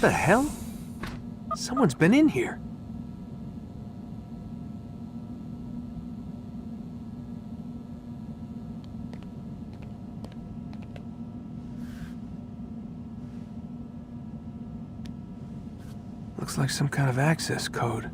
The hell? Someone's been in here. Looks like some kind of access code.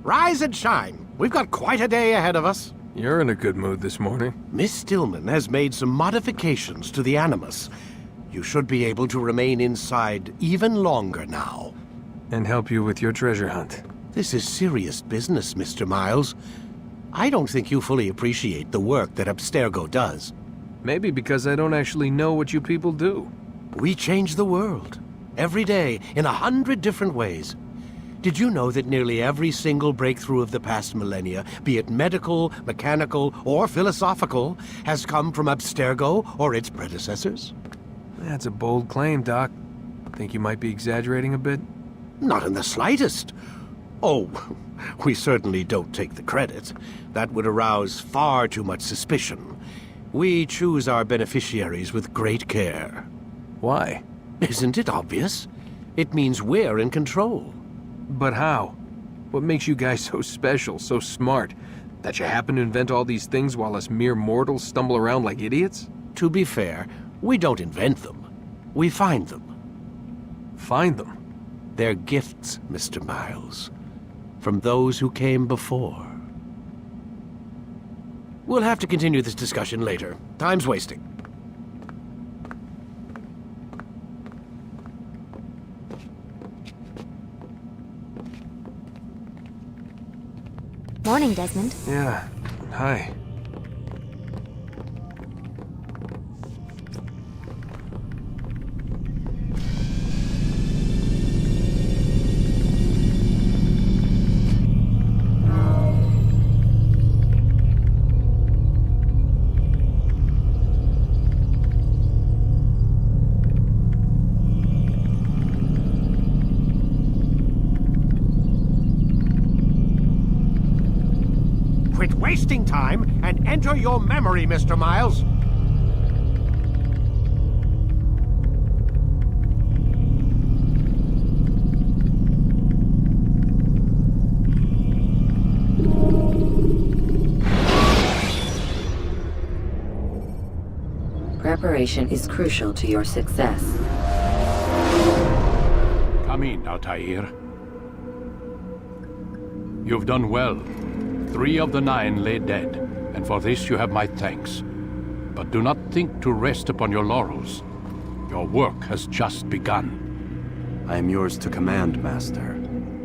Rise and shine. We've got quite a day ahead of us. You're in a good mood this morning. Miss Stillman has made some modifications to the Animus. You should be able to remain inside even longer now. And help you with your treasure hunt. This is serious business, Mr. Miles. I don't think you fully appreciate the work that Abstergo does. Maybe because I don't actually know what you people do. We change the world. Every day, in 100 different ways. Did you know that nearly every single breakthrough of the past millennia, be it medical, mechanical, or philosophical, has come from Abstergo or its predecessors? That's a bold claim, Doc. Think you might be exaggerating a bit? Not in the slightest. Oh, we certainly don't take the credit. That would arouse far too much suspicion. We choose our beneficiaries with great care. Why? Isn't it obvious? It means we're in control. But how? What makes you guys so special, so smart? That you happen to invent all these things while us mere mortals stumble around like idiots? To be fair, we don't invent them. We find them. Find them? They're gifts, Mr. Miles. From those who came before. We'll have to continue this discussion later. Time's wasting. Morning, Desmond. Yeah. Hi. Quit wasting time and enter your memory, Mr. Miles. Preparation is crucial to your success. Come in, Altair. You've done well. 3 of the 9 lay dead, and for this you have my thanks. But do not think to rest upon your laurels. Your work has just begun. I am yours to command, Master.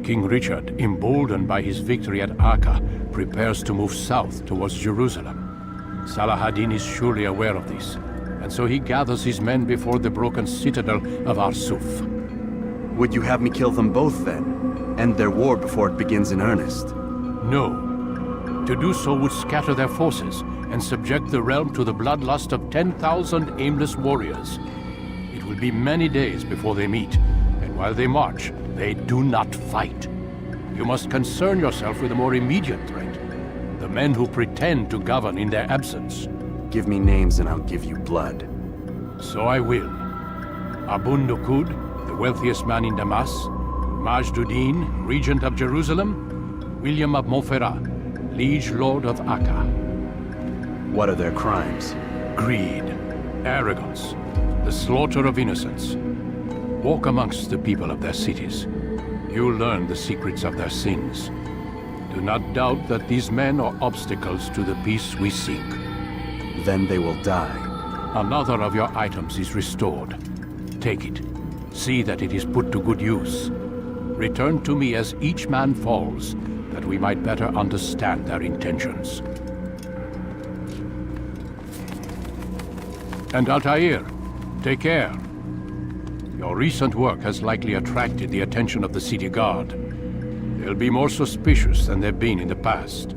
King Richard, emboldened by his victory at Acre, prepares to move south towards Jerusalem. Salah-ad-Din is surely aware of this, and so he gathers his men before the broken citadel of Arsuf. Would you have me kill them both, then? End their war before it begins in earnest? No. To do so would scatter their forces and subject the realm to the bloodlust of 10,000 aimless warriors. It will be many days before they meet, and while they march, they do not fight. You must concern yourself with a more immediate threat. The men who pretend to govern in their absence. Give me names and I'll give you blood. So I will. Abun Nukud, the wealthiest man in Damas. Majduddin, regent of Jerusalem. William of Montferrat, liege lord of Acre. What are their crimes? Greed, arrogance, the slaughter of innocents. Walk amongst the people of their cities. You'll learn the secrets of their sins. Do not doubt that these men are obstacles to the peace we seek. Then they will die. Another of your items is restored. Take it. See that it is put to good use. Return to me as each man falls, that we might better understand their intentions. And Altair, take care. Your recent work has likely attracted the attention of the city guard. They'll be more suspicious than they've been in the past.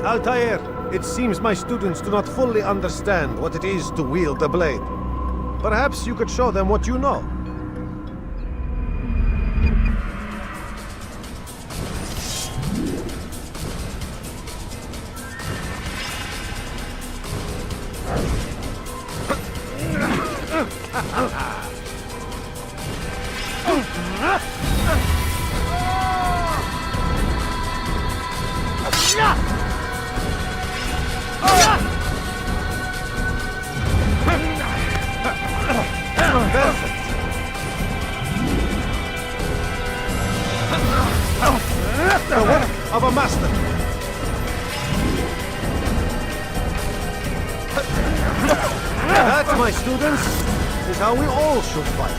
Altair, it seems my students do not fully understand what it is to wield a blade. Perhaps you could show them what you know. The work of a master. That, my students, is how we all should fight.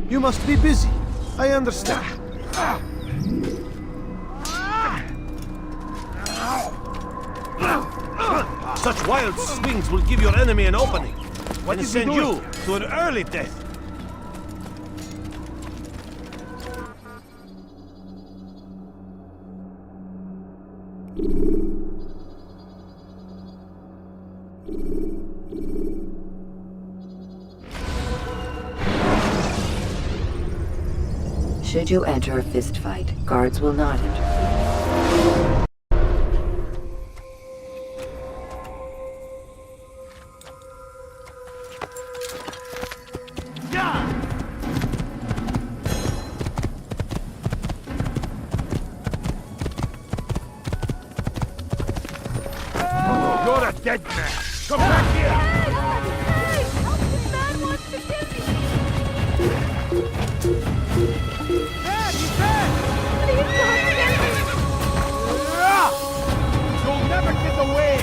You must be busy. I understand. Such wild swings will give your enemy an opening. And send you to an early death. Should you enter a fistfight, guards will not enter. You're a dead man. Come back here. Help! This man wants to kill me! Dad, he's dead. Please don't kill me! You'll never get away.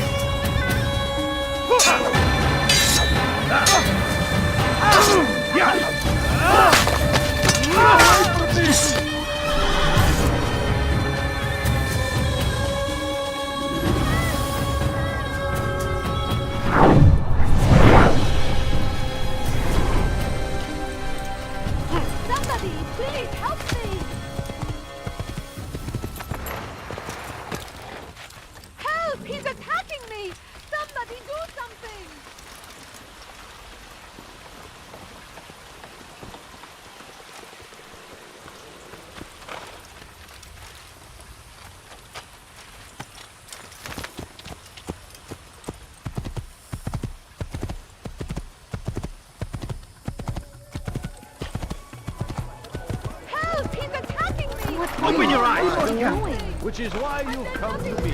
Somebody, please help me! Help! He's attacking me! Somebody do something! Help! He's attacking me! Open your eyes. What are you doing? Which is why you've come to me.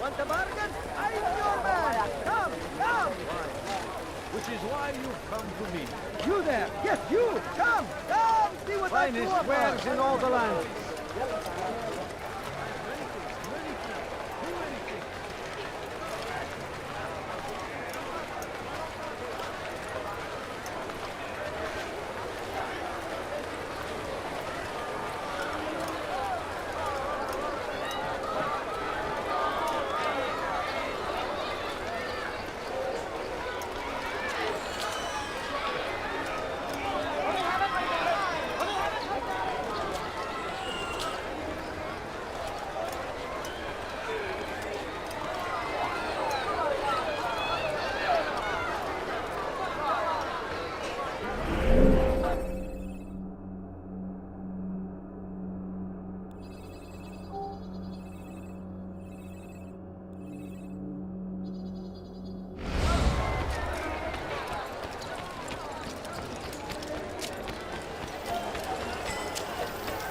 Want a bargain? I'm your man. Come, come. Which is why you've come to me. You there? Yes, you. Come, come. See what finest wares in all the land.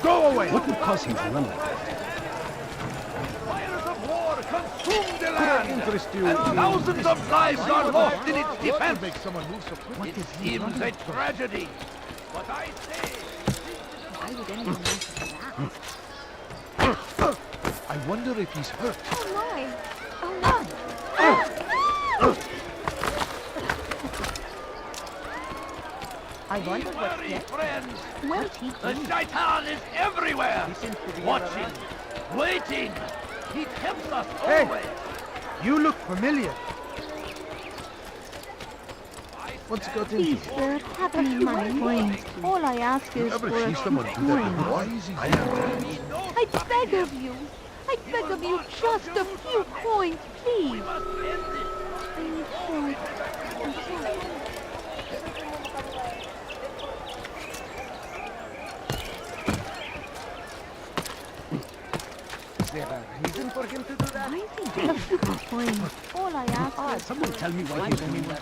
Go away! What would cause him to run like that? Fires of war consume the land! Interest you and thousands of lives are lost in its defense! It seems a tragedy, but I say... Why would anyone want to do that? I wonder if he's hurt. Oh my! Oh no! I wonder what's Worry, next. friends! Where's he The going? Shaitan is everywhere! He seems to be Watching, waiting! He tempts us Hey! always! You look familiar. What's got into you? Please, sir, have any money. All I ask is for a few coins. I beg of you. I beg of you just a few coins, please. We must end this! I'm sorry. Is there a reason for him to do that? Why is he just a coin? All I ask is Someone tell me why he's doing that.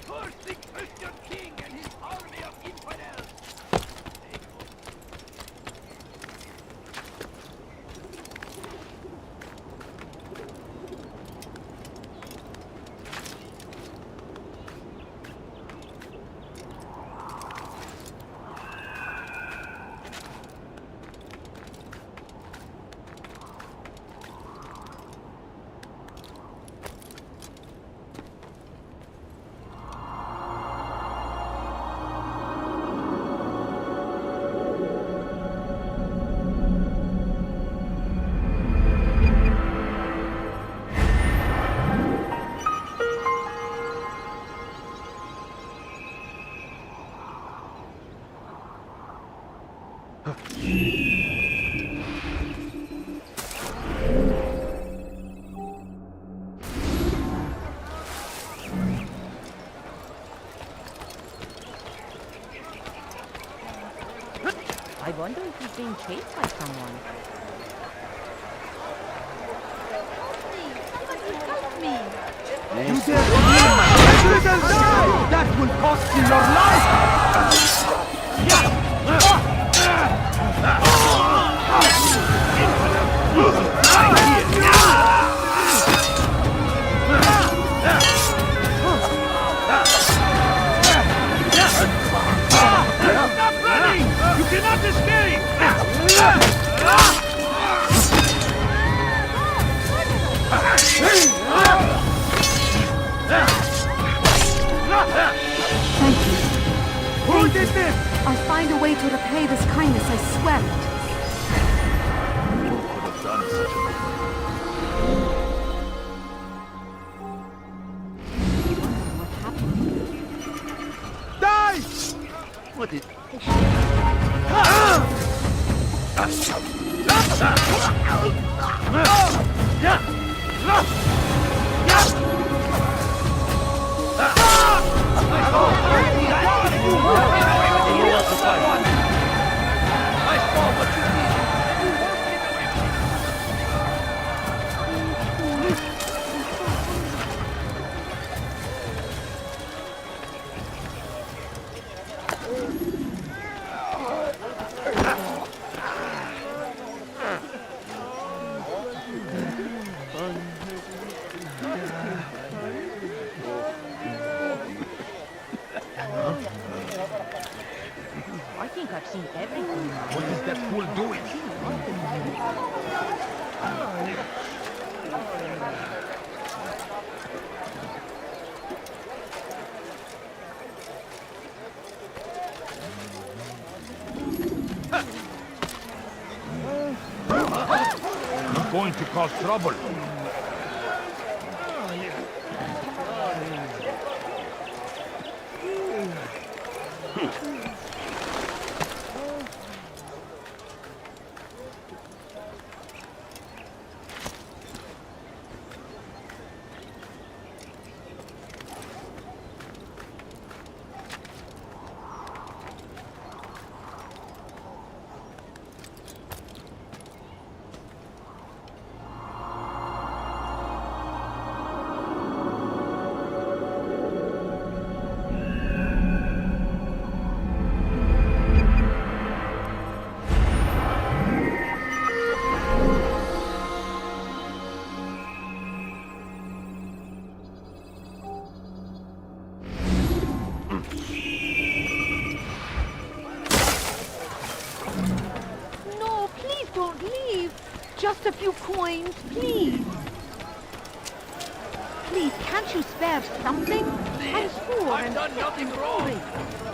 Curse the Christian king and his army of infidels! I wonder if he's being chased by someone. Somebody help me! You dare to kill my little die! That will cost you your life! Stop running! You cannot escape! Thank you. Who did this? I'll find a way to repay this kindness, I swear it. Who could have done such a What happened? Die! What is... I think I've seen everything now. What is that fool doing? You're going to cause trouble. few coins, please. Please, can't you spare something? I'm poor I've and done sick nothing and wrong. hungry.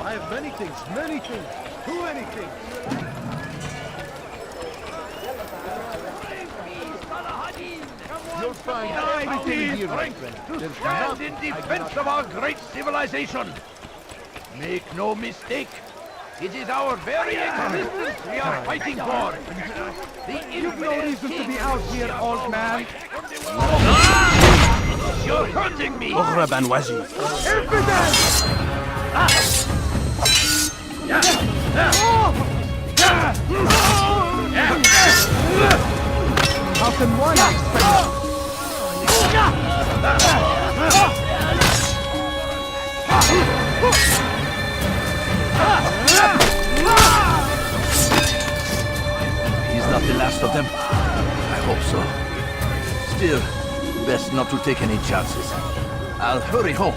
I have many things, too many things. You'll find everything here, my friend. To stand in defense of our great civilization. Make no mistake, it is our very existence we are fighting for. You've no reason to be out here, old man. You're hurting me. Ohraban Wazir. How can one expect... He's not the last of them. I hope so. Still, best not to take any chances. I'll hurry home.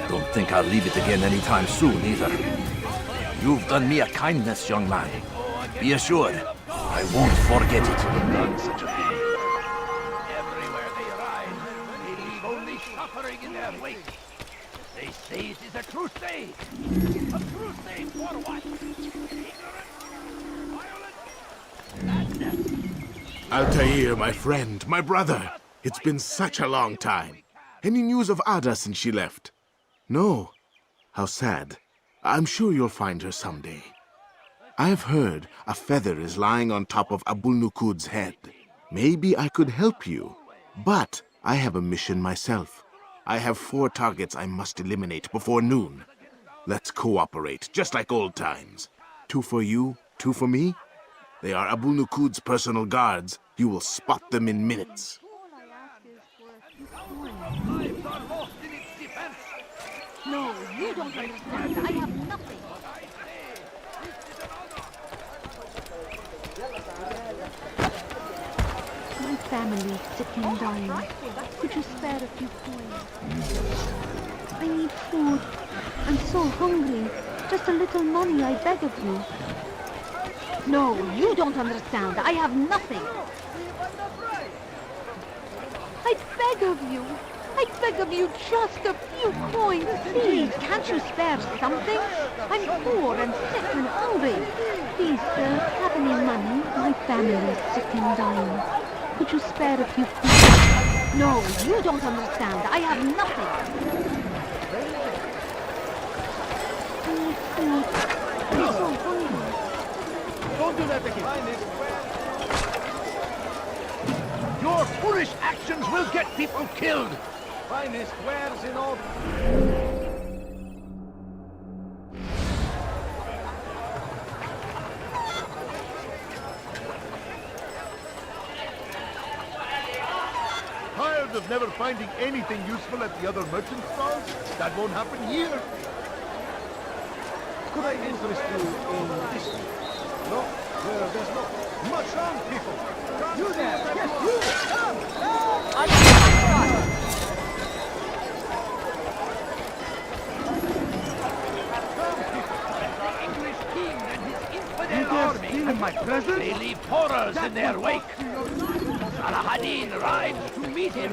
Don't think I'll leave it again anytime soon, either. You've done me a kindness, young man. Be assured, I won't forget it. Done such a thing. Everywhere they ride, they leave only suffering in their wake. They say it is a crusade. A crusade for what? Ignorance? Violence? Altair, my friend, my brother. It's been such a long time. Any news of Ada since she left? No. How sad. I'm sure you'll find her someday. I've heard a feather is lying on top of Abul Nukud's head. Maybe I could help you. But I have a mission myself. I have 4 targets I must eliminate before noon. Let's cooperate, just like old times. 2 for you, 2 for me. They are Abul Nukud's personal guards. You will spot them in minutes. No, you don't understand. I have nothing. My family's sick and dying. Could you spare a few coins? I need food. I'm so hungry. Just a little money, I beg of you. No, you don't understand. I have nothing. I beg of you. I beg of you, just a few coins, please. Can't you spare something? I'm poor and sick and hungry. Please, sir, have any money? My family's sick and dying. Could you spare a few coins? No, you don't understand. I have nothing. I need food. I'm so hungry. Don't do that again. Your foolish actions will get people killed. Finest wares in all... Tired of never finding anything useful at the other merchant stalls? That won't happen here. Could I interest you in this? No? Well, there's no... Much wrong, people! You there! Yes, you! Come! The English king and his infidel army. In my presence? They leave horrors in their wake. Saladin rides to meet him.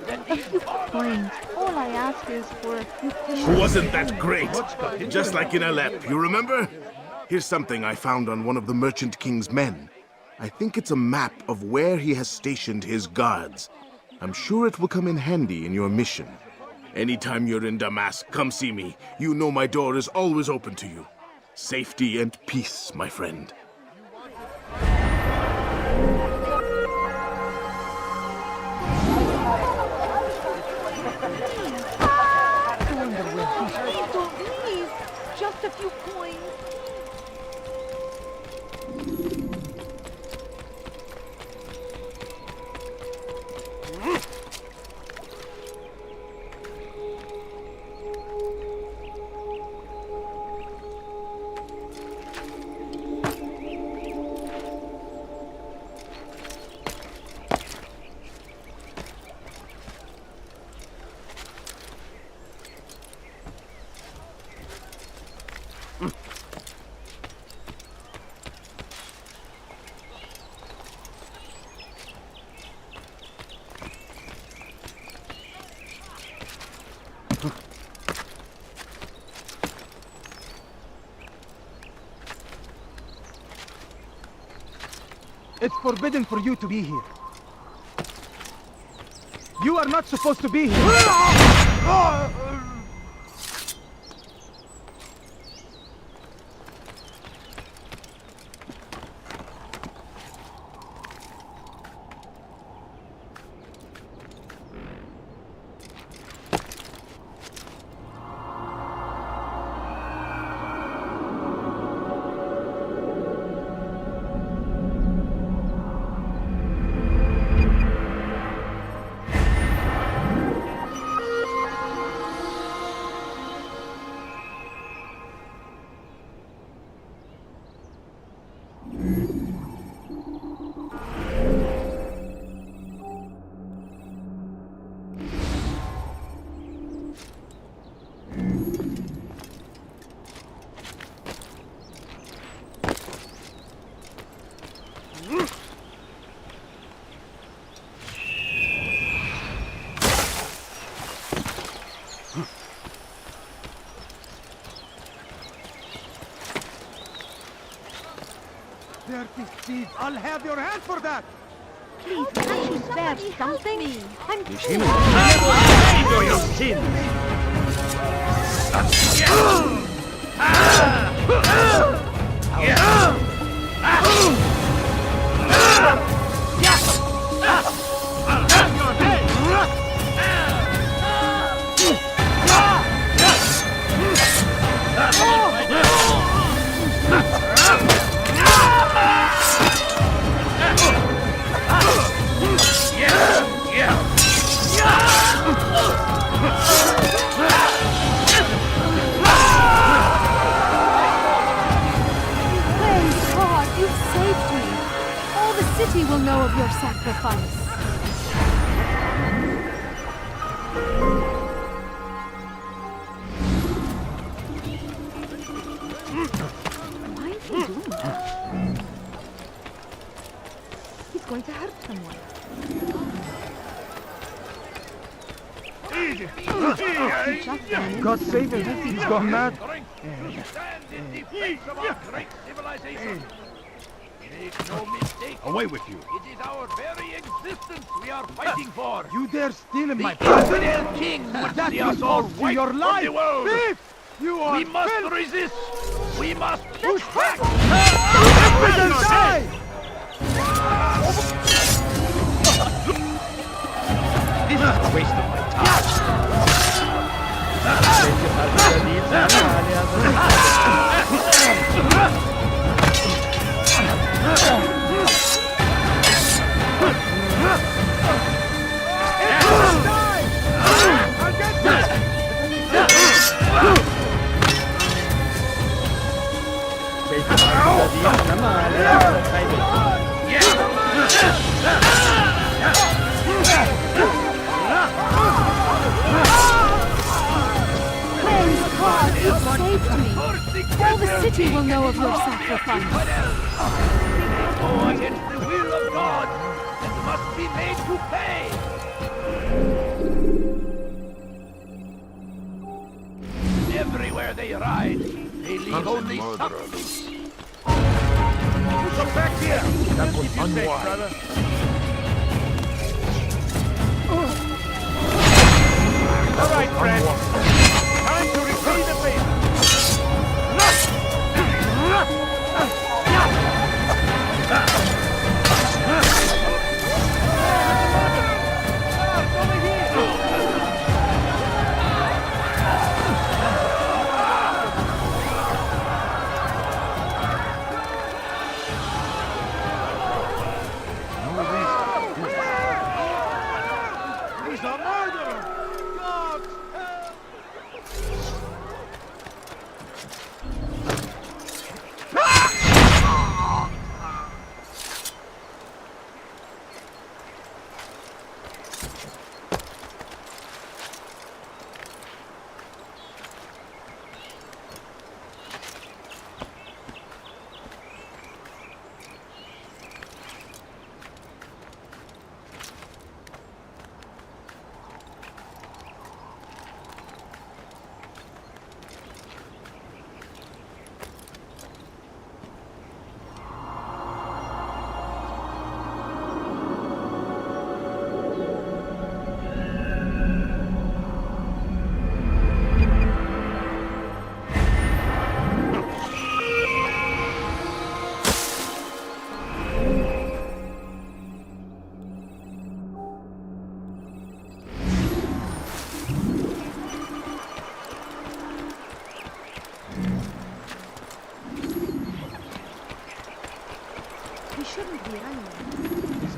Then A few coins. All I ask is for a few coins. Wasn't that great? Just like in Alep, you remember? Here's something I found on one of the Merchant King's men. I think it's a map of where he has stationed his guards. I'm sure it will come in handy in your mission. Anytime you're in Damascus, come see me. You know my door is always open to you. Safety and peace, my friend. Please don't leave. Just a few coins. It's forbidden for you to be here. You are not supposed to be here. Dirty thief! I'll have your hand for that! Please, can't you spare something? I'm poor. For your sins! Praise God, you've saved me. All the city will know of your sacrifice. Why is he doing that? He's going to hurt someone. God save him! He's gone mad! Stand in defense of our great civilization. Make no mistake. Away with you! It is our very existence we are fighting for. You dare steal in my The presence? infidel king would That see us all costs you wiped your from life! the world. Thief! You are We must filth! resist. We must push back. Infidel, die! This is a waste of my time. I'll get this! Praise God, you've saved me. All the city will know of your sacrifice. Go against the will of God and must be made to pay. Everywhere they ride, they leave only substance. Come back here! That was unwise. All right, friend. Time to repay the favor. He's a murderer! God help!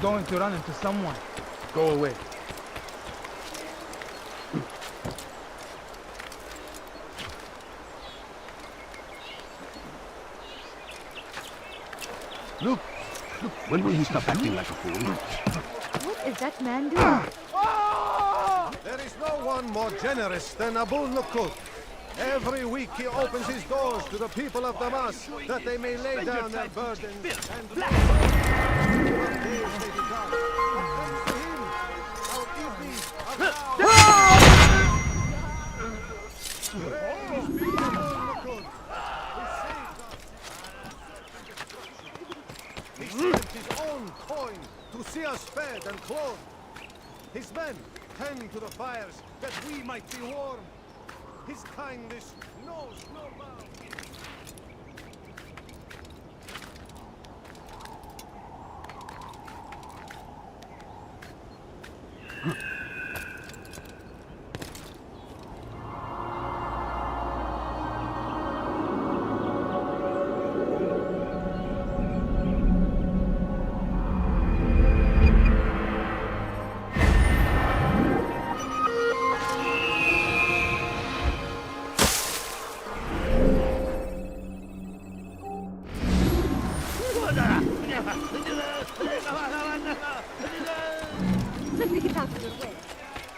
going to run into someone. Go away. Look, when will he stop acting like a fool? What is that man doing? There is no one more generous than Abul Nukut. Every week he opens his doors to the people of Damas, that they may lay down their burdens and... He spent his own coin to see us fed and clothed. His men tend to the fires that we might be warm. His kindness knows no bounds.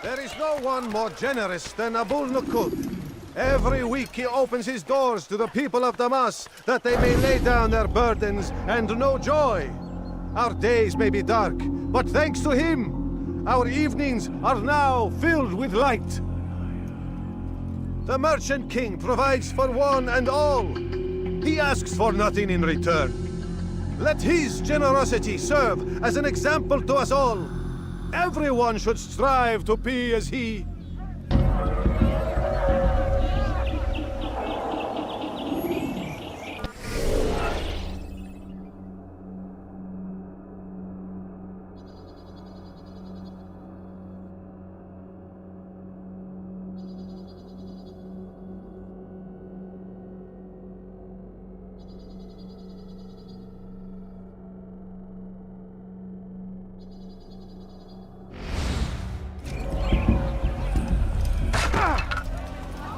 There is no one more generous than Abul Nukut. Every week he opens his doors to the people of Damas, that they may lay down their burdens and know joy. Our days may be dark, but thanks to him, our evenings are now filled with light. The Merchant King provides for one and all. He asks for nothing in return. Let his generosity serve as an example to us all. Everyone should strive to be as he.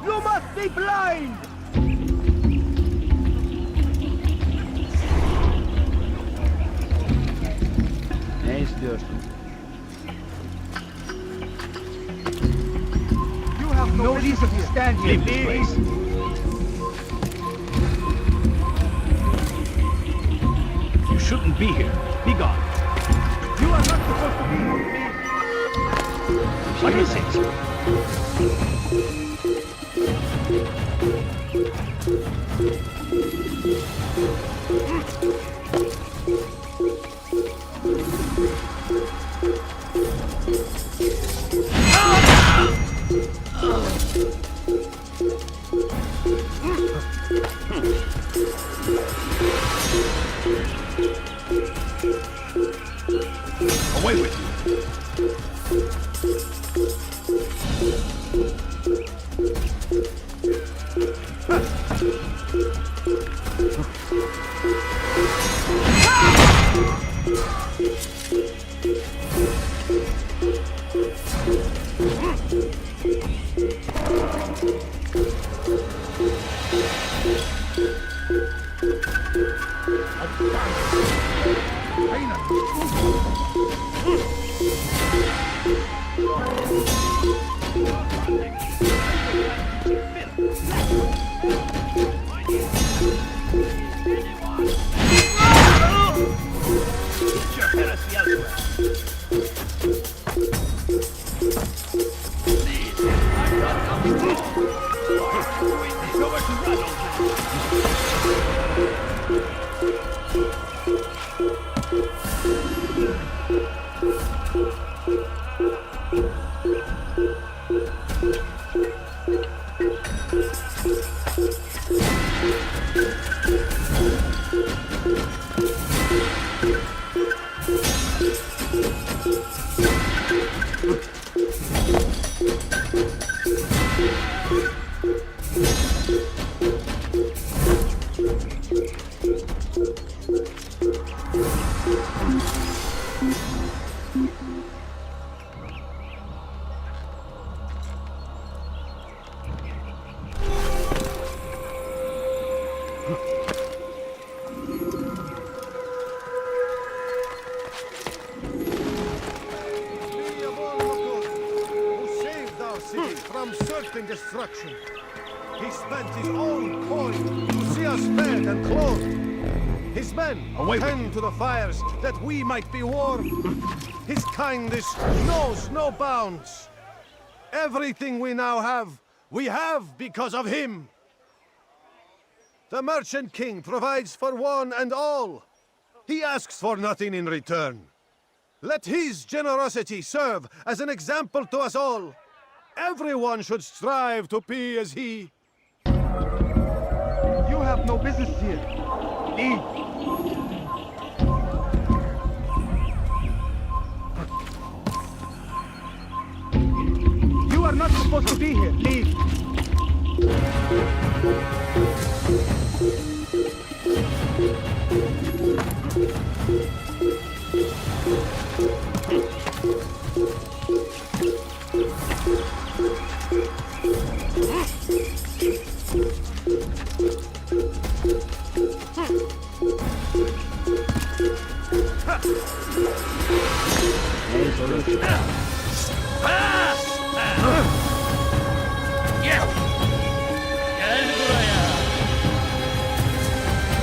You must be blind! Nice dirt. You have no reason to stand here, please. You shouldn't be here. Be gone. You are not supposed to be here, please. What is it? Away with you. from certain destruction. He spent his own coin to see us fed and clothed. His men tend to the fires that we might be warm. His kindness knows no bounds. Everything we now have, we have because of him. The Merchant King provides for one and all. He asks for nothing in return. Let his generosity serve as an example to us all. Everyone should strive to be as he. You have no business here. Leave. You are not supposed to be here. Leave.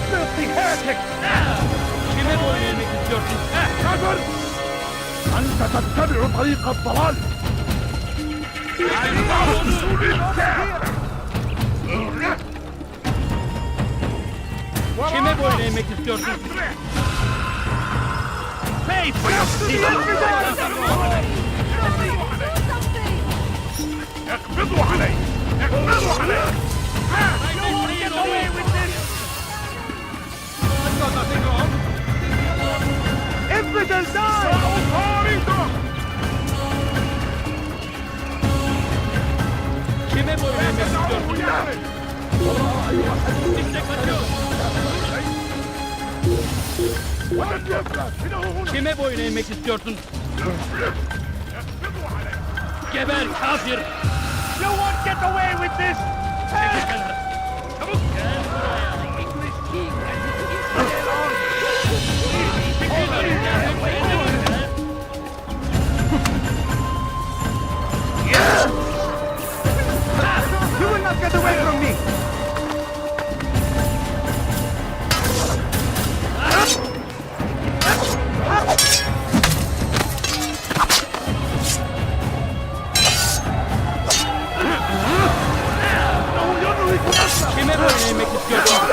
Filthy heretic! Kime boyun eğmek istiyorsun? Kafir! أنت تتبع طريق الضلال! Kime boyun eğmek istiyorsun? Pay for your steal! اقبضوا عليه! اقبضوا عليه! No one get away with this! I've got nothing wrong! Infidels die! Kime boyun eğmek istiyorsun? İşte kaçıyor! Kime boyun eğmek istiyorsun? Geber kafir! You won't get away with this! Çabuk! Gel buraya! English King! You will not get away from me! Kime boyun eğmek istiyorsun?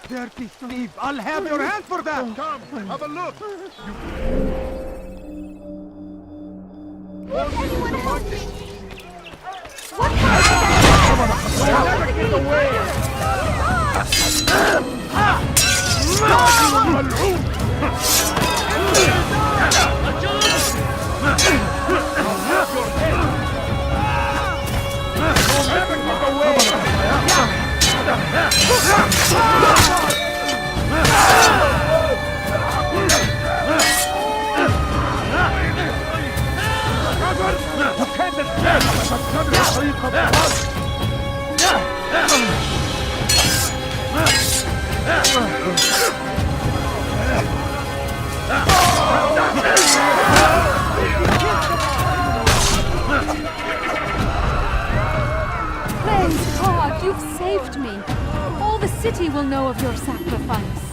Dirty thief! I'll have your hand for that! Come, have a look! Won't anyone help me? What Never get away! Praise God, you've saved me. All the city will know of your sacrifice.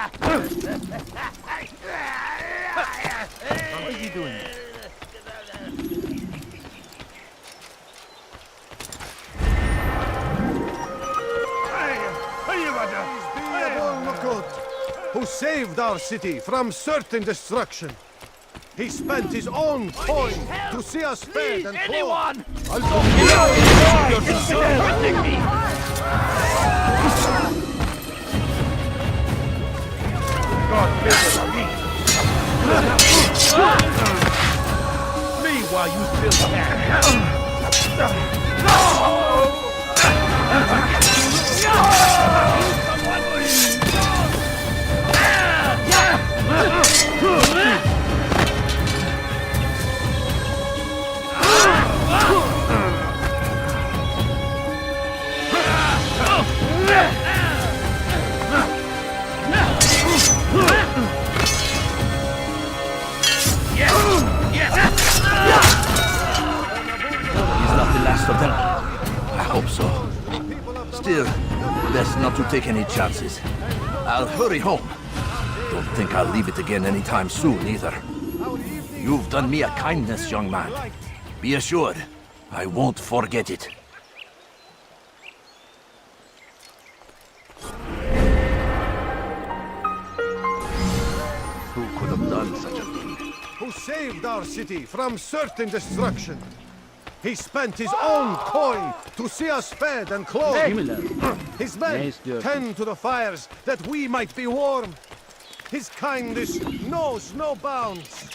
What is he doing? Who saved our city from certain destruction. He spent his own coin to see us fed and clothed. Me while you still can. Of them? I hope so. Still, best not to take any chances. I'll hurry home. Don't think I'll leave it again anytime soon, either. You've done me a kindness, young man. Be assured, I won't forget it. Who could have done such a thing? Who saved our city from certain destruction? He spent his own coin to see us fed and clothed. His men tend to the fires that we might be warm. His kindness knows no bounds.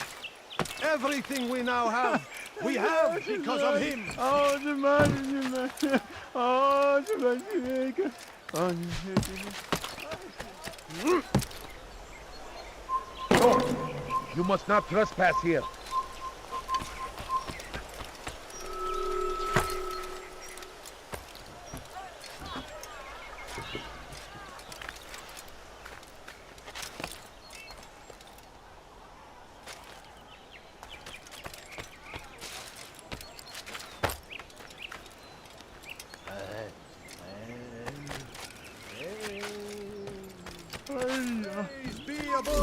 Everything we now have, we have because of him. You must not trespass here.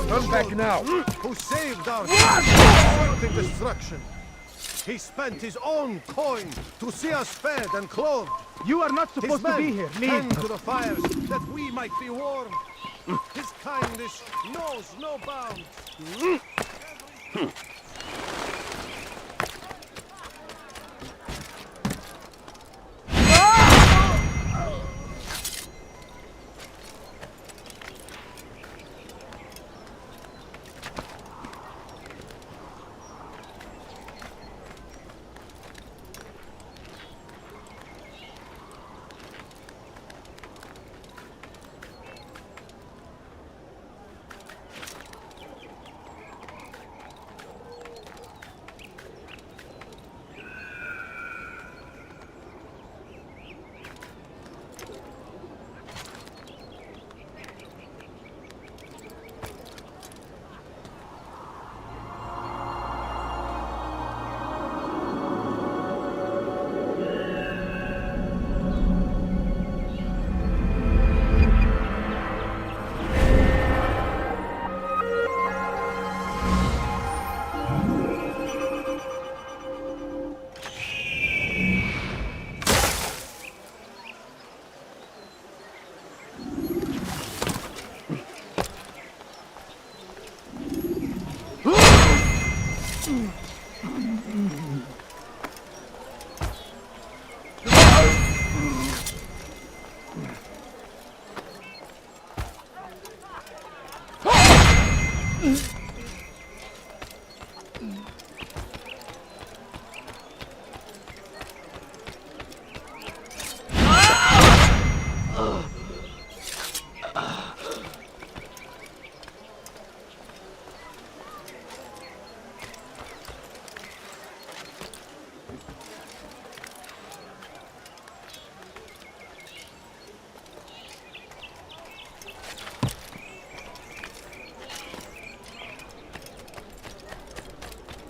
Turn back now. Who saved our certain destruction. He spent his own coin to see us fed and clothed. You are not supposed to be here. Leave. Tend to the fires that we might be warm. His kindness knows no bounds.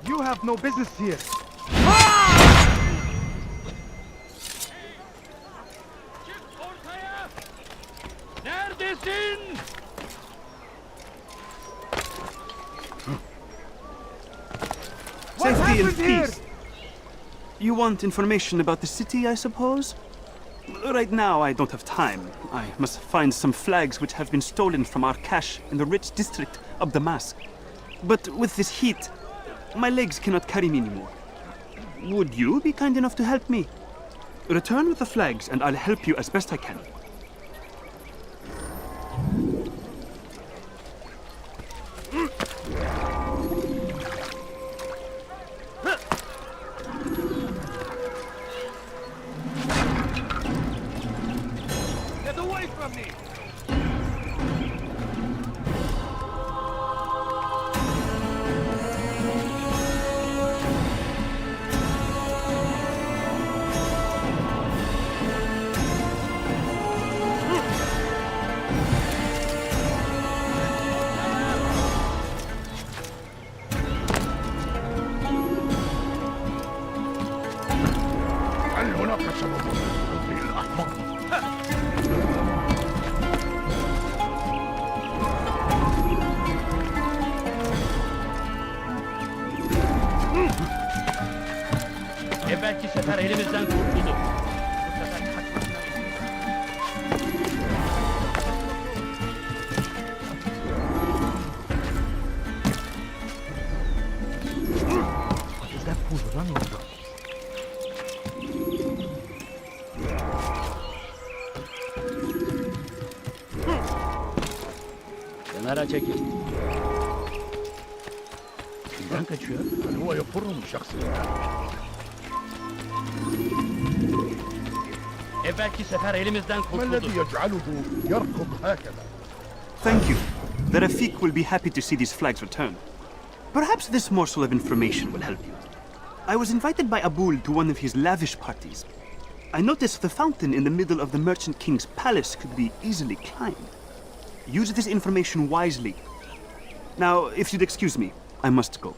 You have no business here. stay in peace. You want information about the city, I suppose? Right now, I don't have time. I must find some flags which have been stolen from our cache in the rich district of Damask. But with this heat, my legs cannot carry me anymore. Would you be kind enough to help me? Return with the flags, and I'll help you as best I can. Get away from me! Belki sefer elimizden kurtuldu. Bu sefer kaçmasına What is that fool running from? kenara çekil. Kimden kaçıyor? هو يفر شخصيا. Belki sefer elimizden ما الذي kurtuldu. يجعله يركض هكذا؟ Thank you. The Rafik will be happy to see these flags return. Perhaps this morsel of information will help you. I was invited by Abul to one of his lavish parties. I noticed the fountain in the middle of the Merchant King's palace could be easily climbed. Use this information wisely. Now, if you'd excuse me, I must go.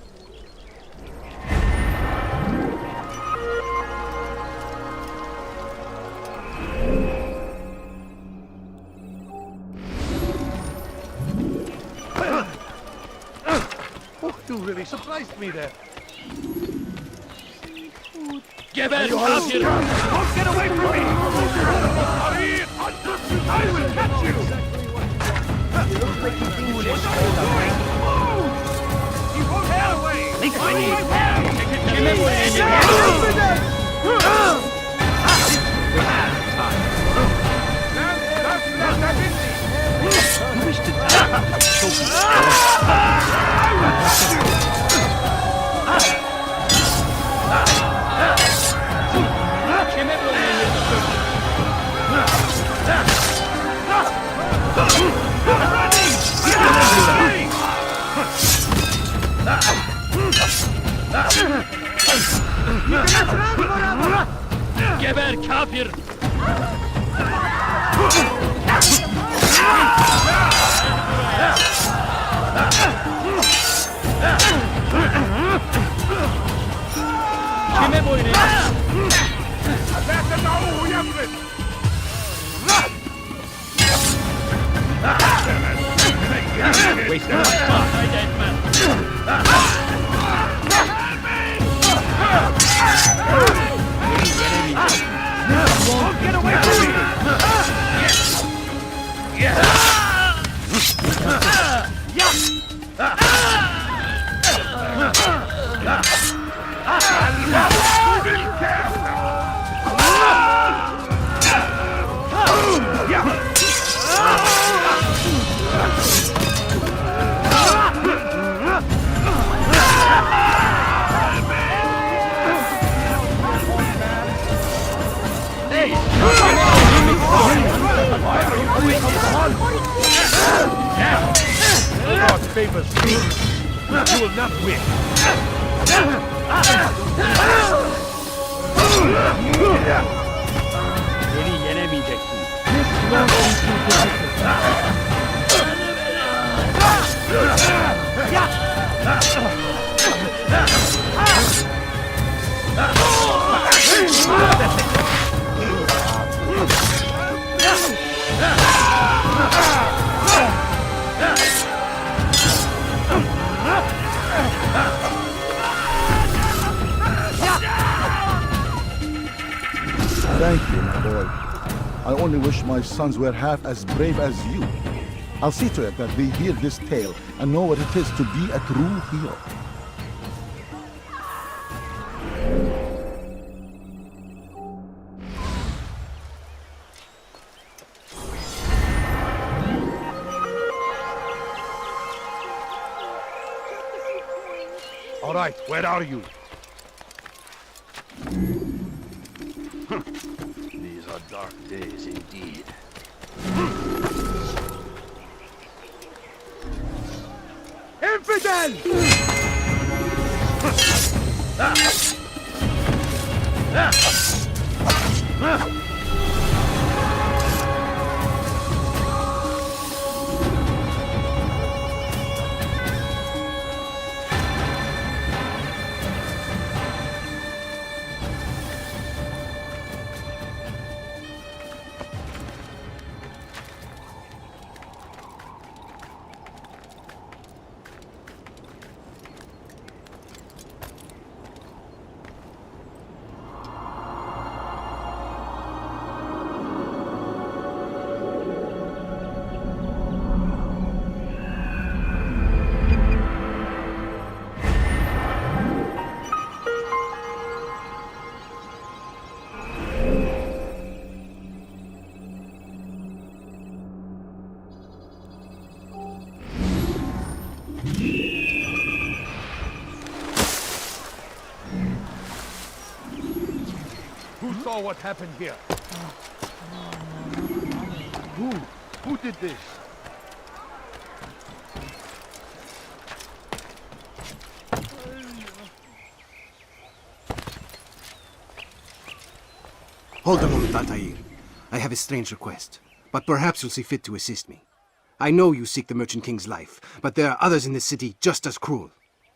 Oh, you really surprised me there. Geber kafir! Don't get away from me! I will catch you! Foolish You won't get away! Kime bu You wish to die? Kime bu Geber kafir! Kime boyun eğiyorsun? لا تدعوه يفلت! Fayda etmez. Don't get away from me! God favors me. You will not win. Beni yenemeyeceksin. greatly, my boy. I only wish my sons were half as brave as you. I'll see to it that they hear this tale and know what it is to be a true hero. All right, where are you? These are dark days indeed. Infidel! Who saw what happened here? Who did this? Hold a moment, Altair. I have a strange request, but perhaps you'll see fit to assist me. I know you seek the Merchant King's life, but there are others in this city just as cruel.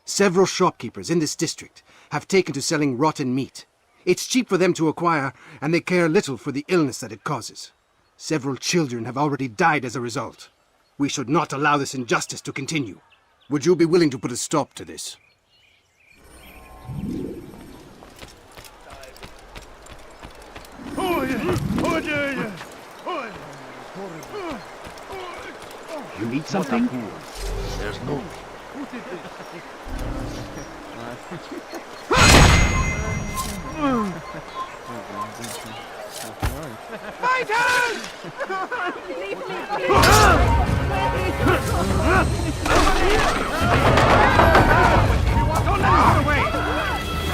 Several shopkeepers in this district have taken to selling rotten meat. It's cheap for them to acquire, and they care little for the illness that it causes. Several children have already died as a result. We should not allow this injustice to continue. Would you be willing to put a stop to this? You need something? There's no... Fighters!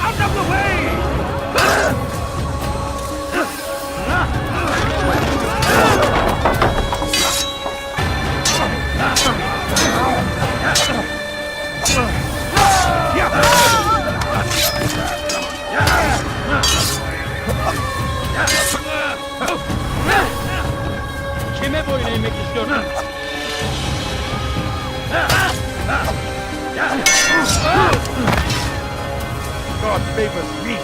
Out of the way! Kime boyun eğmek istiyorsun? God favors me.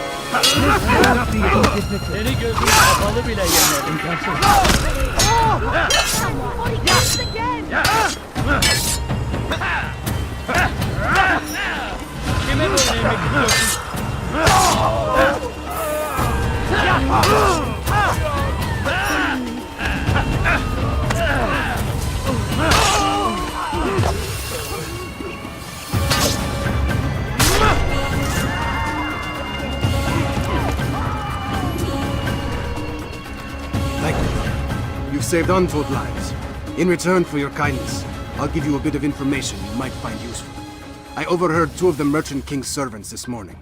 Seni gözün kapalı bile yemedim. Kime boyun eğmek istiyorsun? Thank you. You've saved untold lives. In return for your kindness, I'll give you a bit of information you might find useful. I overheard two of the Merchant King's servants this morning.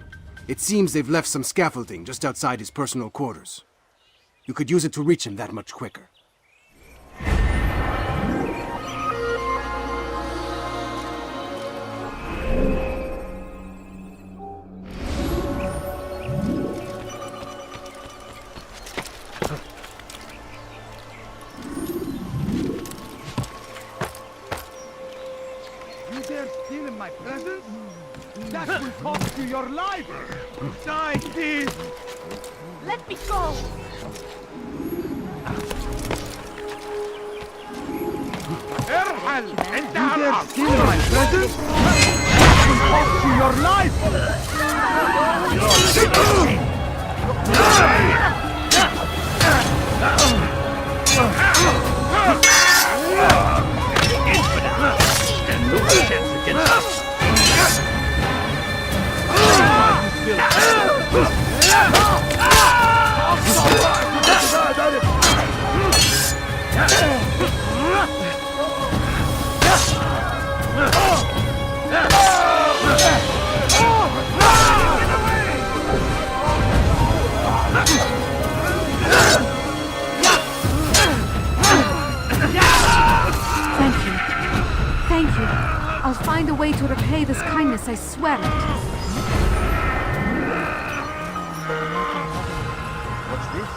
It seems they've left some scaffolding just outside his personal quarters. You could use it to reach him that much quicker. You dare steal in my presence? That will cost you your life! Die, thief! Let me go! ارحل! انتهى الامر! You dare steal in my presence? That will cost you your life! No chance against us. Thank you. I'll find a way to repay this kindness, I swear it. What's this?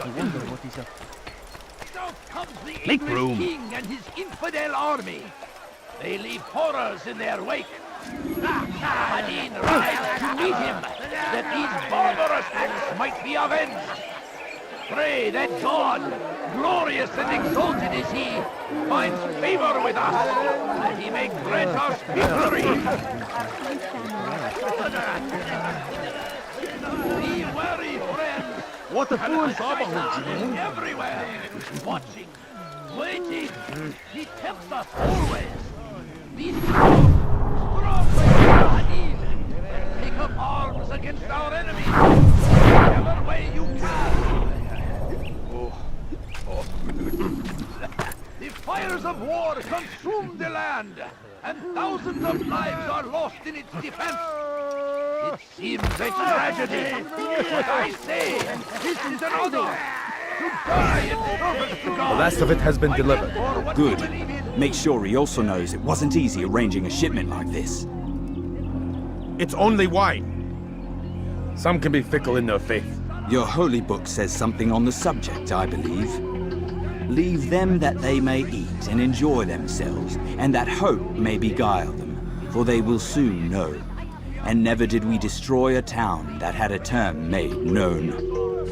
I wonder what he's up to. Make room. King and his infidel army. They leave horrors in their wake. Hadin rides to meet him, that these barbarous acts might be avenged. Pray that God, glorious and exalted is he, finds favor with us, that he may grant us victory. Be wary, friends. What a fool! Satan is everywhere, watching, waiting. He tempts us always. Be strong Hadin, and take up arms against our enemies, whichever way you can. The fires of war consume the land, and thousands of lives are lost in its defense. It seems a tragedy, but I say, this is an honor. To die in service to God. The last of it has been delivered. Good. Make sure he also knows it wasn't easy arranging a shipment like this. It's only wine. Some can be fickle in their faith. Your holy book says something on the subject, I believe. Leave them that they may eat and enjoy themselves, and that hope may beguile them, for they will soon know. And never did we destroy a town that had a term made known.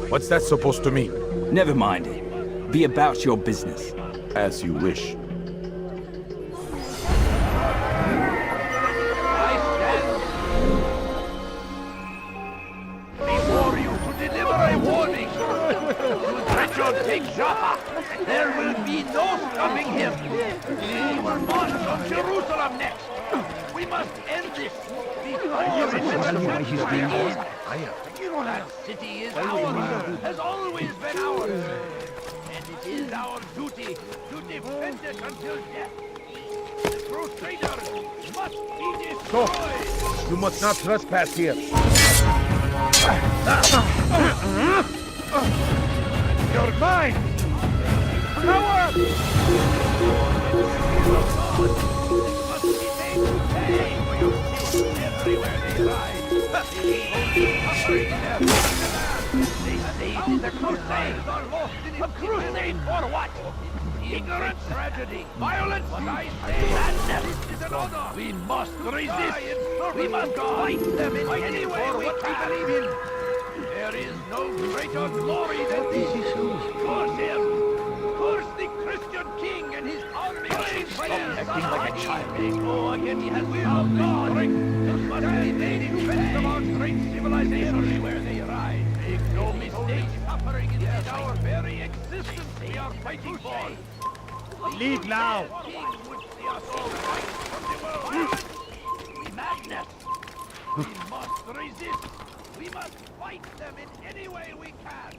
What's that supposed to mean? Never mind it. Be about your business. As you wish. I stand before you to deliver a warning. Should Richard take Jaffa, there will be no stopping him. He will march on Jerusalem next. We must end this. That city is ours, has always been ours. And it is our duty to defend it until death. The Crusaders must be destroyed. You must not trespass here. You're mine! Coward! Must be made to pay for your sins everywhere they ride. They saved the Crusades are lost in a crusade for what? Ignorance, tragedy, violence, I say, madness is an honor. We must resist. We must fight them in any way we believe in. There is no greater glory than this. Curse him. Curse the Christian king and his army. Stop acting like a child. Oh, again he has found God. This must be made in defense of our great civilization. Everywhere they ride. Make no mistake. Suffering is our very existence we are fighting for. Leave now! King would see us all fight from the world. We madness. We must resist. We must fight them in any way we can.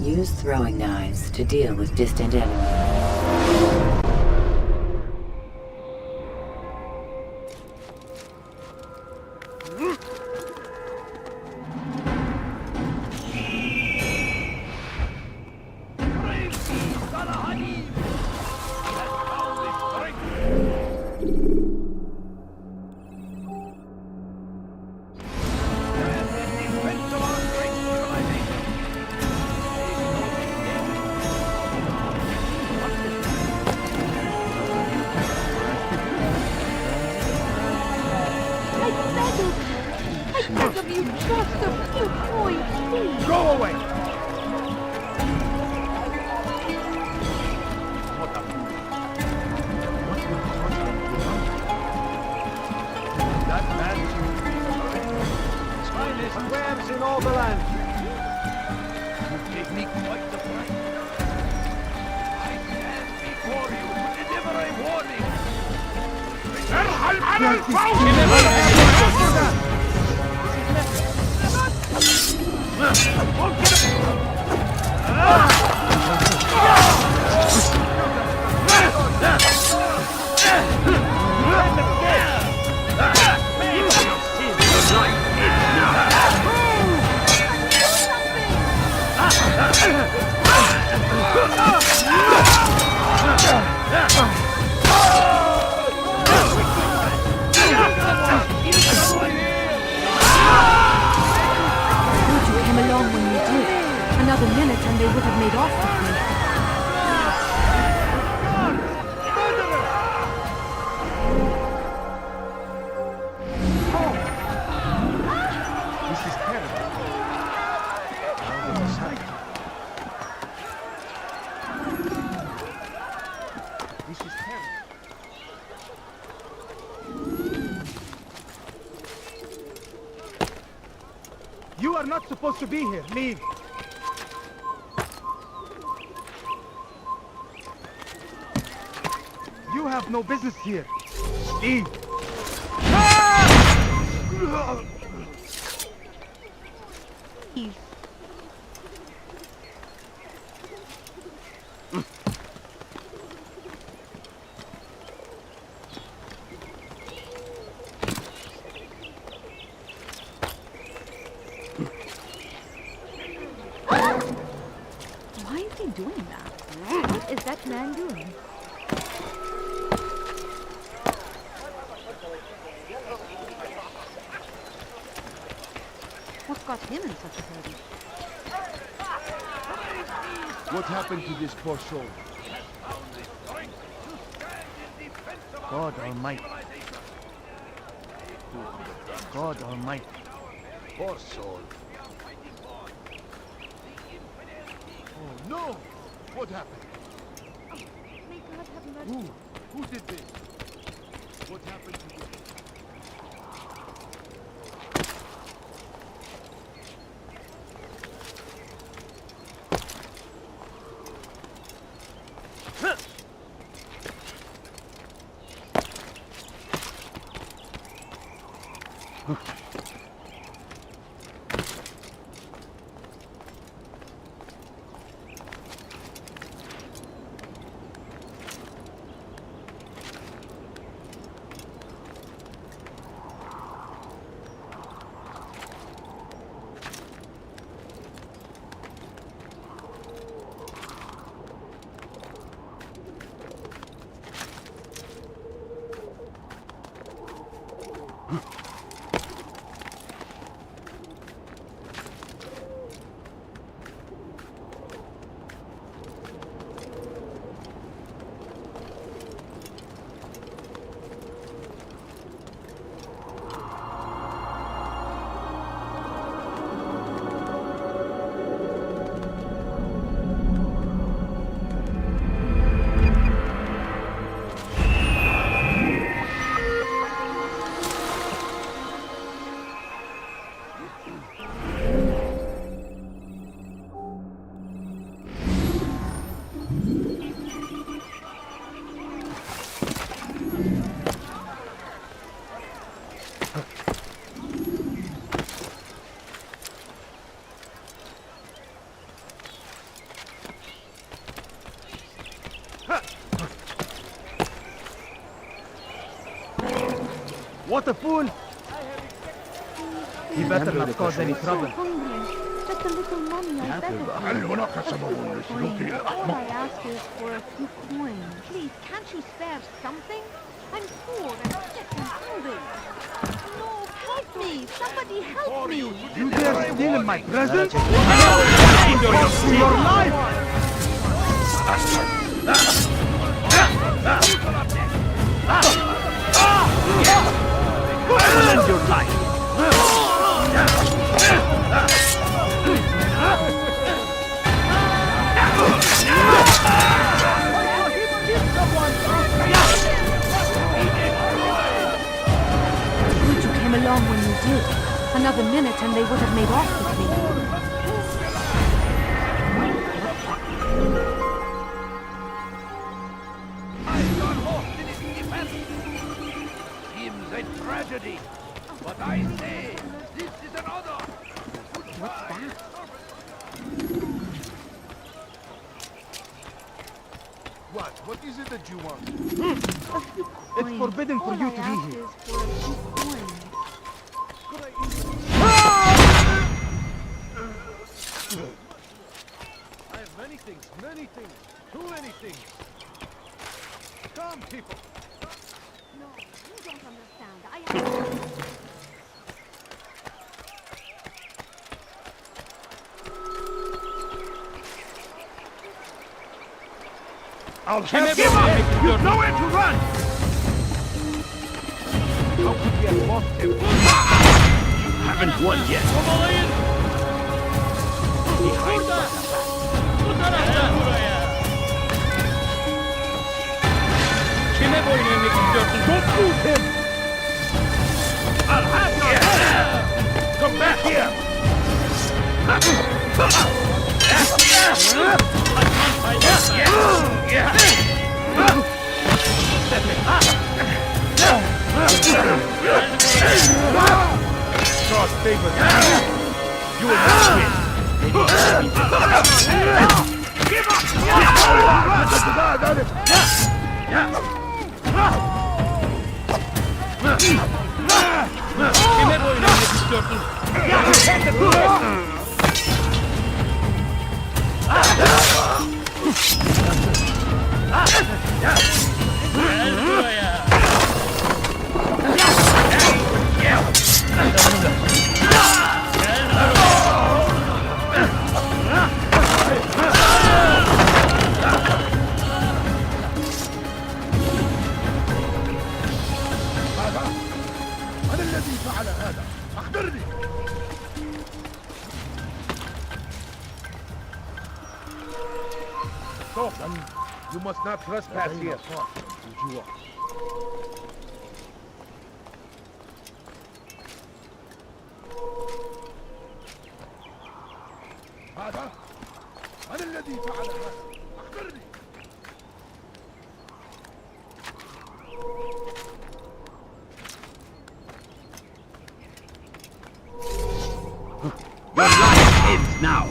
Use throwing knives to deal with distant enemies. Another minute and they would have made off with me. This is terrible. Now it's a sight. This is terrible. You are not supposed to be here. Leave. You have no business here. Leave. Why is he doing that? What is that man doing? What got him in such a hurry? What happened to this poor soul? God Almighty. God Almighty. Poor soul. Oh no! What happened? May God have mercy. Who did this? What happened to this? not a fool. He better not cause any trouble. Just a little money, I beg of you. All I ask is for a few coins. Please, can't you spare something? I'm poor and sick and hungry. No, help me! Somebody help me! You dare steal in my presence? For your life! I will end your life. Good you came along when you did. Another minute and they would have made off with me. Seems a tragedy, but I say this is another. What's that? What is it that you want? It's forbidden for you to be here. I have many things, too many things. Come, people. No, you don't understand. I'll have you up! You've nowhere to run! How could we have lost him? You haven't won yet. He hides like a Don't move him! I'll have your head! Come back here! Cross paper. You will not win. Give up! You must not trespass here. هذا؟ من الذي فعل هذا؟ أخبرني. Your life ends now.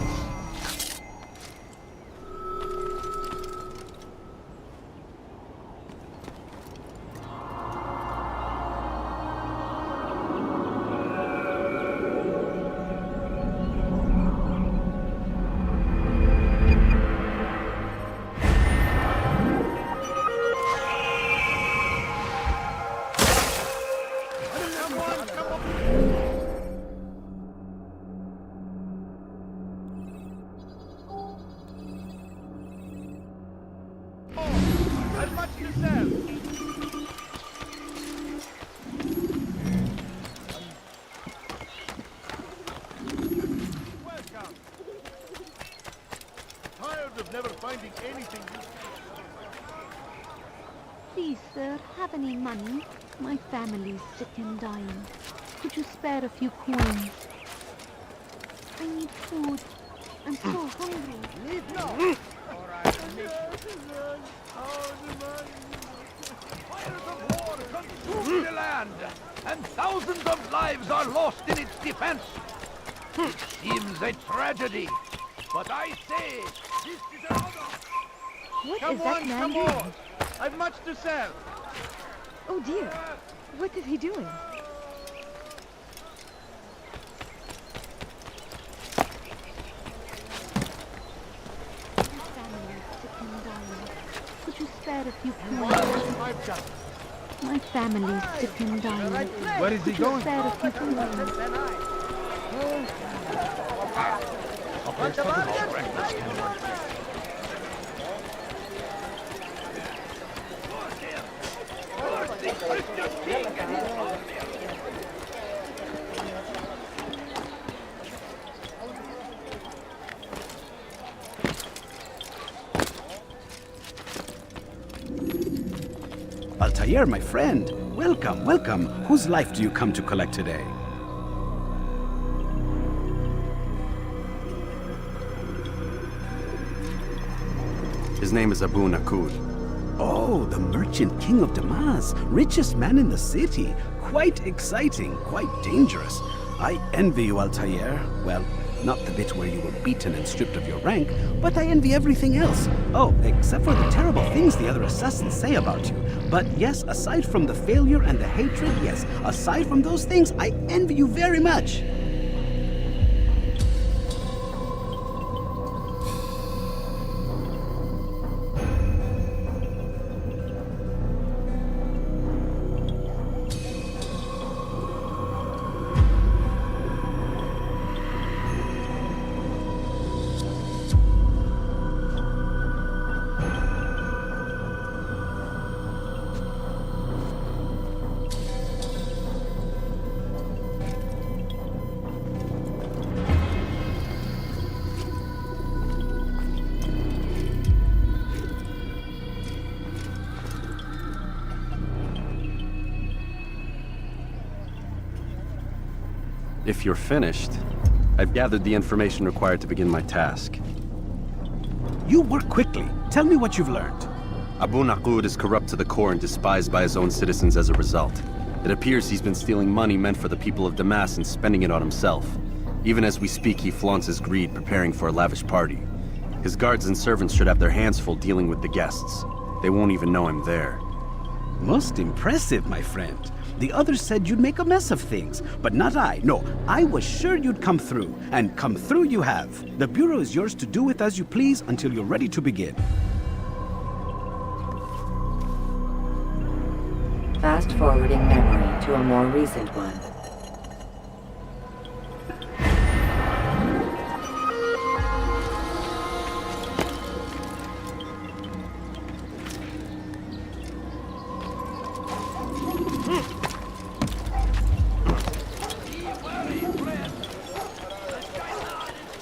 Please, sir, have any money? My family's sick and dying. Could you spare a few coins? I need food. I'm so hungry. Leave now, or I will make Fires of war consume the land, and thousands of lives are lost in its defense. It seems a tragedy, but I say this is another. What Come is that on, man come doing? on. I've much to sell. Oh dear. What is he doing? spare a few coins? My family's sick and dying. Where is he Could you going? spare a few coins? Altair, my friend. Welcome, welcome. Whose life do you come to collect today? His name is Abu Nakud. Oh, the merchant king of Damas, richest man in the city. Quite exciting, quite dangerous. I envy you, Altair. Well, not the bit where you were beaten and stripped of your rank, but I envy everything else. Oh, except for the terrible things the other assassins say about you. But yes, aside from the failure and the hatred, yes, aside from those things, I envy you very much. If you're finished, I've gathered the information required to begin my task. You work quickly. Tell me what you've learned. Abu Nakud is corrupt to the core and despised by his own citizens as a result. It appears he's been stealing money meant for the people of Damas and spending it on himself. Even as we speak, he flaunts his greed, preparing for a lavish party. His guards and servants should have their hands full dealing with the guests. They won't even know I'm there. Most impressive, my friend. The others said you'd make a mess of things, but not I. No, I was sure you'd come through, and come through you have. The Bureau is yours to do with as you please until you're ready to begin. Fast-forwarding memory to a more recent one.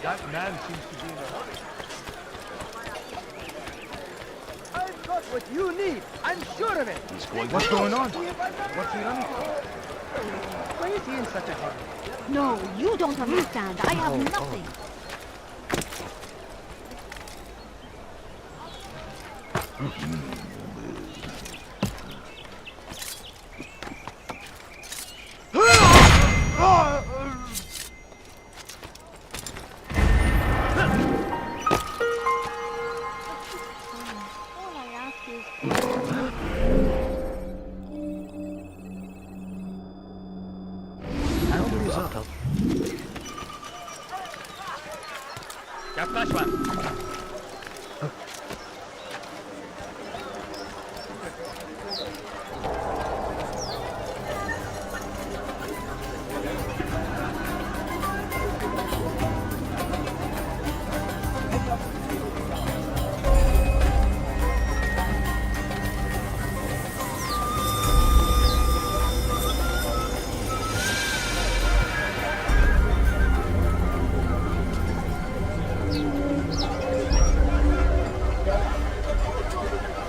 That man seems to be in a hurry. I've got what you need. I'm sure of it. What's going on? What's he running for? Why is he in such a hurry? No, you don't understand. I have nothing.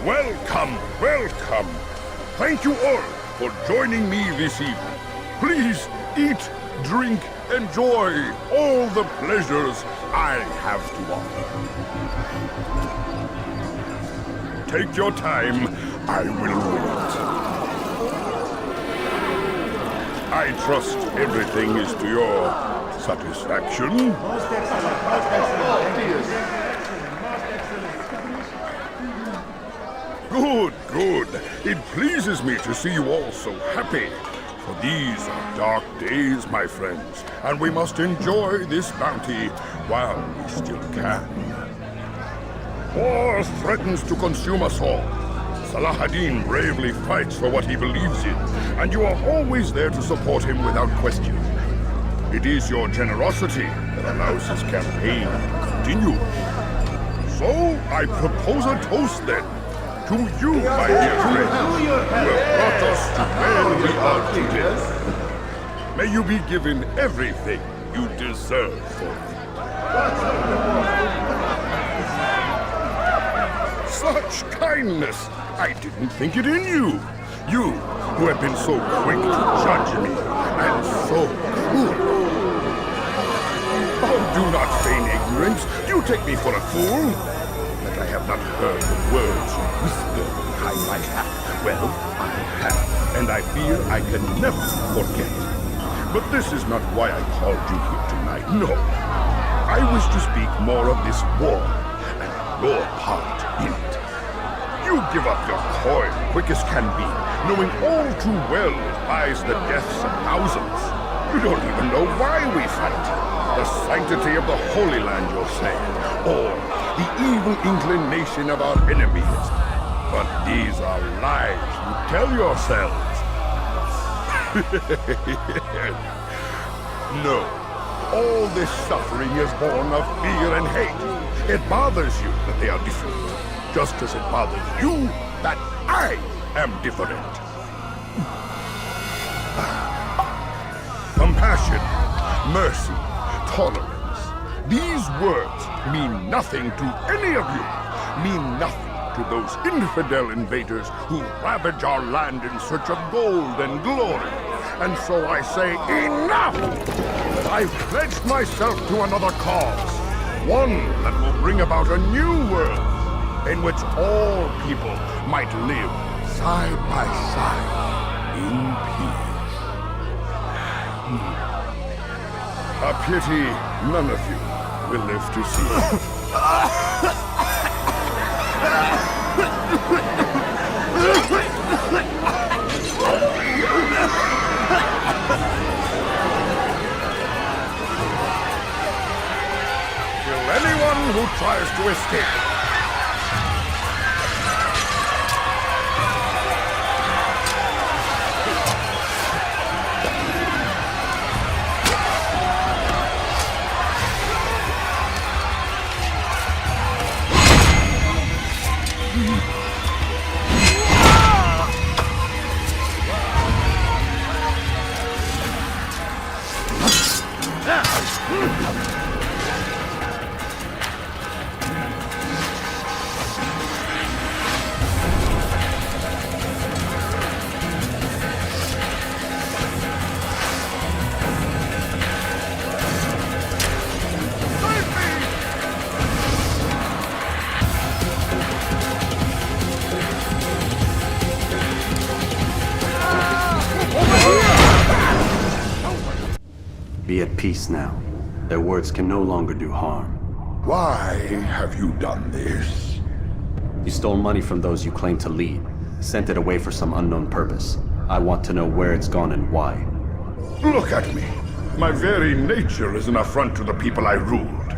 Welcome, welcome. Thank you all for joining me this evening. Please eat, drink, enjoy all the pleasures I have to offer. Take your time. I will wait. I trust everything is to your satisfaction. Most excellent. Most excellent. Good, good. It pleases me to see you all so happy. For these are dark days, my friends, and we must enjoy this bounty while we still can. War threatens to consume us all, Salah-ad-Din bravely fights for what he believes in, and you are always there to support him without question. It is your generosity that allows his campaign to continue. So, I propose a toast then, to you, my dear friend, who have brought us to where we are today. May you be given everything you deserve for it. Such kindness! I didn't think it in you. You, who have been so quick to judge me, and so cruel. Oh, do not feign ignorance. You take me for a fool. That I have not heard the words you whisper behind my hat. Well, I have, and I fear I can never forget. But this is not why I called you here tonight. No. I wish to speak more of this war, and your part in it. You give up your coin quick as can be, knowing all too well it buys the deaths of thousands. You don't even know why we fight. The sanctity of the Holy Land, you'll say, or the evil inclination of our enemies. But these are lies you tell yourselves. No. All this suffering is born of fear and hate. It bothers you that they are different, just as it bothers you that I am different. Compassion, mercy, tolerance. These words mean nothing to any of you. Mean nothing to those infidel invaders who ravage our land in search of gold and glory. And so I say, enough! I've pledged myself to another cause. One that will bring about a new world in which all people might live side by side in peace. A pity none of you will live to see it. Kill anyone who tries to escape. Be at peace now. Their words can no longer do harm. Why have you done this? You stole money from those you claim to lead, sent it away for some unknown purpose. I want to know where it's gone and why. Look at me. My very nature is an affront to the people I ruled.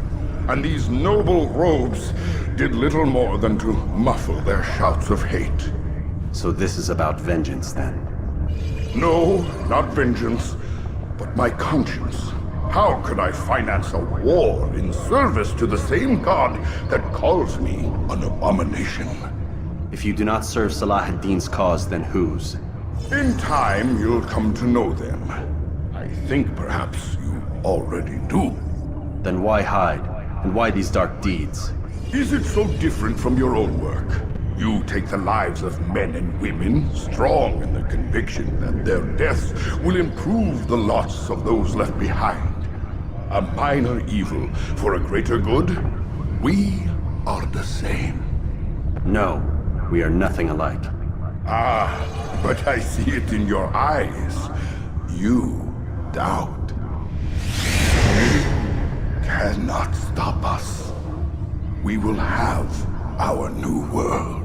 And these noble robes did little more than to muffle their shouts of hate. So this is about vengeance, then? No, not vengeance, but my conscience. How could I finance a war in service to the same god that calls me an abomination? If you do not serve Salah ad-Din's cause, then whose? In time, you'll come to know them. I think perhaps you already do. Then why hide? And why these dark deeds? Is it so different from your own work? You take the lives of men and women, strong in the conviction that their deaths will improve the lots of those left behind. A minor evil for a greater good? We are the same. No, we are nothing alike. Ah, but I see it in your eyes. You doubt. You cannot stop us. We will have our new world.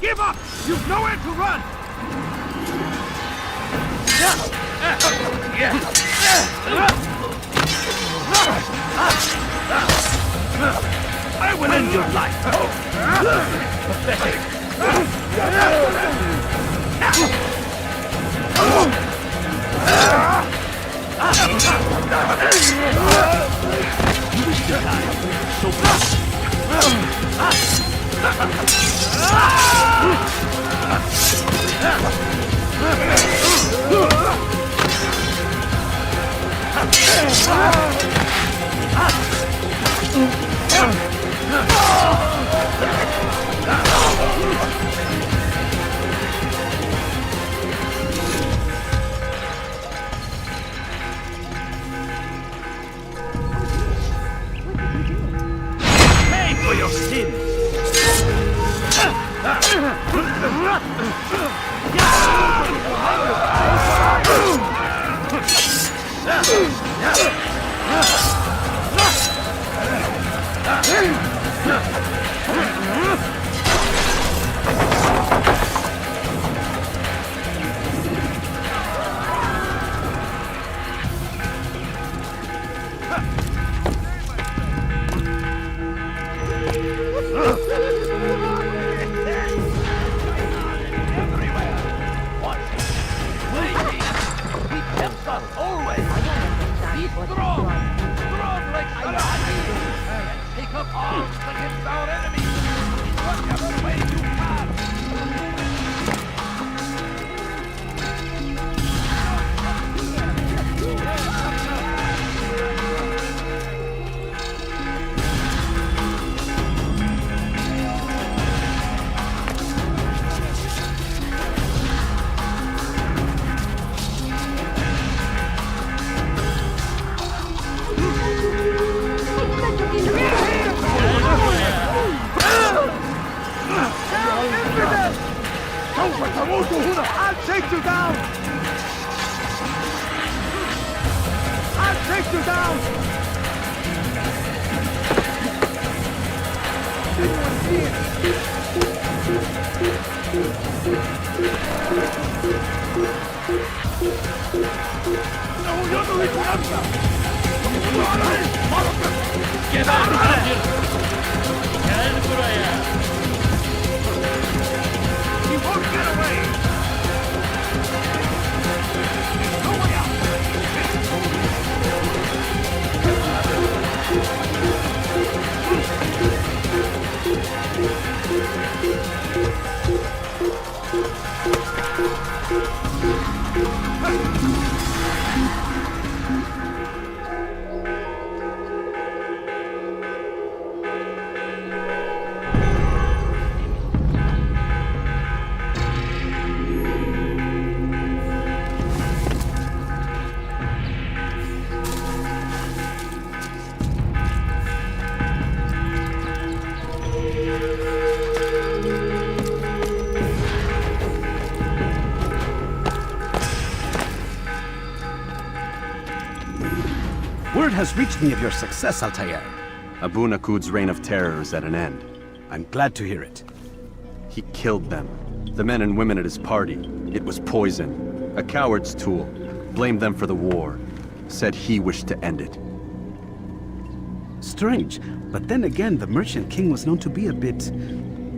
Give up! You've nowhere to run! I will end your life! Pathetic! You wish to die, so pay for your sins! I'll take you down! I'll take you down! Anyone see Get out! Gel buraya! He won't get away! There's no way out! Word has reached me of your success, Altair. Abu Naqud's reign of terror is at an end. I'm glad to hear it. He killed them. The men and women at his party. It was poison. A coward's tool. Blamed them for the war. Said he wished to end it. Strange, but then again, the Merchant King was known to be a bit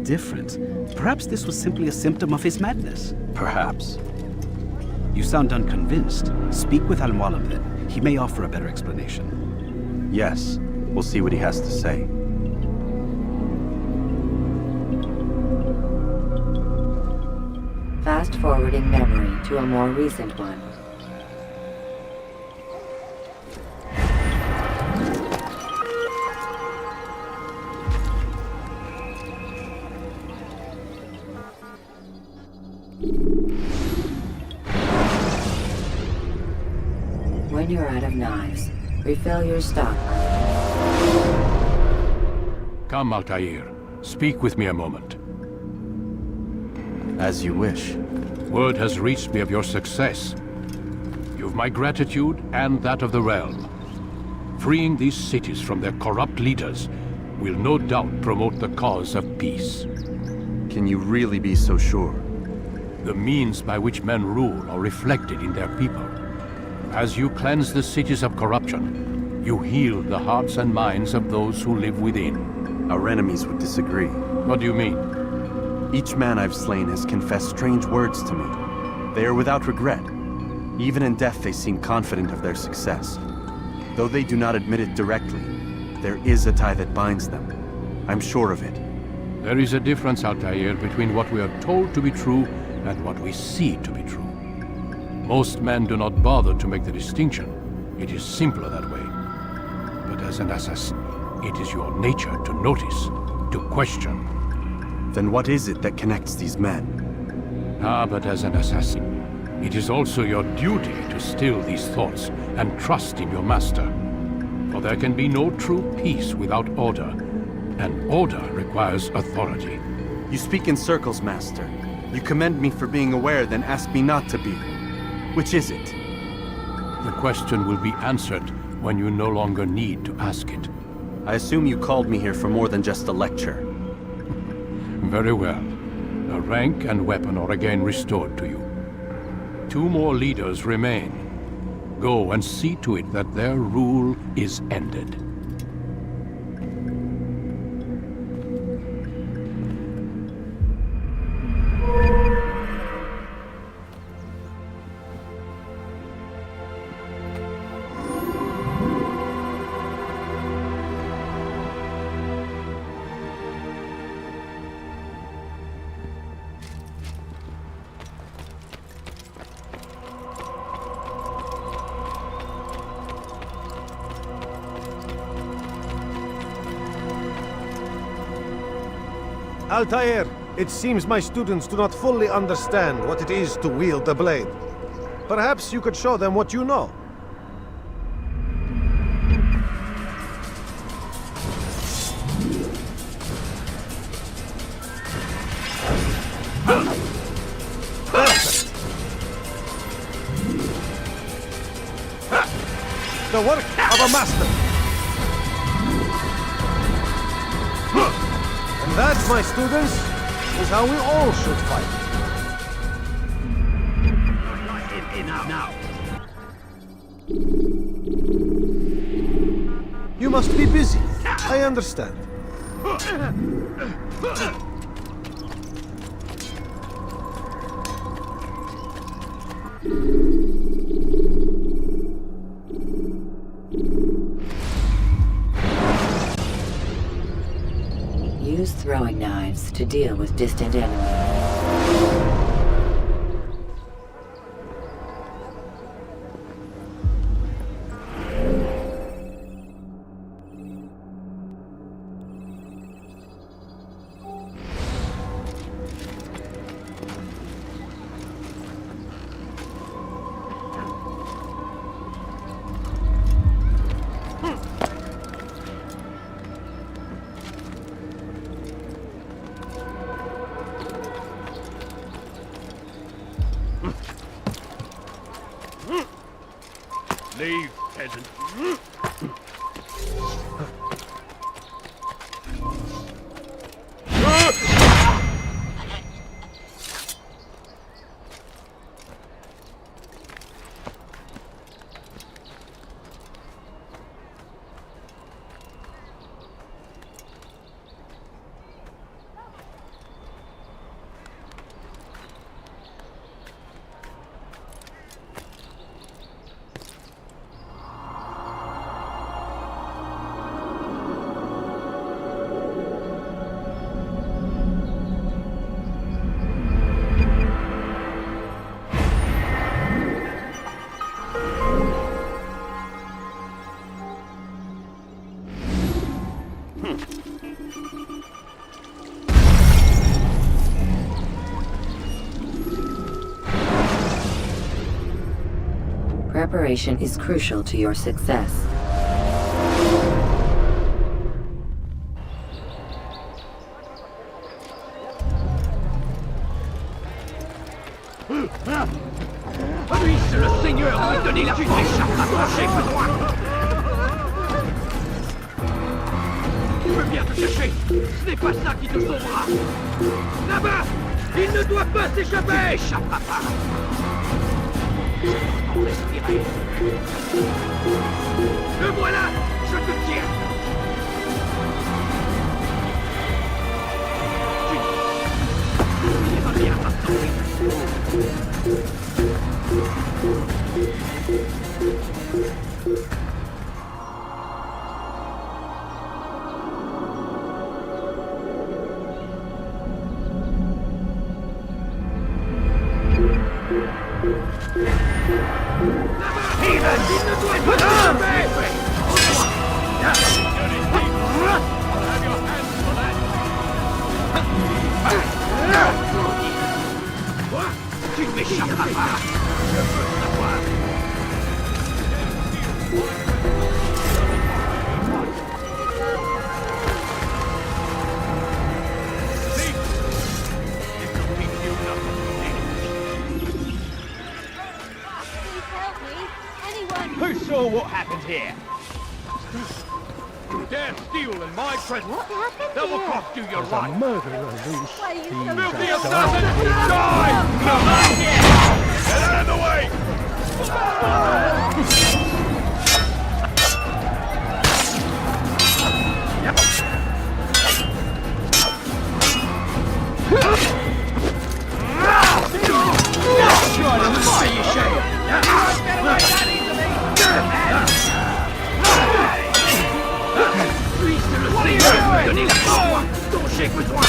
different. Perhaps this was simply a symptom of his madness. Perhaps. You sound unconvinced. Speak with Al-Mualim then. He may offer a better explanation. Yes. We'll see what he has to say. Fast-forwarding memory to a more recent one. When you're out of knives, refill your stock. Come, Altair. Speak with me a moment. As you wish. Word has reached me of your success. You've my gratitude and that of the realm. Freeing these cities from their corrupt leaders will no doubt promote the cause of peace. Can you really be so sure? The means by which men rule are reflected in their people. As you cleanse the cities of corruption, You heal the hearts and minds of those who live within. Our enemies would disagree. What do you mean? Each man I've slain has confessed strange words to me. They are without regret. Even in death they seem confident of their success. Though they do not admit it directly, there is a tie that binds them. I'm sure of it. There is a difference, Altair, between what we are told to be true and what we see to be true. Most men do not bother to make the distinction. It is simpler that way. But as an assassin, it is your nature to notice, to question. Then what is it that connects these men? But as an assassin, it is also your duty to still these thoughts and trust in your master. For there can be no true peace without order, and order requires authority. You speak in circles, Master. You commend me for being aware, then ask me not to be. Which is it? The question will be answered when you no longer need to ask it. I assume you called me here for more than just a lecture. Very well. The rank and weapon are again restored to you. 2 more leaders remain. Go and see to it that their rule is ended. Altair, it seems my students do not fully understand what it is to wield the blade. Perhaps you could show them what you know. Perfect. The work of a master. And that, my students, is how we all should fight. Now. You must be busy. I understand. Use throwing knives to deal with distant enemies. Leave, peasant. Preparation is crucial to your success. Puisse le Seigneur lui donner la force rapprochée plus loin. Tu veux bien te cacher. Ce n'est pas ça qui te sauvera. Là-bas, il ne doit pas s'échapper. Il n'échappera pas. Le voilà! Je te tiens! Tu ne m'échapperas pas! Je veux savoir! Who saw what happened here? Dare steal in my presence. What happened That will here? cost you your There's life. a murderer loose. Why are you so Filthy bad? assassin! Die! No! Get out of the way! Dont j'ai besoin!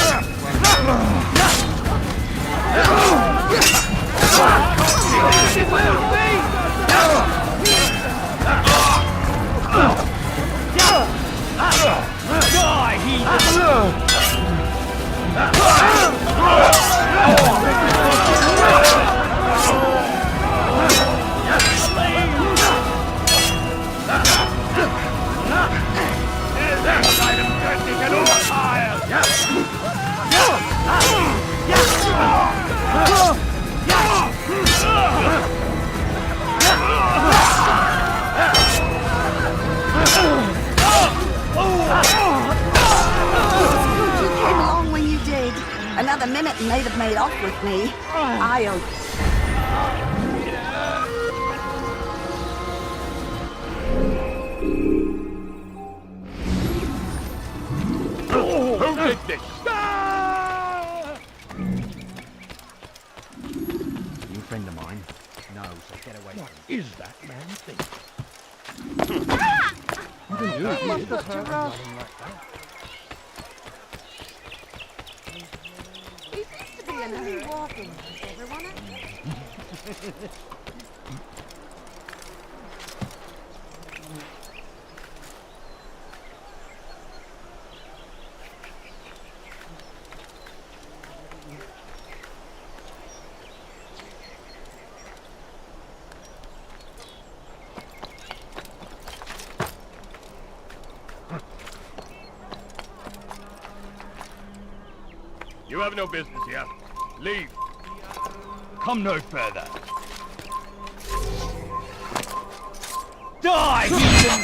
Another minute and they'd have made off with me. I'll... Who did this? You a friend of mine? No, so get away What from me. is that man think? Walking, everyone. You have no business here. Leave. Come no further. Die, heathen!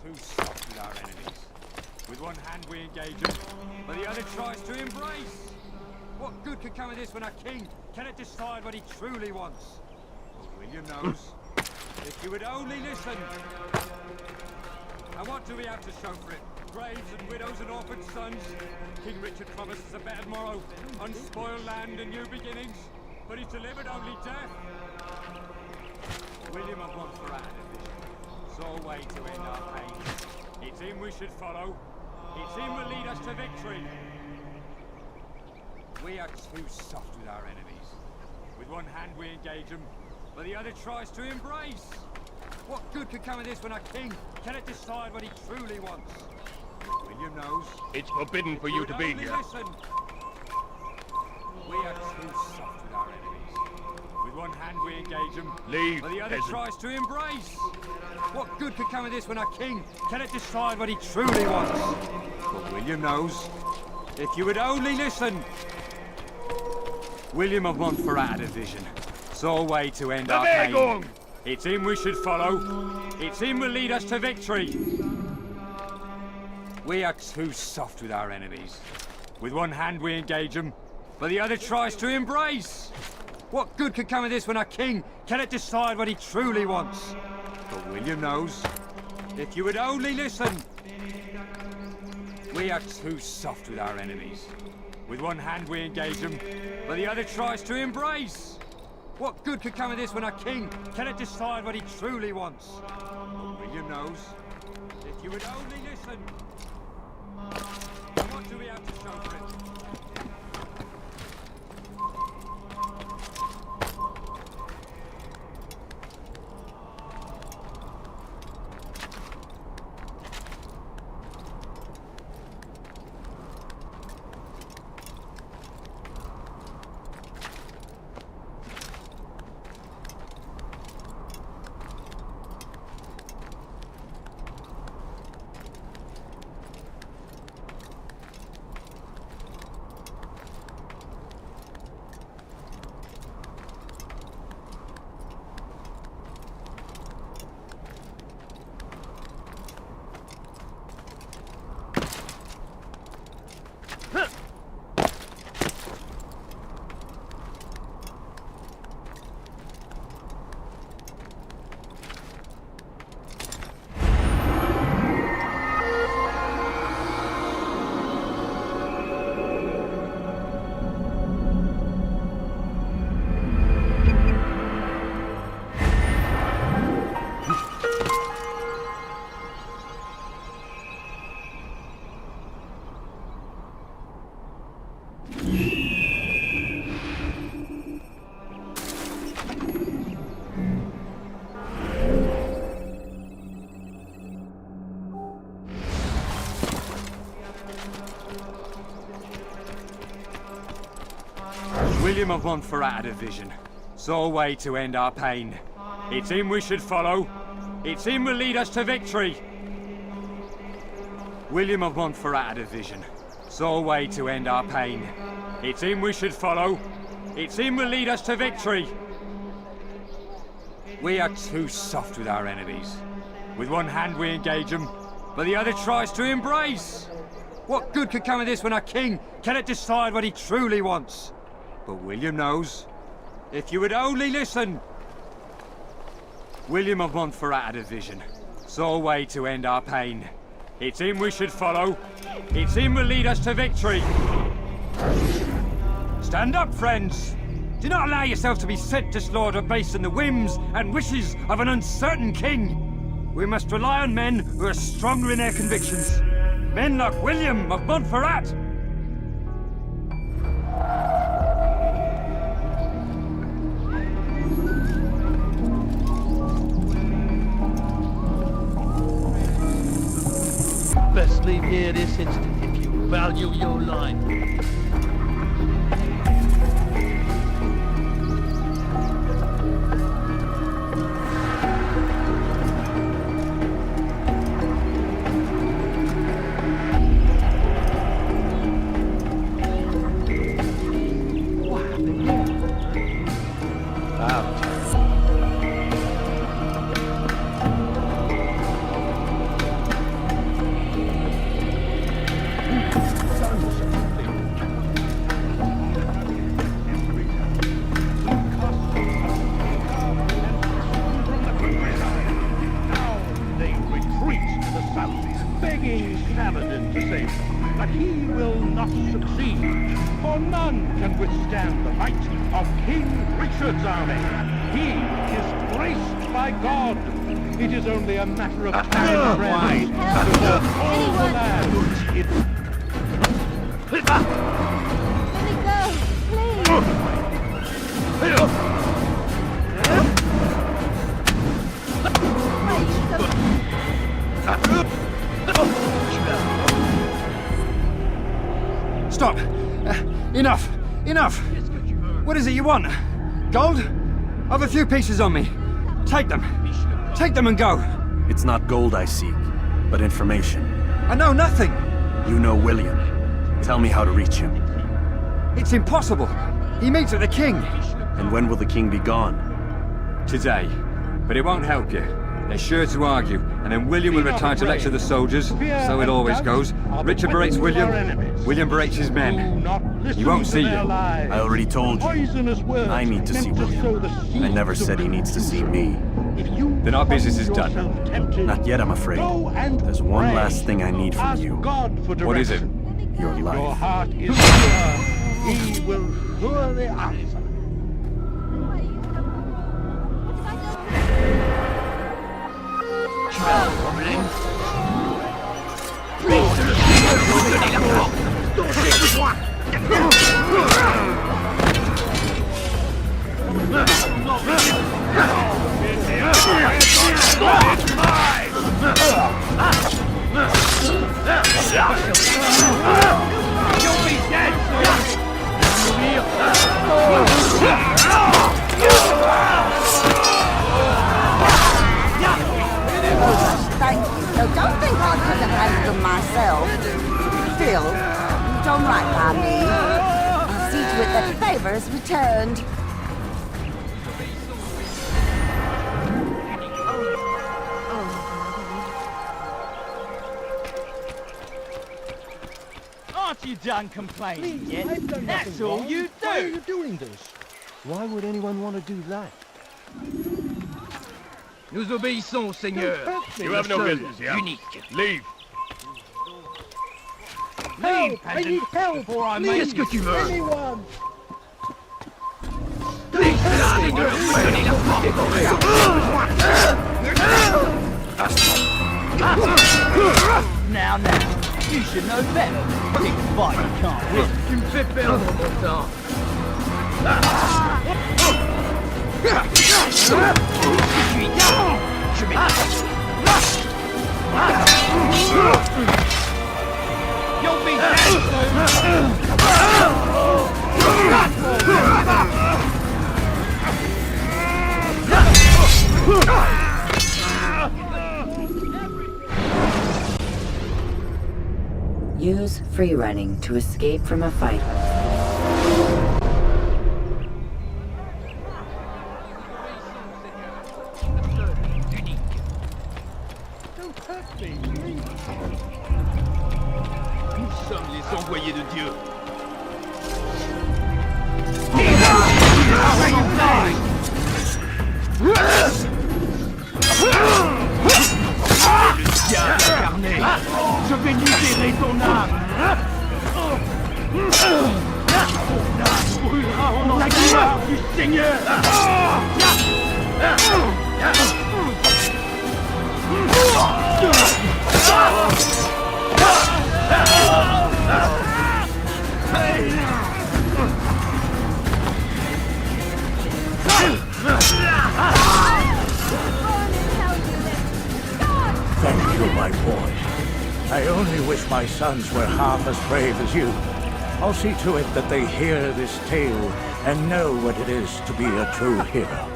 Too soft with our enemies. With one hand we engage them, but the other tries to embrace. What good could come of this when a king cannot decide what he truly wants? Well, William knows. If you would only listen. And what do we have to show for it? Graves and widows and orphan sons. King Richard promises a better morrow, unspoiled land and new beginnings, but he's delivered only death. William had one for our division. Sole way to end our pains. It's him we should follow. It's him will lead us to victory. We are too soft with our enemies. With one hand we engage them, but the other tries to embrace. What good could come of this when a king cannot decide what he truly wants? William knows. It's forbidden for you to be here. Listen. We are too soft with our enemies. With one hand we engage them, Leave, but the other peasant. tries to embrace. What good could come of this when our king cannot decide what he truly wants? But William knows. If you would only listen. William of Montferrat had a vision. Saw a way to end our pain. It's him we should follow. It's him will lead us to victory. We are too soft with our enemies. With one hand we engage them, but the other tries to embrace. What good could come of this when our king cannot decide what he truly wants? But William knows. If you would only listen. We are too soft with our enemies. With one hand we engage them, but the other tries to embrace. What good could come of this when our king cannot decide what he truly wants? But William knows. If you would only listen. What do we have to show for it? William of Montferrat had a vision. Saw a way to end our pain. It's him we should follow. It's him will lead us to victory. William of Montferrat had a vision. Saw a way to end our pain. It's him we should follow. It's him will lead us to victory. We are too soft with our enemies. With one hand we engage them, but the other tries to embrace. What good could come of this when our king cannot decide what he truly wants? But William knows. If you would only listen. William of Montferrat had a vision. Saw a way to end our pain. It's him we should follow. It's him will lead us to victory. Stand up, friends. Do not allow yourselves to be sent to slaughter based on the whims and wishes of an uncertain king. We must rely on men who are stronger in their convictions. Men like William of Montferrat. Best leave here this instant if you value your line. But he will not succeed, for none can withstand the might of King Richard's army. He is graced by God. It is only a matter of time, friends, before all the land is... Let me go, Stop! Enough! Enough! What is it you want? Gold? I've a few pieces on me. Take them. Take them and go. It's not gold I seek, but information. I know nothing. You know William. Tell me how to reach him. It's impossible. He meets with the king. And when will the king be gone? Today. But it won't help you. They're sure to argue, and then William will retire to lecture the soldiers. So it always goes. Richard berates William. William berates his men. He won't see you. I already told you. I need to see William. I never said he needs to see me. Then our business is done. Not yet, I'm afraid. There's one last thing I need from you. What is it? Your life. Your heart is pure. He will surely answer. You'll be dead Thank you. No, don't think I could have handled them myself. Still, you've done right by me. I'll see to it that the favor is returned. Aren't you done complaining yet? I've done That's nothing all wrong. you do. Why are you doing this? Why would anyone want to do that? Nous obéissons, Seigneur. You have no business here. Unique. Leave. Leave, I need help! before I make Qu'est-ce que tu veux? Anyone! Now, you should know better. Big fight you can't win. Tu me fais perdre mon temps. Je vais... You'll be dead Use free running to escape from a fight. Don't hurt me, please. Nous sommes les envoyés de Dieu. Le diable incarné, je vais libérer ton âme. Ton âme brûlera en la gloire du Seigneur. Thank you, my boy. I only wish my sons were half as brave as you. I'll see to it that they hear this tale and know what it is to be a true hero.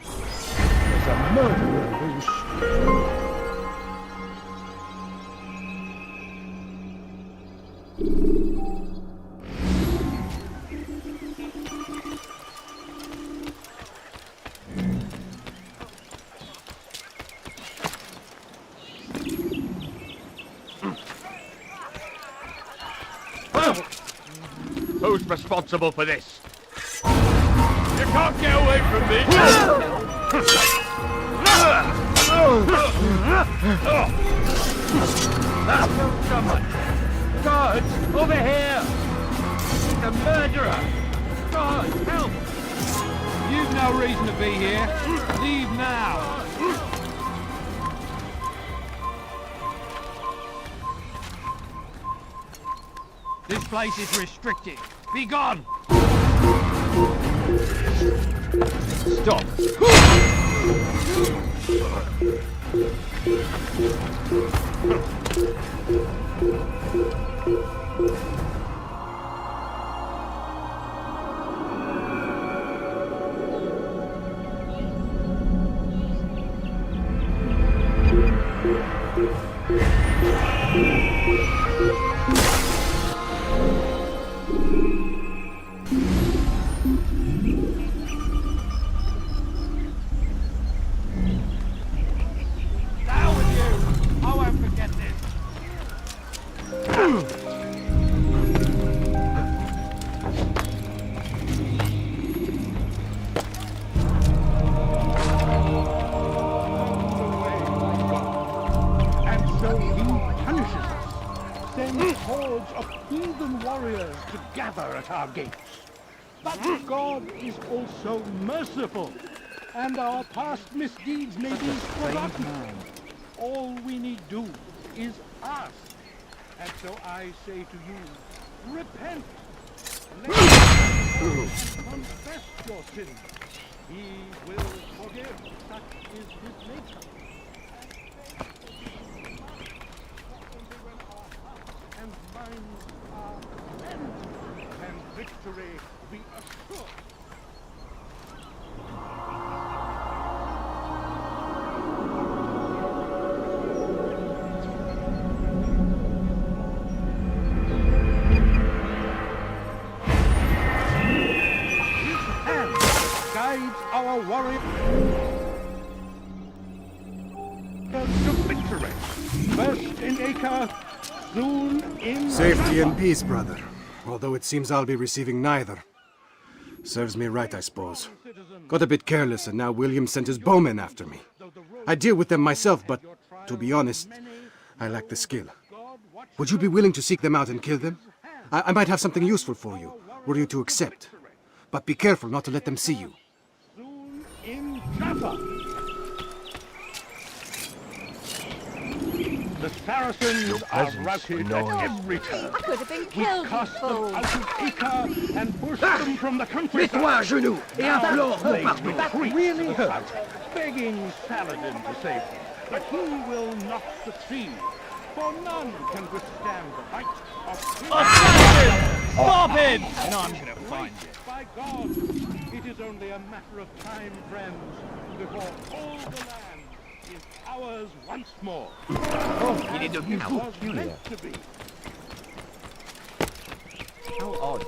There's a murderer loose. Who's responsible for this? You can't get away from me! Someone! Guards! Over here! He's a murderer! Guards, help! You've no reason to be here. Leave now! This place is restricted. Be gone! Stop! crowds of heathen warriors to gather at our gates. But God is also merciful, and our past misdeeds may be forgotten. All we need do is ask. And so I say to you, repent. Let and confess your sins. He will forgive. Such is his nature. And minds are cleansed, and victory be assured. Guides our warrior to victory. First in Acre, soon in Safety Jaffa. and peace, brother. Although it seems I'll be receiving neither. Serves me right, I suppose. Got a bit careless, and now William sent his bowmen after me. I'd deal with them myself, but to be honest, I lack the skill. Would you be willing to seek them out and kill them? I might have something useful for you, were you to accept. But be careful not to let them see you. In Jaffa. The Saracens are routed at every turn. I could have been We killed, cast you them fool. out of Acre and pushed them from the countryside. Mets-toi à genoux et Now implore de they partout. retreat really hurt, begging Saladin to save them. But he will not succeed, for none can withstand the might of King Stop him! And I'm gonna find you. By God, it is only a matter of time, friends, before all the land is ours once more. Oh, il est devenu It fou. was meant to be. How odd.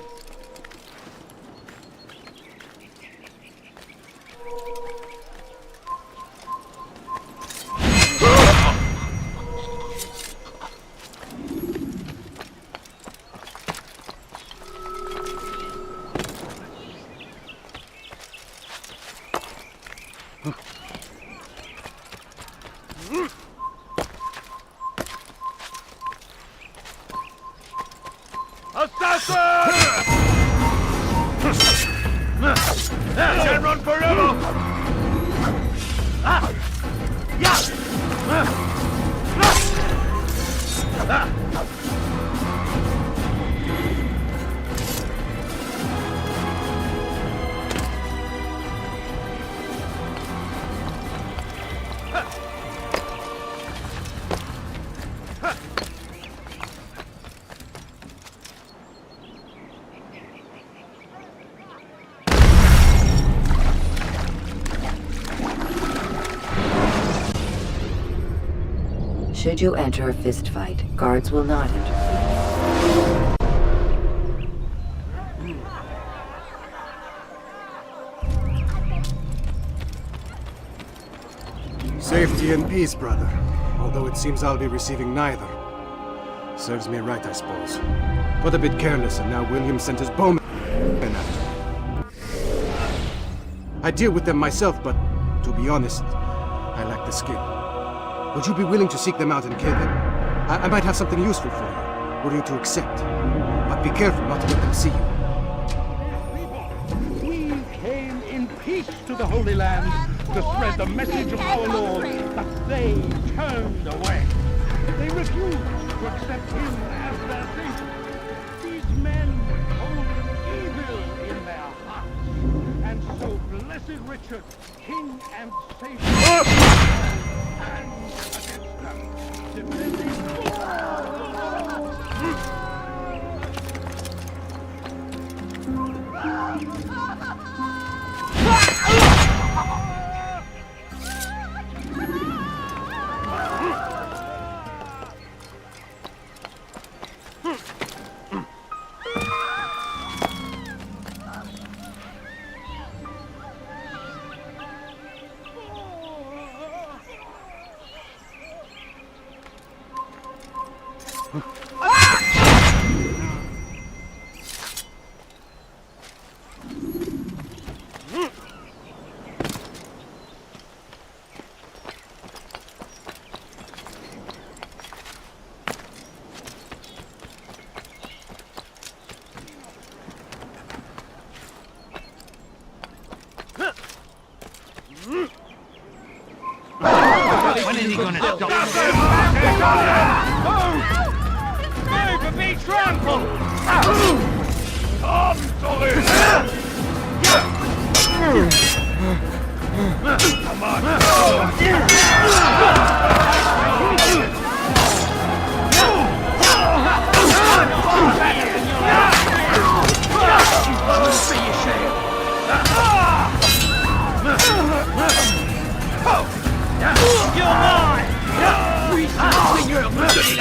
Can't run forever! Ah! Yeah! Should you enter a fistfight, guards will not enter. Safety and peace, brother. Although it seems I'll be receiving neither. Serves me right, I suppose. Got a bit careless, and now William sent his bowmen after me. I'd deal with them myself, but to be honest, I lack the skill. Would you be willing to seek them out and kill them? I might have something useful for you, were you to accept. But be careful not to let them see you. We came in peace to the Holy Land to spread the message of our Lord, but they turned away. They refused to accept him as their savior. These men hold evil in their hearts. And so blessed Richard, king and savior, and against them, defending you gonna stop? Move and be trampled! Come on! You're mine!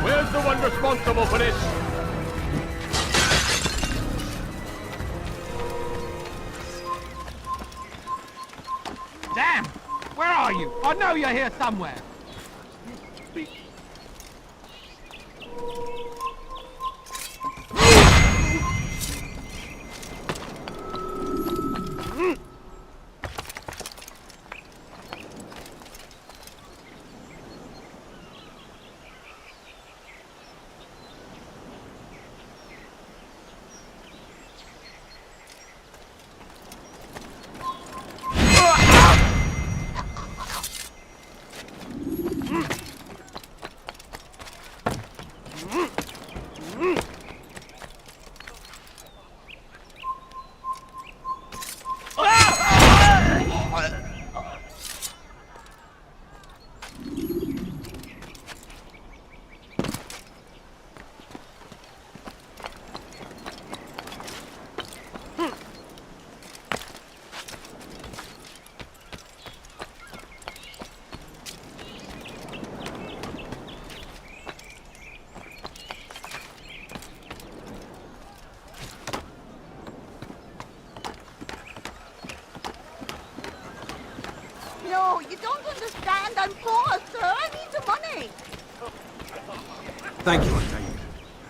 Where's the one responsible for this? Damn! Where are you? I know you're here somewhere. No, you don't understand. I'm poor, sir. I need the money. Thank you, Altair.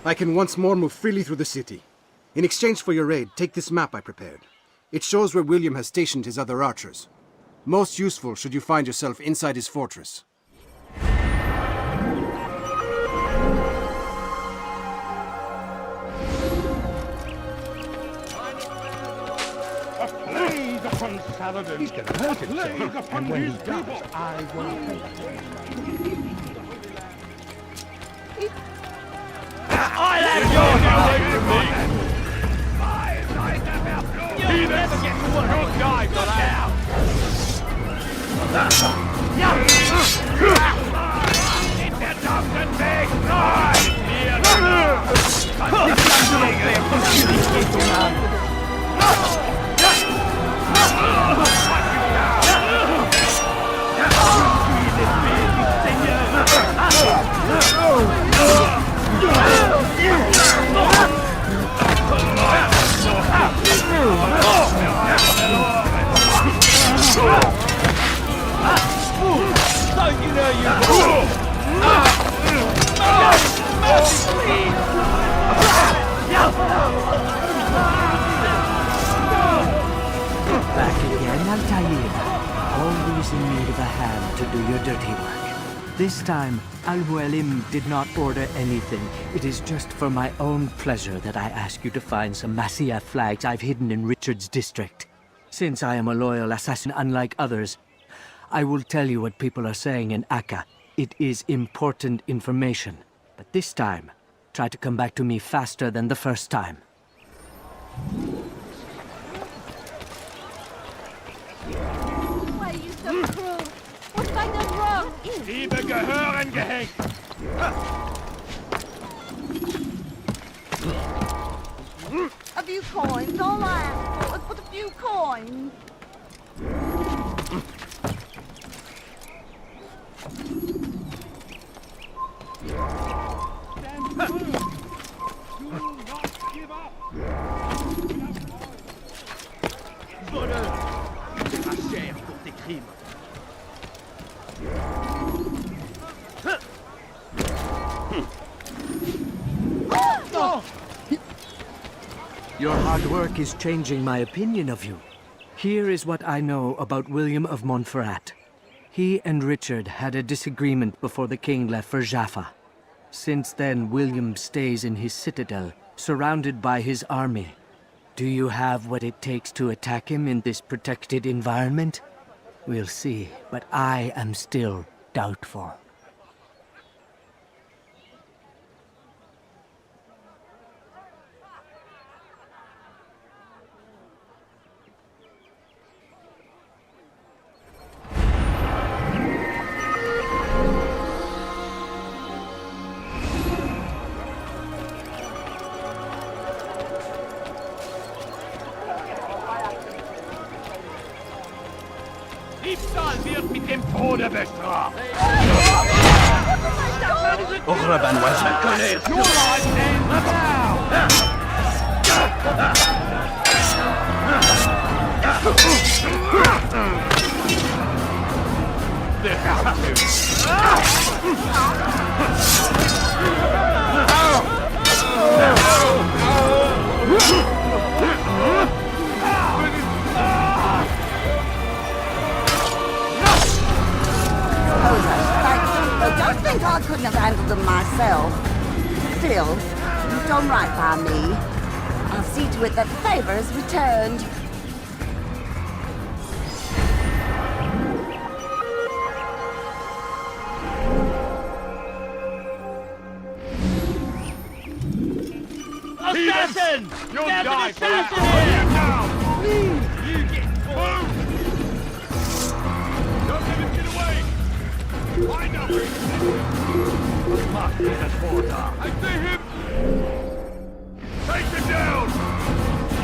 I can once more move freely through the city. In exchange for your aid, take this map I prepared. It shows where William has stationed his other archers. Most useful should you find yourself inside his fortress. A plague upon Saladin! He's going to hurt himself. A plague upon his people! I will help. I'll have your You'll never get to what your guy got out! It's a Dr. Big Back again, Altair. Always in need of a hand to do your dirty work. This time, Al-Mualim did not order anything. It is just for my own pleasure that I ask you to find some Masyaf flags I've hidden in Richard's district. Since I am a loyal assassin unlike others, I will tell you what people are saying in Akka. It is important information. But this time, try to come back to me faster than the first time. Why are you so cruel? What have I done wrong? Liebe gehören gehängt! A few coins, all I ask for is but a few coins. tes crimes. Your hard work is changing my opinion of you. Here is what I know about William of Montferrat. He and Richard had a disagreement before the king left for Jaffa. Since then, William stays in his citadel, surrounded by his army. Do you have what it takes to attack him in this protected environment? We'll see, but I am still doubtful. Diebstahl wird mit dem Tode bestraft. Ukhra, mademoiselle. Your life ends Don't think I couldn't have handled them myself. Still, you've done right by me. I'll see to it that the favor is returned. Assassin! You'll die for that! Now! Please! You get food! Don't let him get away! I know where he's headed! Must be the border! I see him! Take him down!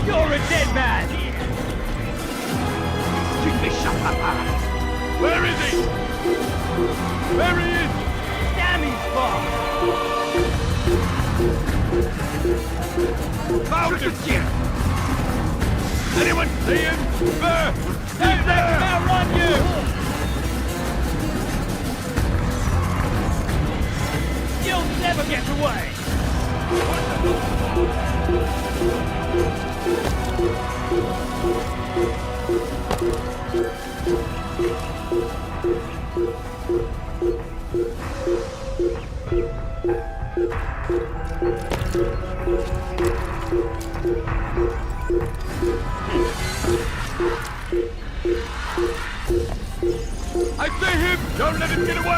You're a dead man! Give me shut up, ass! Where is he? There he is! Damn, he's far! Found him! Anyone see him? There! He's there! Now run, you! You'll never get away! I see him! Don't let him get away!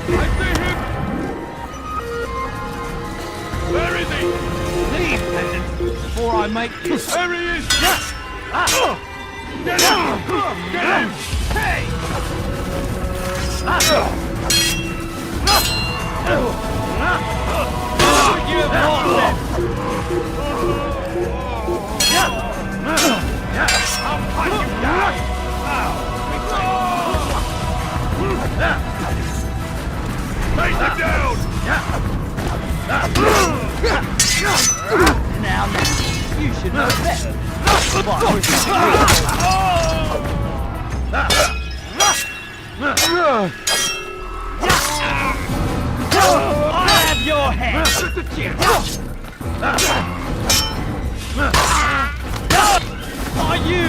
I see him! Where is he? Leave, peasant, before I make this. There he is! Yes! Get him! Get him! Hey! You have lost it! I'll hunt you down! Take him down! Now, you should know better. I have your head! Are you?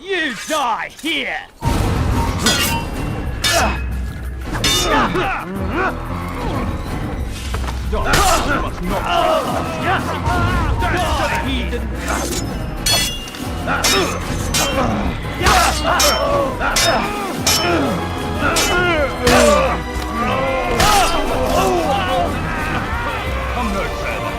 You die here! Come no further.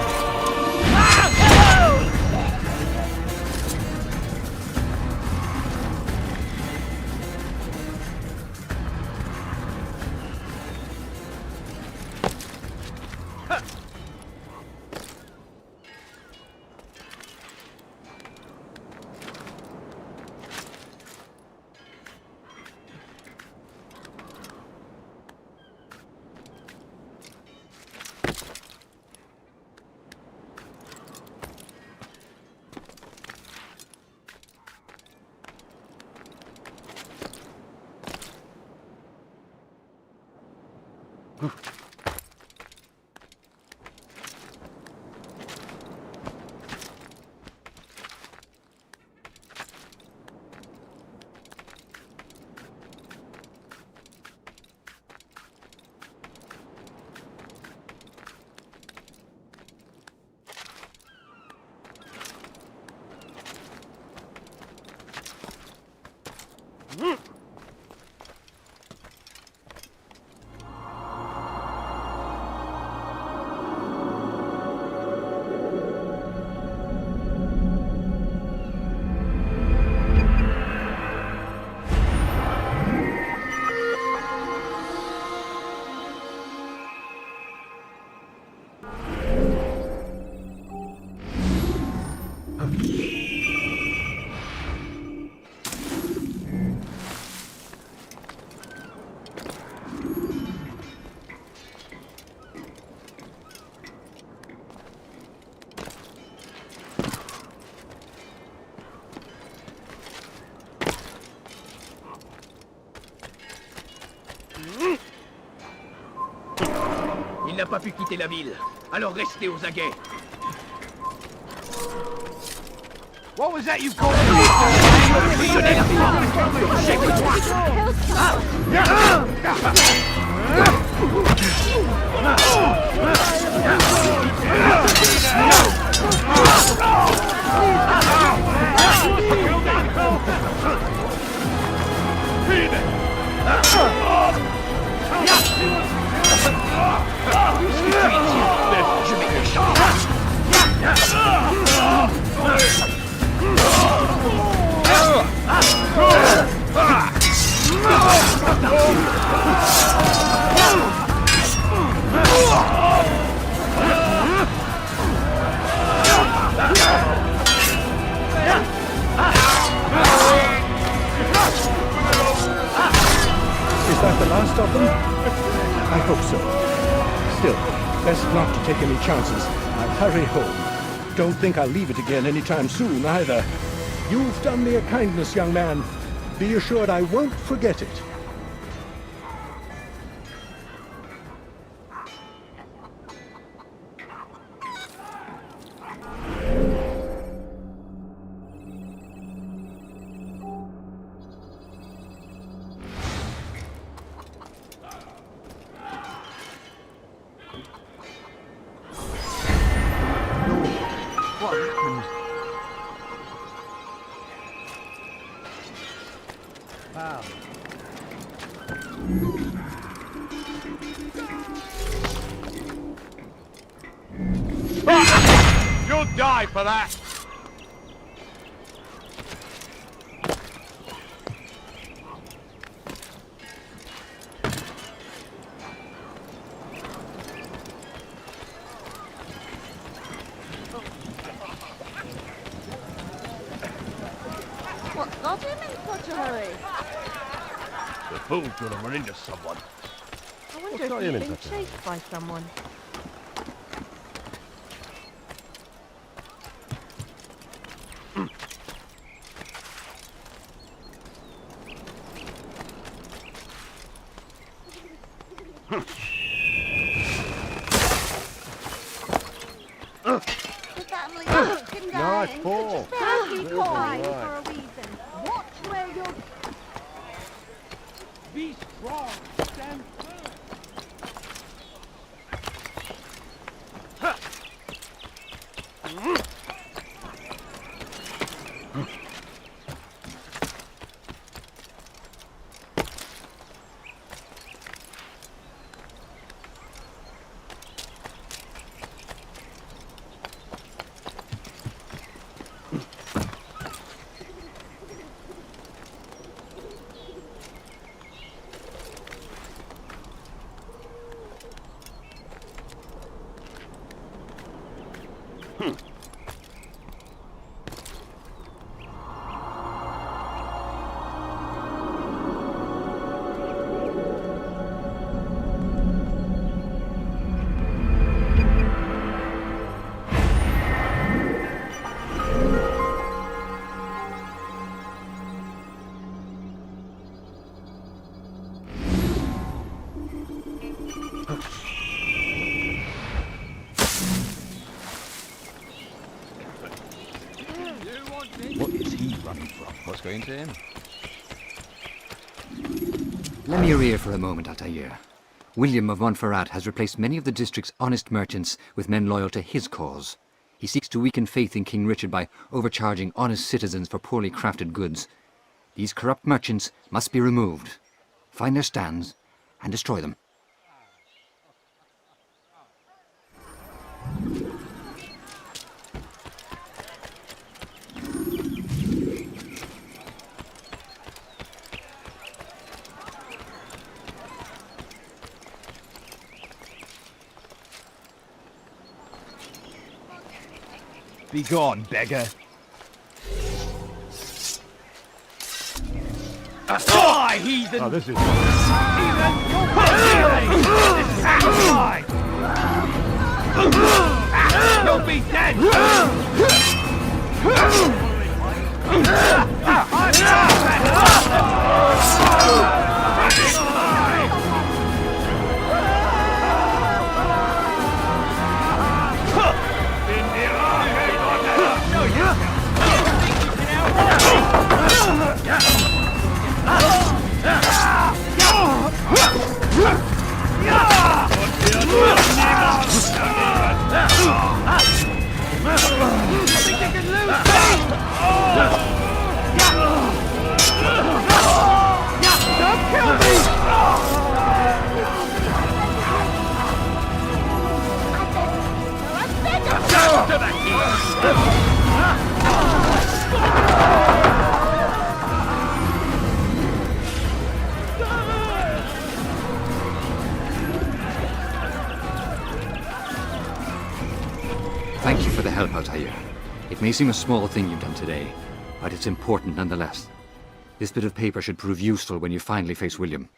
Il n'a pas pu quitter la ville, alors restez aux aguets. What was that you called Je vais te Is that the last of them? I hope so. Still, best not to take any chances. I'll hurry home. Don't think I'll leave it again anytime soon, either. You've done me a kindness, young man. Be assured I won't forget it. What happened? Wow. You'll die for that! What got him in such a hurry? The fool's gonna run into someone. I wonder if he's been chased by someone. The family is can die. Nice ball. Thank you, Right. for a reason. Watch where you're... Be strong. Stand firm. What is he running from? What's going to him? Lend me your ear for a moment, Altair. William of Montferrat has replaced many of the district's honest merchants with men loyal to his cause. He seeks to weaken faith in King Richard by overcharging honest citizens for poorly crafted goods. These corrupt merchants must be removed. Find their stands and destroy them. Be gone, beggar. Die, heathen! Oh, this is... Heathen, you'll be satisfied! You'll be dead! Thank you for the help, Altair. It may seem a small thing you've done today, but it's important nonetheless. This bit of paper should prove useful when you finally face William.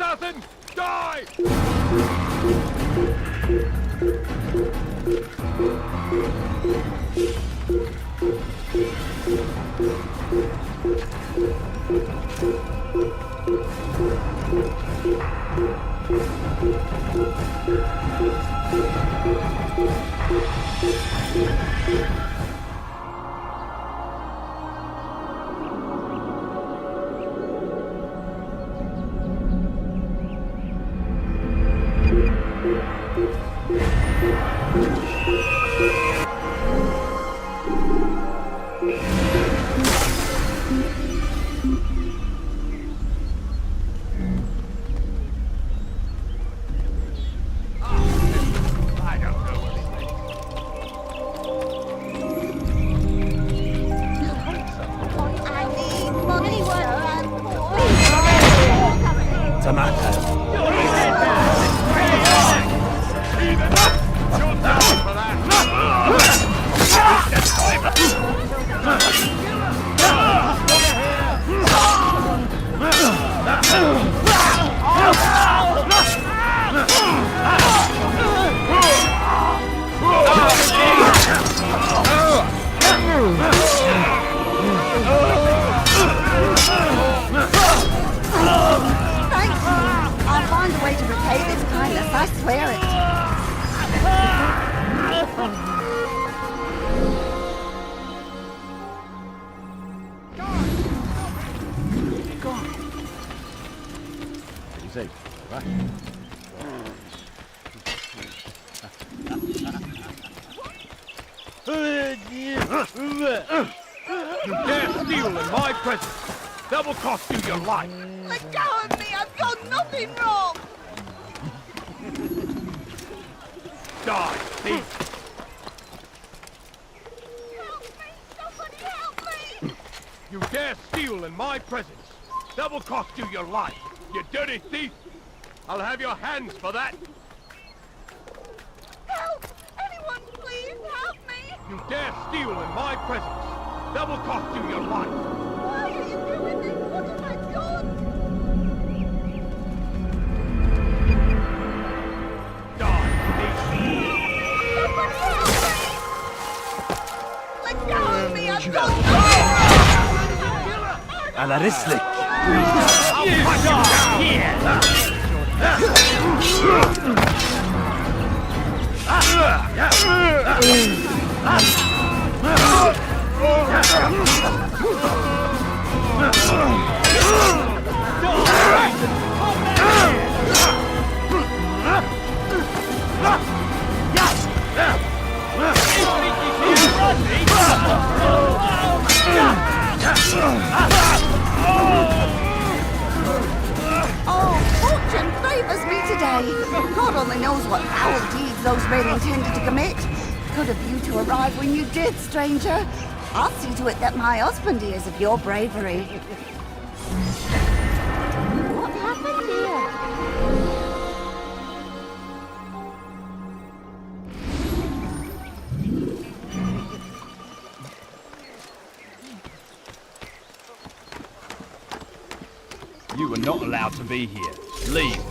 nothing! Die! You dare steal in my presence! That will cost you your life! Let go of me! I've done nothing wrong! Die, thief! Help me! Somebody help me! You dare steal in my presence! That will cost you your life! You dirty thief! I'll have your hands for that! Help! Anyone, please help me! You dare steal in my presence! That will cost you your life! Why are you doing this? What have I done? Die, thief! Somebody help me! Let go of me! I've done nothing! على رسلك. I'll punch you down here! Oh, fortune favors me today. God only knows what foul deeds those men intended to commit. Good of you to arrive when you did, stranger. I'll see to it that my husband hears of your bravery. What happened here? You are not allowed to be here. Leave.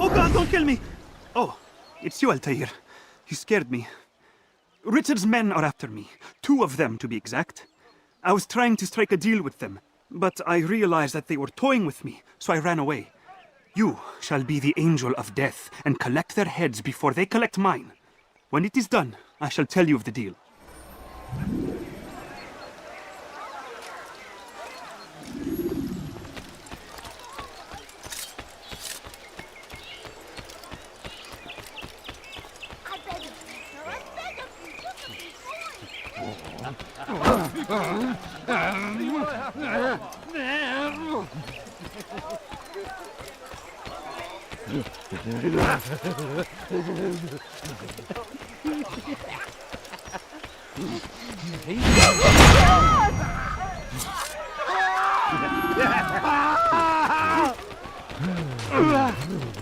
Oh God, don't kill me! Oh, it's you, Altair. You scared me. Richard's men are after me. 2 of them, to be exact. I was trying to strike a deal with them, but I realized that they were toying with me, so I ran away. You shall be the angel of death and collect their heads before they collect mine. When it is done, I shall tell you of the deal.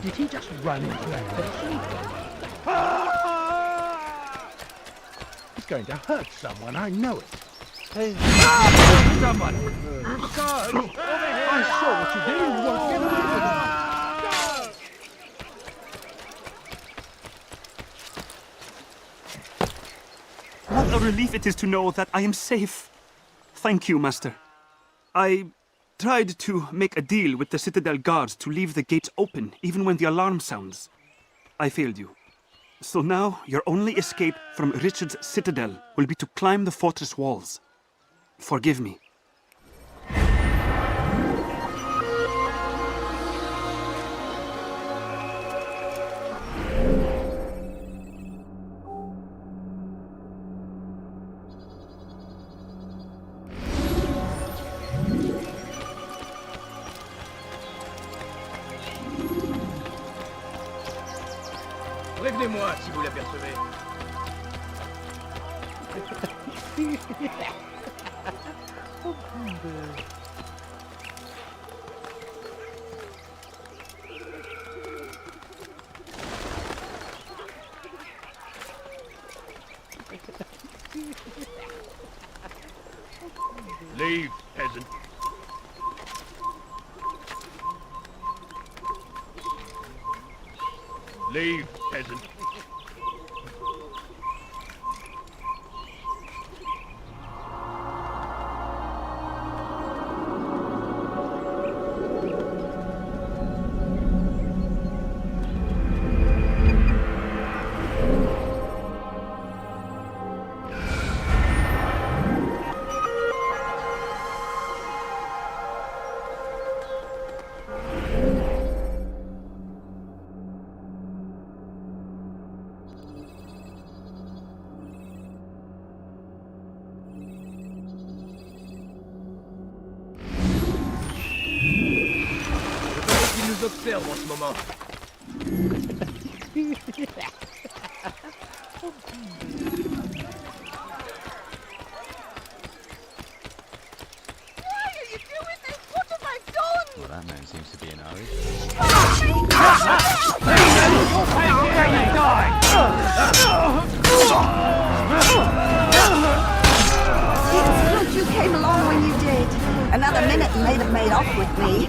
Did he just run into that person? He's going to hurt someone, I know it. Someone! God! I saw what you did, you won't get away with it! What a relief it is to know that I am safe. Thank you, Master. I tried to make a deal with the Citadel guards to leave the gates open even when the alarm sounds. I failed you. So now your only escape from Richard's Citadel will be to climb the fortress walls. Forgive me. Prévenez-moi si vous l'apercevez. Leave, peasant. Leave, peasant. Observe en ce moment. Well, that man seems to be in a hurry. It's good you came along when you did. Another minute and they'd have made off with me.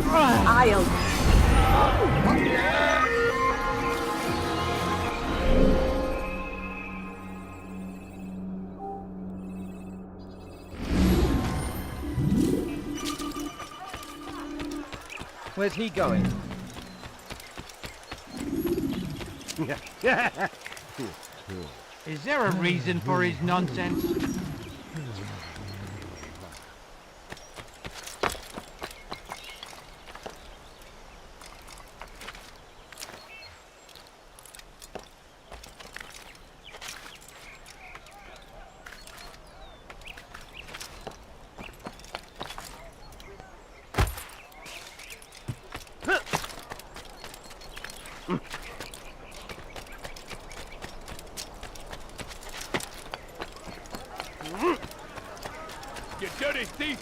Where's he going? Is there a reason for his nonsense? You dirty thief!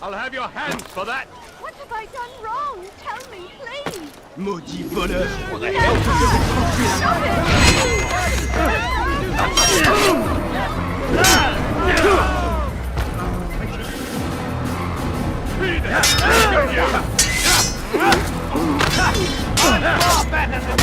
I'll have your hands for that! What have I done wrong? Tell me, please. Maudit voleur! On a Far better than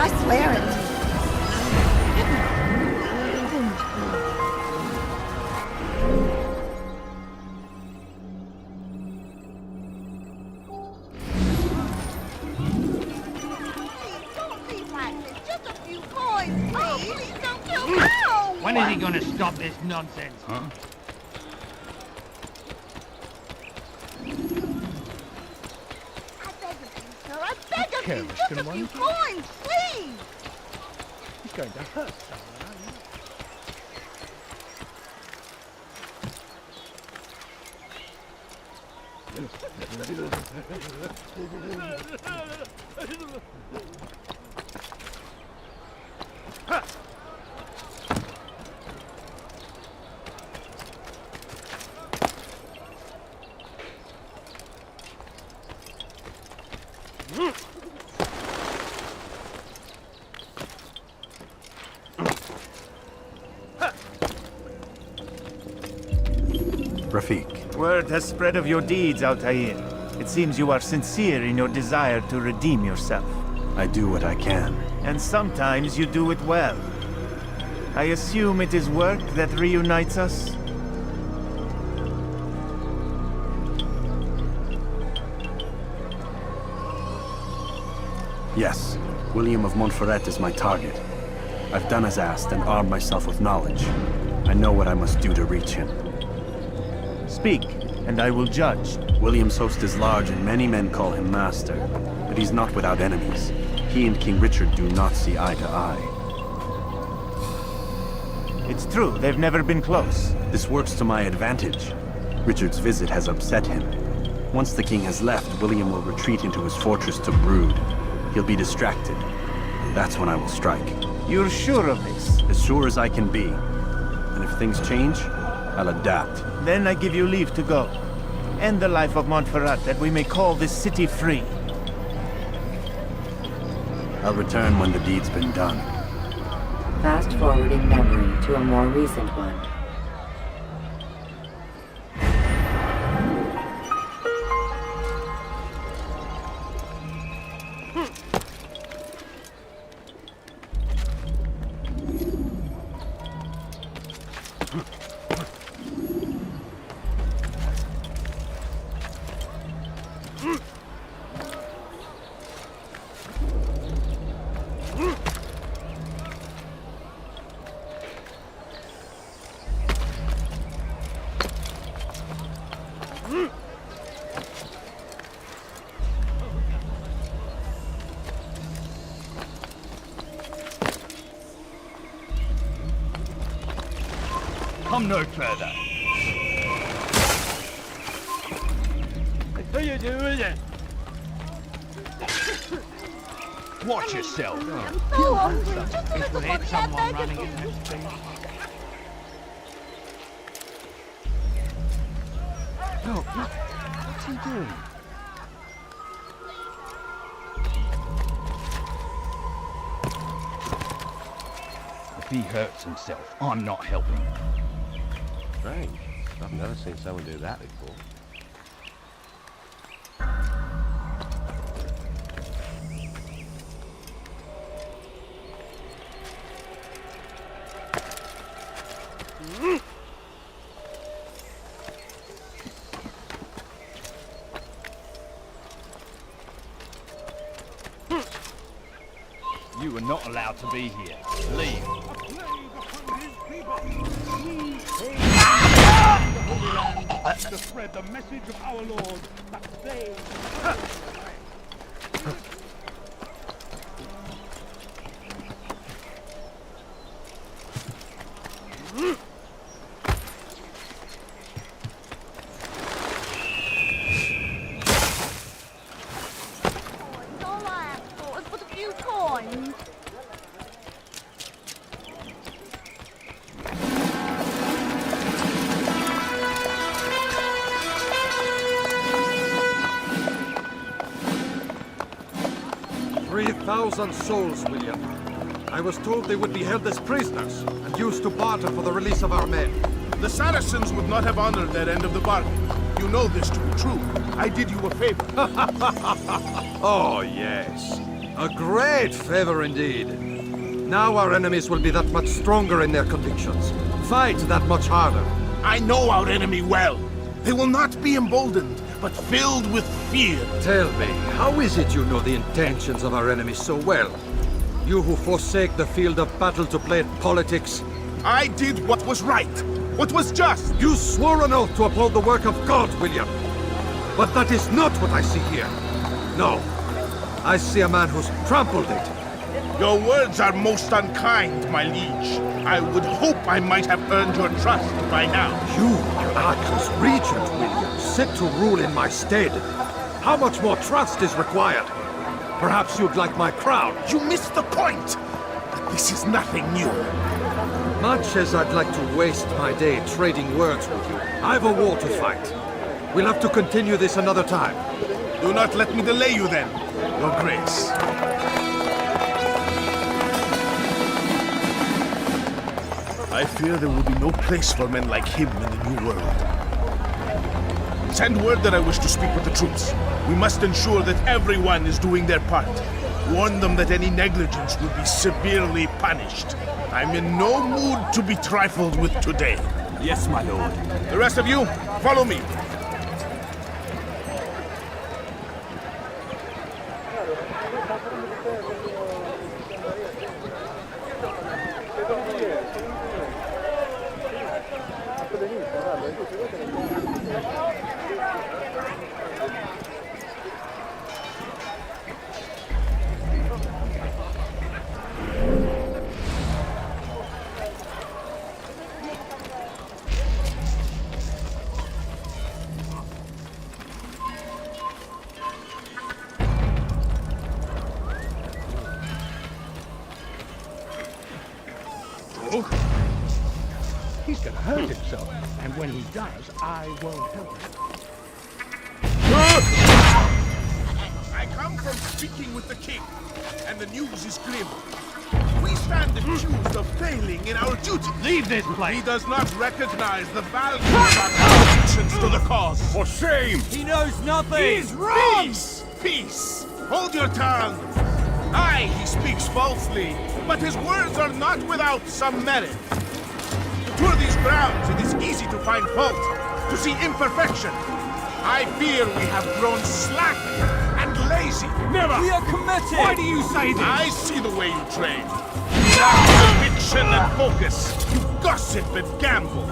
I swear it. When is he gonna stop this nonsense? Huh? I beg of you, just a few coins, please! He's going to hurt someone, aren't you? Rafik. Word has spread of your deeds, Altair. It seems you are sincere in your desire to redeem yourself. I do what I can. And sometimes you do it well. I assume it is work that reunites us? Yes, William of Montferrat is my target. I've done as asked and armed myself with knowledge. I know what I must do to reach him. Speak, and I will judge. William's host is large and many men call him master, but he's not without enemies. He and King Richard do not see eye to eye. It's true, they've never been close. This works to my advantage. Richard's visit has upset him. Once the king has left, William will retreat into his fortress to brood. He'll be distracted. That's when I will strike. You're sure of this? As sure as I can be. And if things change, I'll adapt. Then I give you leave to go. End the life of Montferrat, that we may call this city free. I'll return when the deed's been done. Fast-forwarding memory to a more recent one. Come no further. What are you doing it? Watch yourself. I'm so hungry, just a This little will hit bit, I someone beg running of in you. that speed. Look, what's he doing? If he hurts himself, I'm not helping. Strange. I've never seen someone do that before. You are not allowed to be here. Leave. To spread the message of our Lord that they... It's all I ask for is but a few coins. 3,000 souls, William. I was told they would be held as prisoners and used to barter for the release of our men. The Saracens would not have honored their end of the bargain. You know this to be true. I did you a favor. Oh, yes. A great favor indeed. Now our enemies will be that much stronger in their convictions. Fight that much harder. I know our enemy well. They will not be emboldened, but filled with fear. Tell me, how is it you know the intentions of our enemies so well? You who forsake the field of battle to play at politics. I did what was right, what was just. You swore an oath to uphold the work of God, William. But that is not what I see here. No. I see a man who's trampled it. Your words are most unkind, my liege. I would hope I might have earned your trust by now. You are Acre's regent, William, set to rule in my stead. How much more trust is required? Perhaps you'd like my crown. You missed the point! But this is nothing new. Much as I'd like to waste my day trading words with you, I've a war to fight. We'll have to continue this another time. Do not let me delay you then, Your Grace. I fear there will be no place for men like him in the New World. Send word that I wish to speak with the troops. We must ensure that everyone is doing their part. Warn them that any negligence will be severely punished. I'm in no mood to be trifled with today. Yes, my lord. The rest of you, follow me. He's gonna hurt himself, and when he does, I won't help him. I come from speaking with the king, and the news is grim. We stand accused of failing in our duty. Leave this place! He does not recognize the value of our contributions to the cause. For shame! He knows nothing! He's wrong! Peace! Peace! Hold your tongue! Aye, he speaks falsely, but his words are not without some merit. To tour these grounds, it is easy to find fault, to see imperfection. I fear we have grown slack and lazy. Never! We are committed! Why do you say this? I see the way you train. You lack conviction and focus. You gossip and gamble.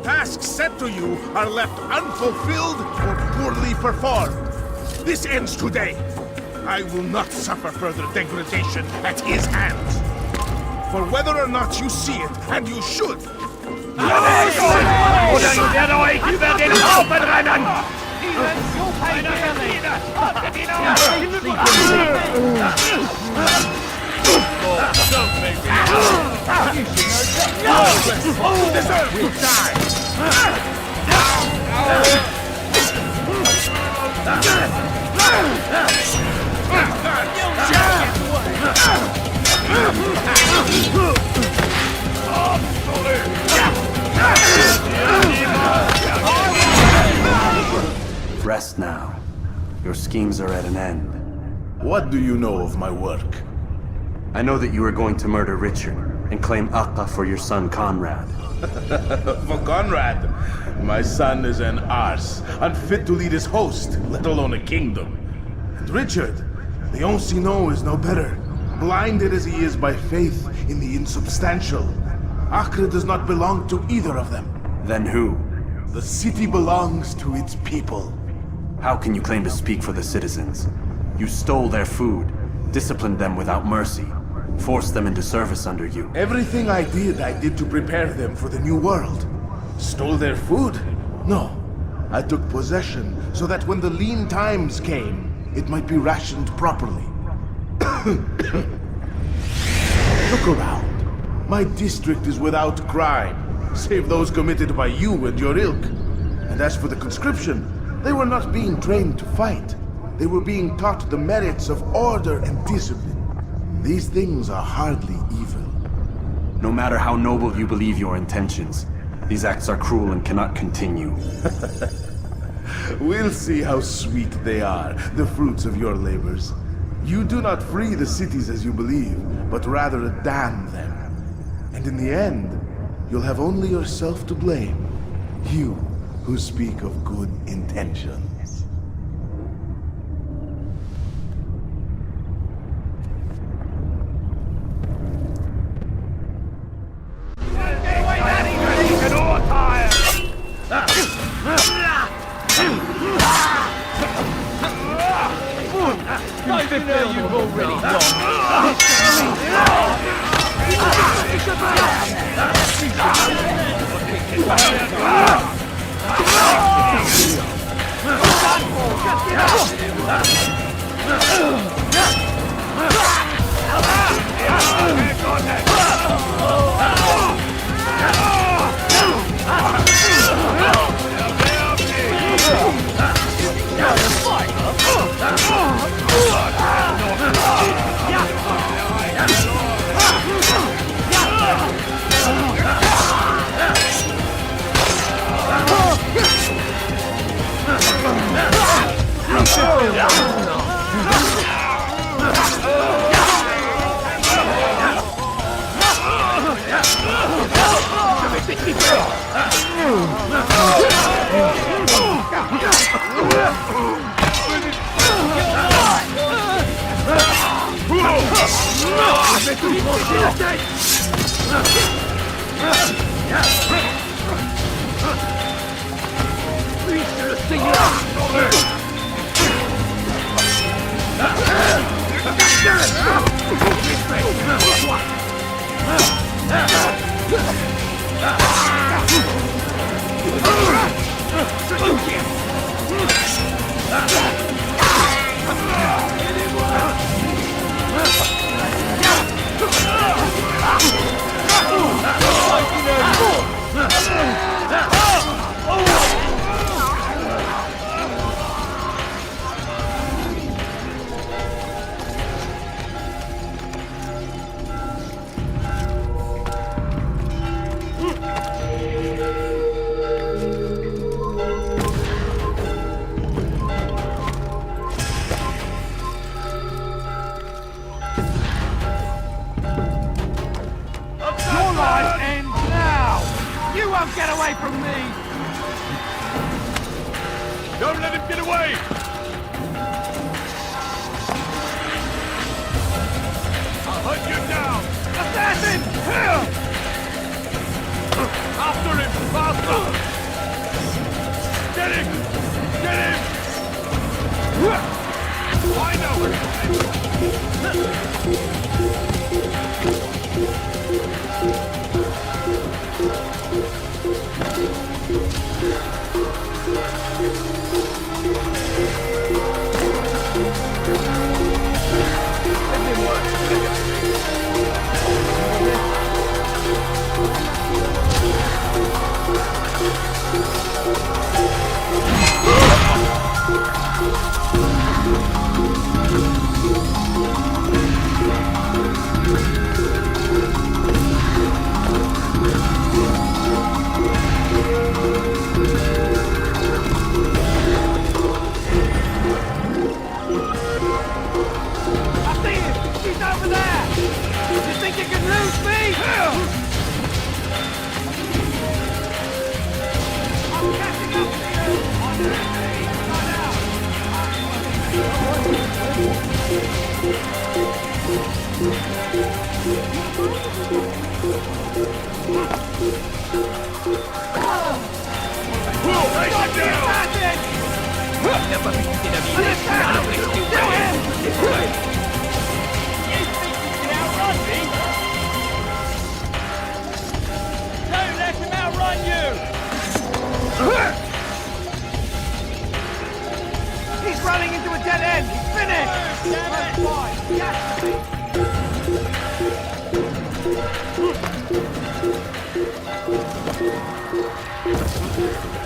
Tasks set to you are left unfulfilled or poorly performed. This ends today. I will not suffer further degradation at his hands. For whether or not you see it, and you should. Oder ich werde euch über den Haufen rennen! Don't make me You deserve to die! Rest now. Your schemes are at an end. What do you know of my work? I know that you are going to murder Richard and claim Akka for your son Conrad. For Conrad? My son is an arse, unfit to lead his host, let alone a kingdom. And Richard, the Ancien is no better, blinded as he is by faith in the insubstantial. Acre does not belong to either of them. Then who? The city belongs to its people. How can you claim to speak for the citizens? You stole their food, disciplined them without mercy, forced them into service under you. Everything I did to prepare them for the new world. Stole their food? No. I took possession so that when the lean times came, it might be rationed properly. Look around. My district is without crime, save those committed by you and your ilk. And as for the conscription, they were not being trained to fight. They were being taught the merits of order and discipline. These things are hardly evil. No matter how noble you believe your intentions, these acts are cruel and cannot continue. We'll see how sweet they are, the fruits of your labors. You do not free the cities as you believe, but rather damn them. And in the end, you'll have only yourself to blame. You who speak of good intentions. You've already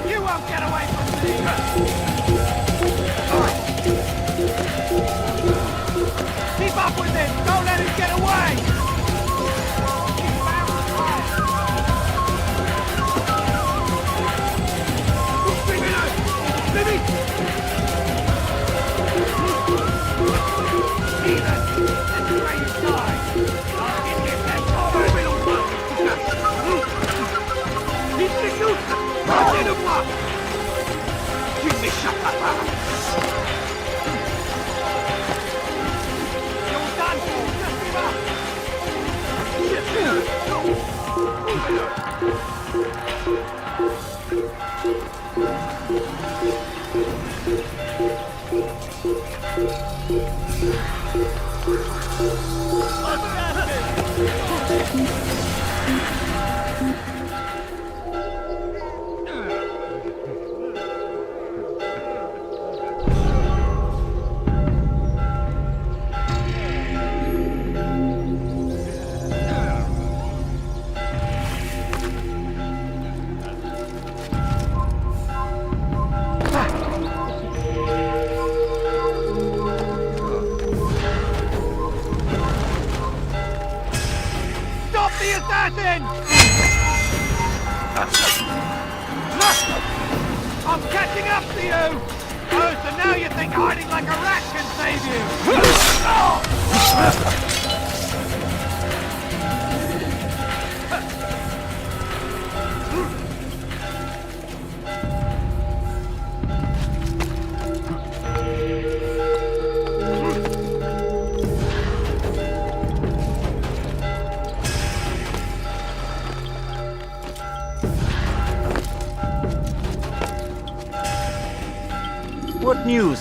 You won't get away from me! Stop the assassin! I'm catching up to you! Oh, so now you think hiding like a rat can save What news?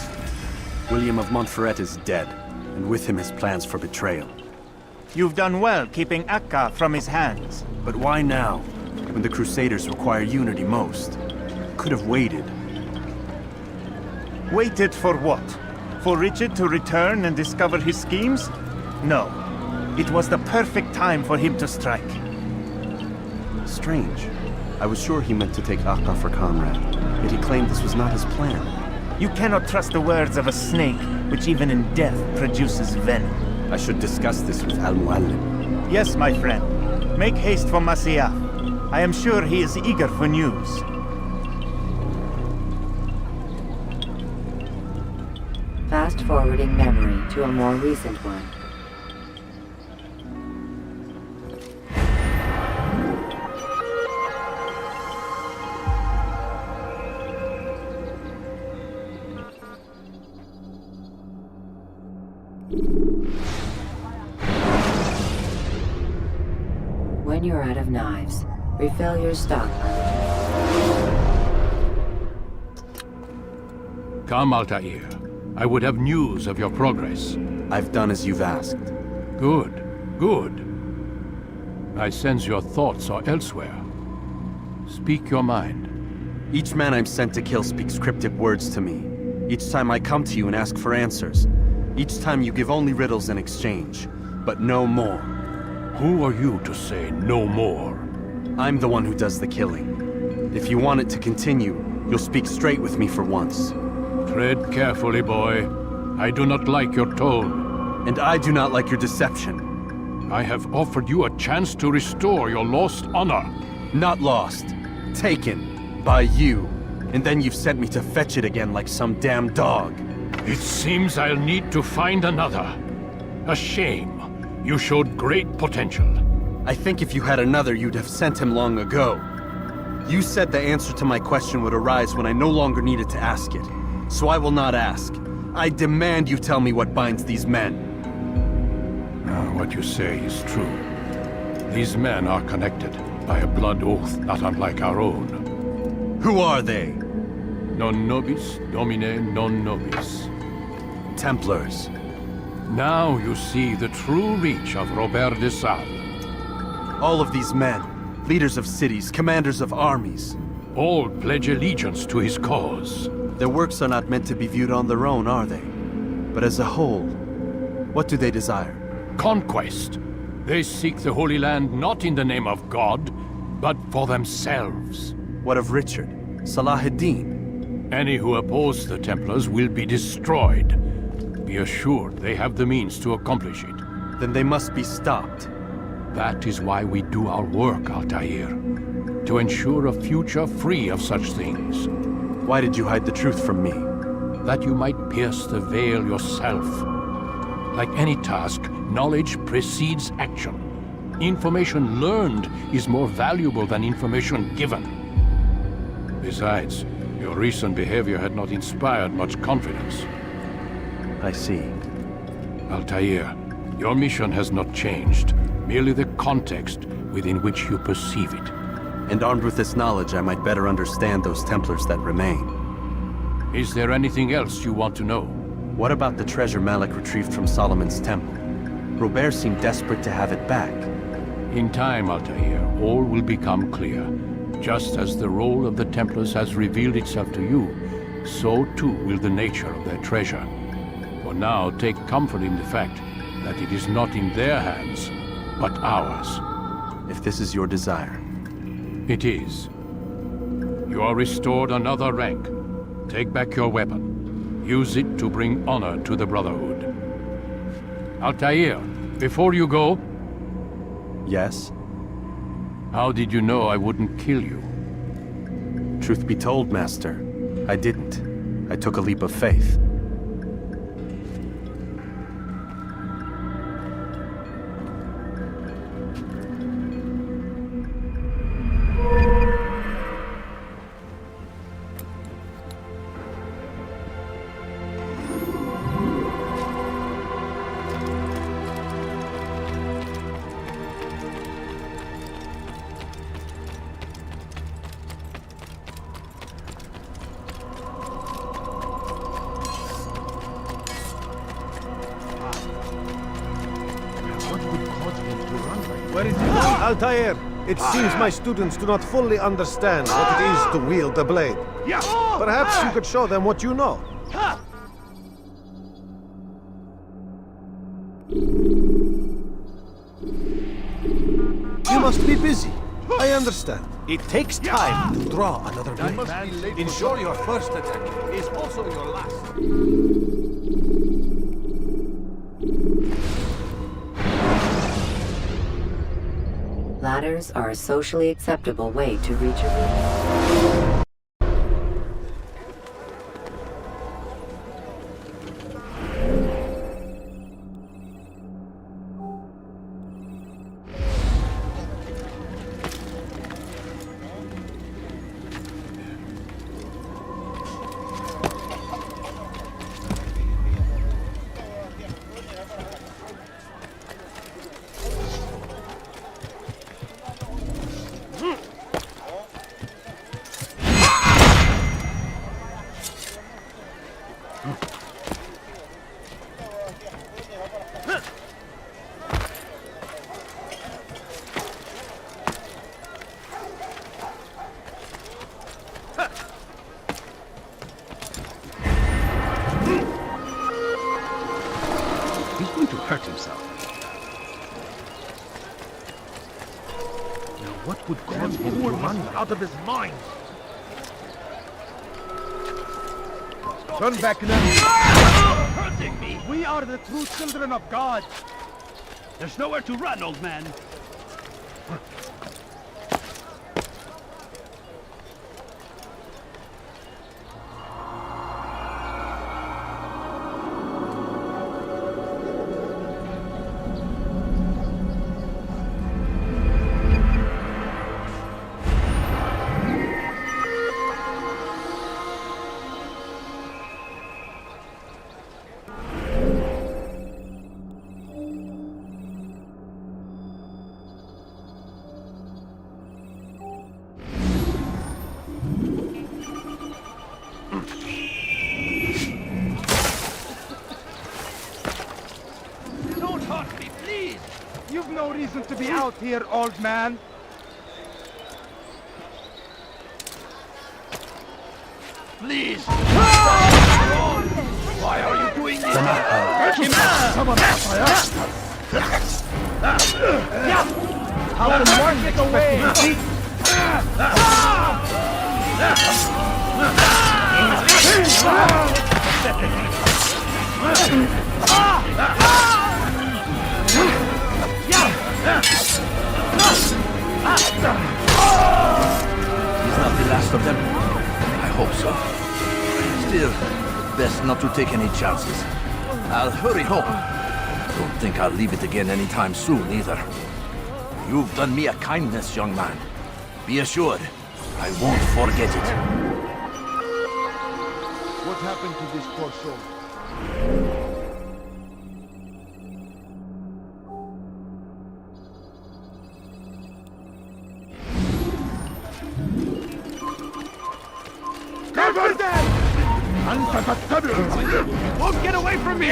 William of Montferrat is dead, and with him his plans for betrayal. You've done well keeping Akka from his hands. But why now, when the Crusaders require unity most? Could have waited. Waited for what? For Richard to return and discover his schemes? No. It was the perfect time for him to strike. Strange. I was sure he meant to take Akka for Conrad, yet he claimed this was not his plan. You cannot trust the words of a snake, which even in death produces venom. I should discuss this with Al-Muallim. Yes, my friend. Make haste for Masyaf. I am sure he is eager for news. Fast-forwarding memory to a more recent one. When you're out of knives, refill your stockpile. Come, Altair. I would have news of your progress. I've done as you've asked. Good, good. I sense your thoughts are elsewhere. Speak your mind. Each man I'm sent to kill speaks cryptic words to me. Each time I come to you and ask for answers. Each time you give only riddles in exchange, but no more. Who are you to say no more? I'm the one who does the killing. If you want it to continue, you'll speak straight with me for once. Tread carefully, boy. I do not like your tone. And I do not like your deception. I have offered you a chance to restore your lost honor. Not lost. Taken. By you. And then you've sent me to fetch it again like some damn dog. It seems I'll need to find another. A shame. You showed great potential. I think if you had another, you'd have sent him long ago. You said the answer to my question would arise when I no longer needed to ask it. So I will not ask. I demand you tell me what binds these men. What you say is true. These men are connected by a blood oath not unlike our own. Who are they? Non nobis, domine non nobis. Templars. Now you see the true reach of Robert de Sales. All of these men, leaders of cities, commanders of armies. All pledge allegiance to his cause. Their works are not meant to be viewed on their own, are they? But as a whole, what do they desire? Conquest. They seek the Holy Land not in the name of God, but for themselves. What of Richard? Salah-ad-Din? Any who oppose the Templars will be destroyed. Be assured they have the means to accomplish it. Then they must be stopped. That is why we do our work, Altair. To ensure a future free of such things. Why did you hide the truth from me? That you might pierce the veil yourself. Like any task, knowledge precedes action. Information learned is more valuable than information given. Besides, your recent behavior had not inspired much confidence. I see. Altair, your mission has not changed. Merely the context within which you perceive it. And armed with this knowledge, I might better understand those Templars that remain. Is there anything else you want to know? What about the treasure Malak retrieved from Solomon's temple? Robert seemed desperate to have it back. In time, Altair, all will become clear. Just as the role of the Templars has revealed itself to you, so too will the nature of their treasure. For now, take comfort in the fact that it is not in their hands, but ours. If this is your desire. It is. You are restored another rank. Take back your weapon. Use it to bring honor to the Brotherhood. Altair, before you go... Yes? How did you know I wouldn't kill you? Truth be told, Master, I didn't. I took a leap of faith. Where is he going? Altair, it seems my students do not fully understand what it is to wield the blade. Perhaps you could show them what you know. You must be busy. I understand. It takes time to draw another blade. Ensure your first attack is also your last. Ladders are a socially acceptable way to reach a room. Hurt himself. Now what would cause him to run out of his mind? Turn back now. Hurting me! We are the true children of God. There's nowhere to run, old man. You've no reason to be out here, old man. Please! Why are you doing this? Hurt him! How can one get away? He's not the last of them. I hope so. Still, best not to take any chances. I'll hurry home. Don't think I'll leave it again anytime soon, either. You've done me a kindness, young man. Be assured, I won't forget it. What happened to this poor soul? Cover them! You won't get away from me!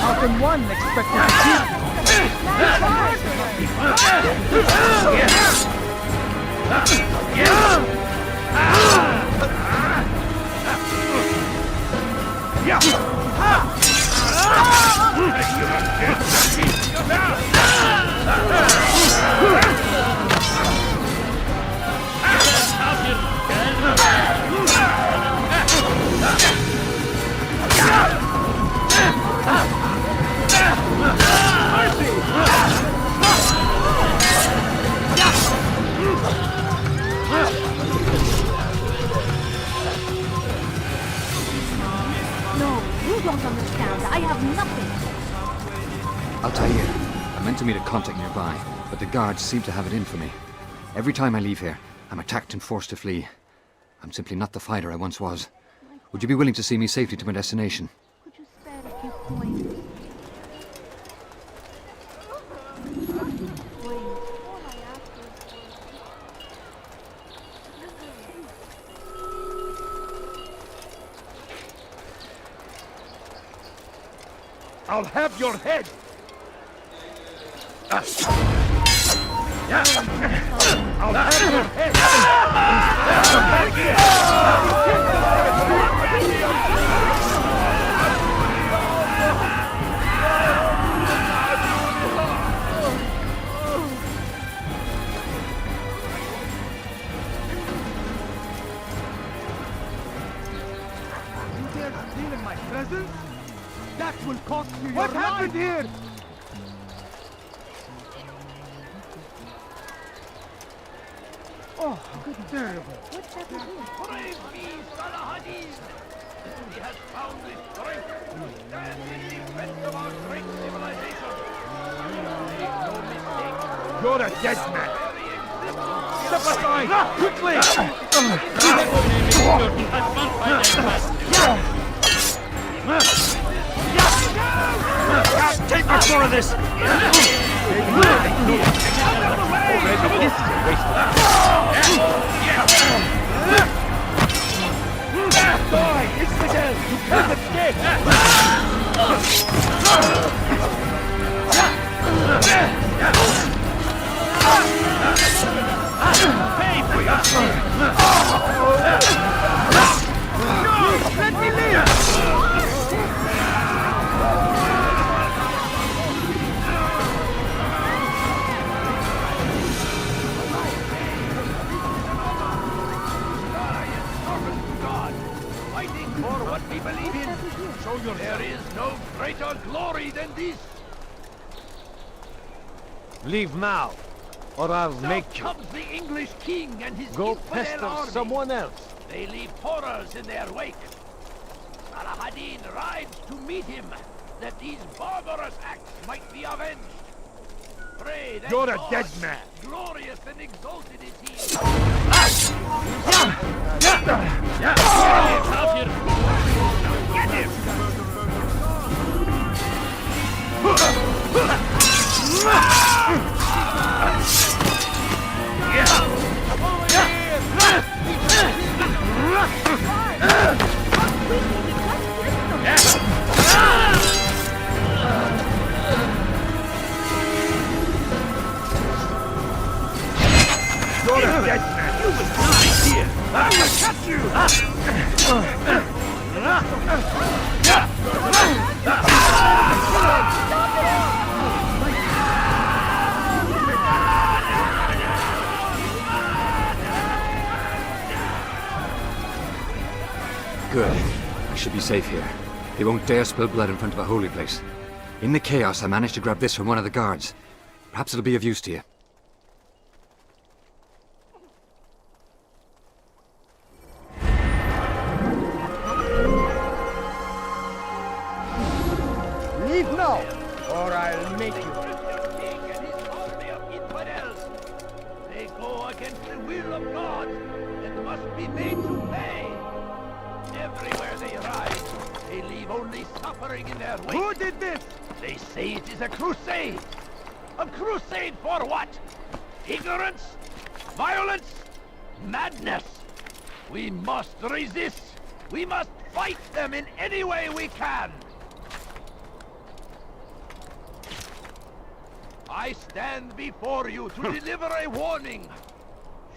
How can one expect to No, you don't understand. I have nothing. Altair, I meant to meet a contact nearby, but the guards seem to have it in for me. Every time I leave here, I'm attacked and forced to flee. I'm simply not the fighter I once was. Would you be willing to see me safely to my destination? Could you spare a few coins? I'll have your head! I'll have your head! You dare steal in my presence? That will cost you your life! What happened here? Oh, good terrible. What's happened here? Brave me, Salahadin! He has found the strength to stand in defense of our great civilization. Make no mistake. You're a dead man! Step aside! Quickly! Take much more of this! This is a waste of Die! Infidel! You can't escape! Pay for your sin! No! Let me live! For what we believe in, show your there is no greater glory than this. Leave now, or I'll make you. Comes the English king and his Go infidel pester army. someone else. They leave horrors in their wake. Salahadin rides to meet him, that these barbarous acts might be avenged. Pray that You're a God, dead man. glorious and exalted is he. Get him! You're a dead man! You will die here! I will catch you! Good. I should be safe here. They won't dare spill blood in front of a holy place. In the chaos, I managed to grab this from one of the guards. Perhaps it'll be of use to you. Leave now, or I'll make you. They go against the will of God and must be made to pay. Everywhere they ride, they leave only suffering in their wake. Who did this? They say it is a crusade. A crusade for what? Ignorance? Violence? Madness? We must resist. We must fight them in any way we can. I stand before you to deliver a warning.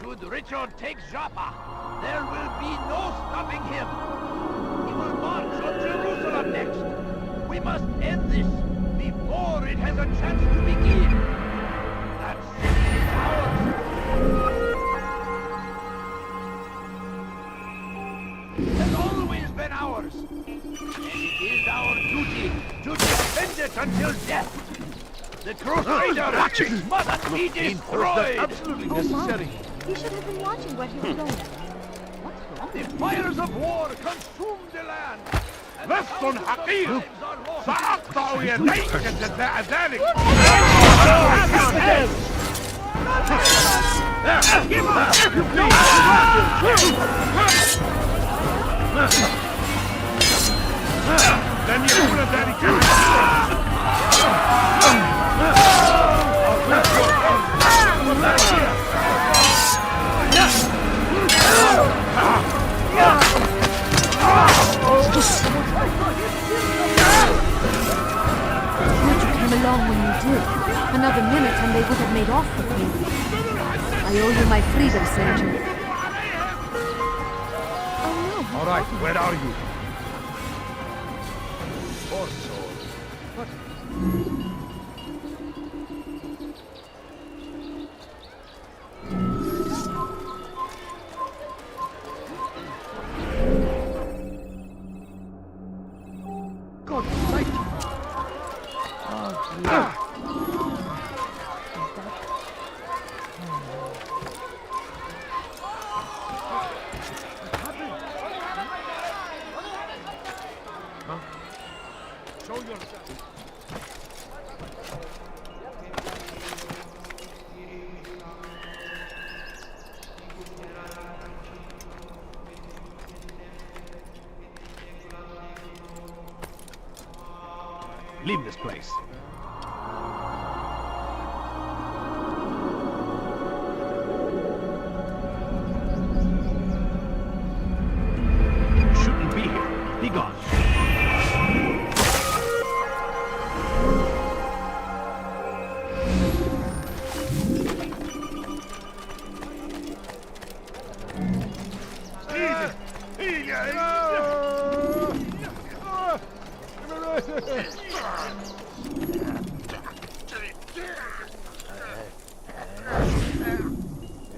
Should Richard take Joppa, there will be no stopping him. He will march on Jerusalem next. We must end this before it has a chance to begin. That city is ours. Has always been ours. And it is our duty to defend it until death. The Crusader must be destroyed. Absolutely necessary. He should have been watching where he was going. What's wrong? The fires of war consume the land. لست حقير سأقطع يديك جزاء ذلك لن يكون ذلك Along when you did. Another minute and they would have made off with me. I owe you my freedom, stranger. Oh no. All right, where are you? Poor soul. What? God, right. Show yourself. Leave this place. You shouldn't be here. Be gone.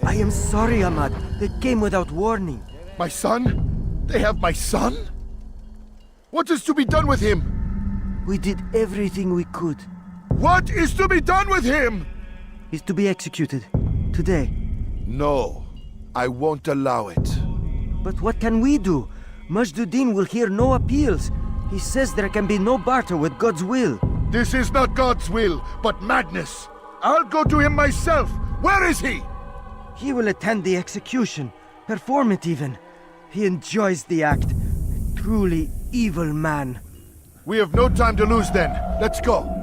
I am sorry, Ahmad. They came without warning. My son? They have my son? What is to be done with him? We did everything we could. What is to be done with him? He's to be executed. Today. No. I won't allow it. But what can we do? Majduddin will hear no appeals. He says there can be no barter with God's will. This is not God's will, but madness. I'll go to him myself. Where is he? He will attend the execution. Perform it even. He enjoys the act. A truly evil man. We have no time to lose then. Let's go.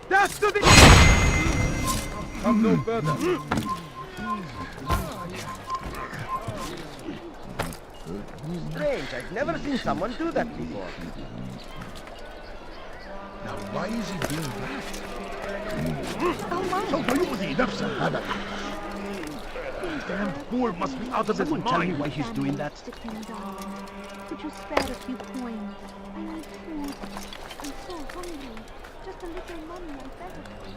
That's to the... Come no further. Strange, I've never seen someone do that before. Now why is he doing that? Oh my. سوف يؤذي نفسه هذا. damn fool must be out of his mind. Tell me why he's doing that. Could you spare a few coins? I need food. I'm so hungry. Just a little money, I beg of you.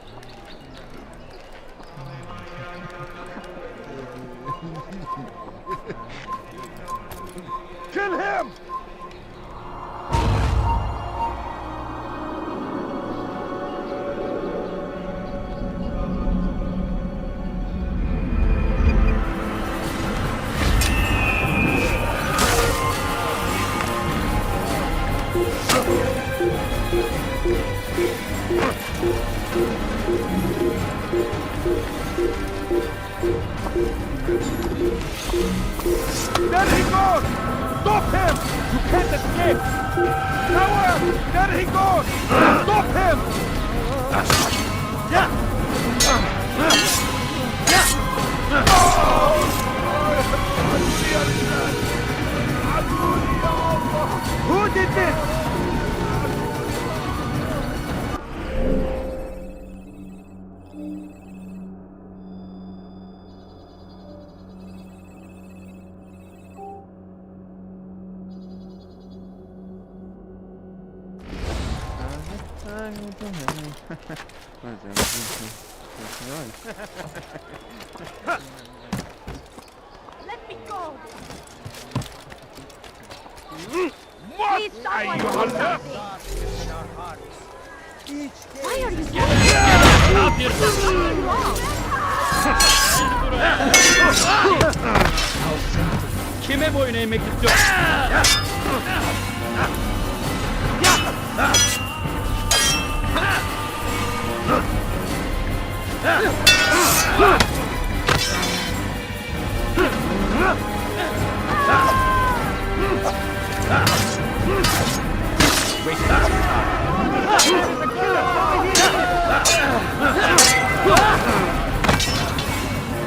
Kill him! There he goes! Stop him! You can't escape! Coward! There he goes! Stop him! Who did this? Let me go! What? Please, someone do something! Why are you so Kime boyun eğmek istiyor?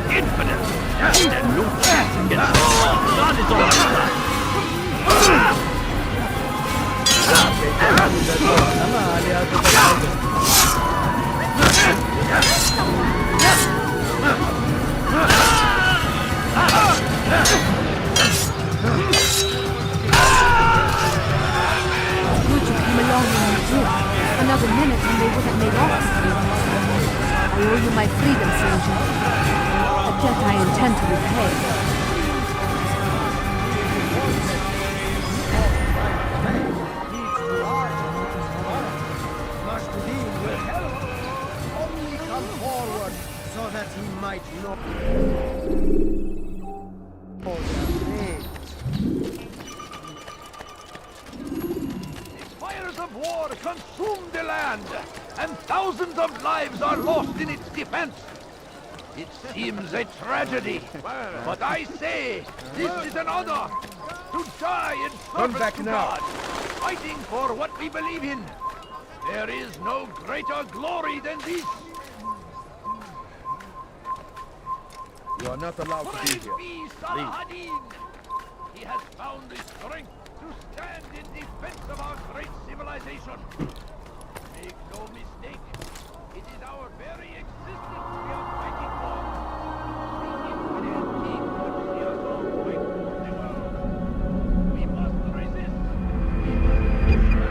Infidel! Stand no chance against us! God is on our side! Would you come along when you did? Another minute and they would have made off with you. I owe you my freedom, soldier. A debt I intend to repay. Master Dean will help. Only come forward so that he might know. Fires of war consume the land, and thousands of lives are lost in its defense. It seems a tragedy, but I say this is an honor to die in service to God, fighting for what we believe in. There is no greater glory than this. You are not allowed to be Praise here. be Saladin! He has found the strength to stand in defense of our great civilization. Make no mistake, it is our very existence we are fighting for. The infidel king would see us all fight for the world. We must resist. We must resist.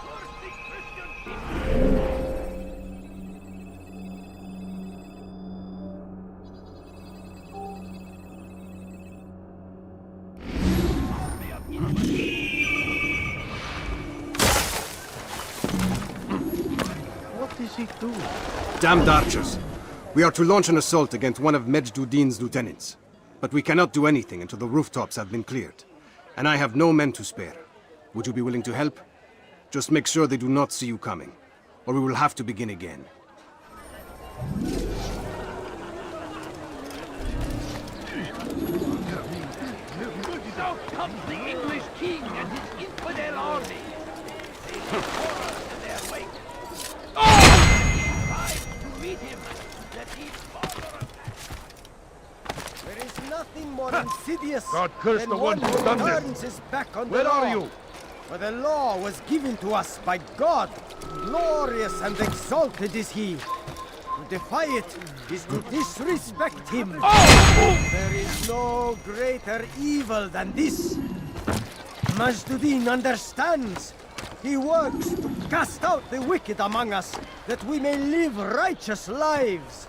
Curse the Christian people. What is he doing? Damned archers! We are to launch an assault against one of Majd-ud-Din's lieutenants. But we cannot do anything until the rooftops have been cleared. And I have no men to spare. Would you be willing to help? Just make sure they do not see you coming, or we will have to begin again. Now comes the English king and his infidel army. They leave horror in their wake. Oh! Time to meet him. Let these father attack. There is nothing more insidious God curse than the one ones who who've done this. turns his back on the Where law. are you? For the law was given to us by God. Glorious and exalted is he. To defy it is to disrespect him. There is no greater evil than this. Majduddin understands. He works to cast out the wicked among us, that we may live righteous lives.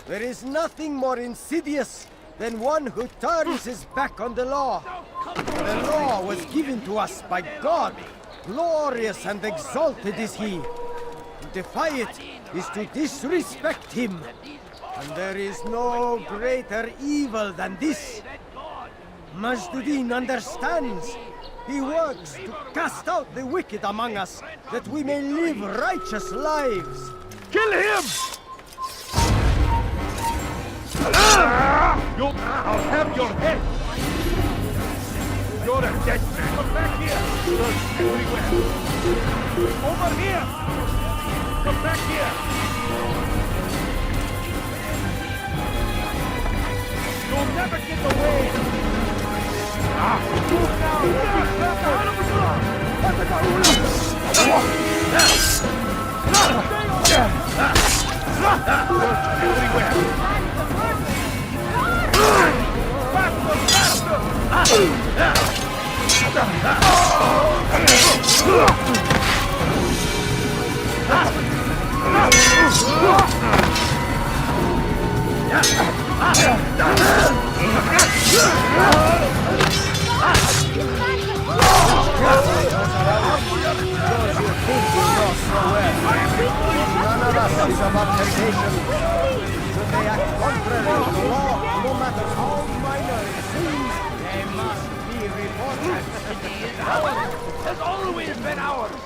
There is nothing more insidious than one who turns his back on the law. The law was given to us by God. Glorious and exalted is he. To defy it is to disrespect him. And there is no greater evil than this. Majduddin understands. He works to cast out the wicked among us, that we may live righteous lives. Kill him! I'll have your head! You're a dead man! Come back here! Blood everywhere! Over here! Come back here! You'll never get away! Move now! Everywhere! None of us is above temptation. Should they act contrary to the law, no matter how minor it seems, they must be reported. It is ours, has always been ours.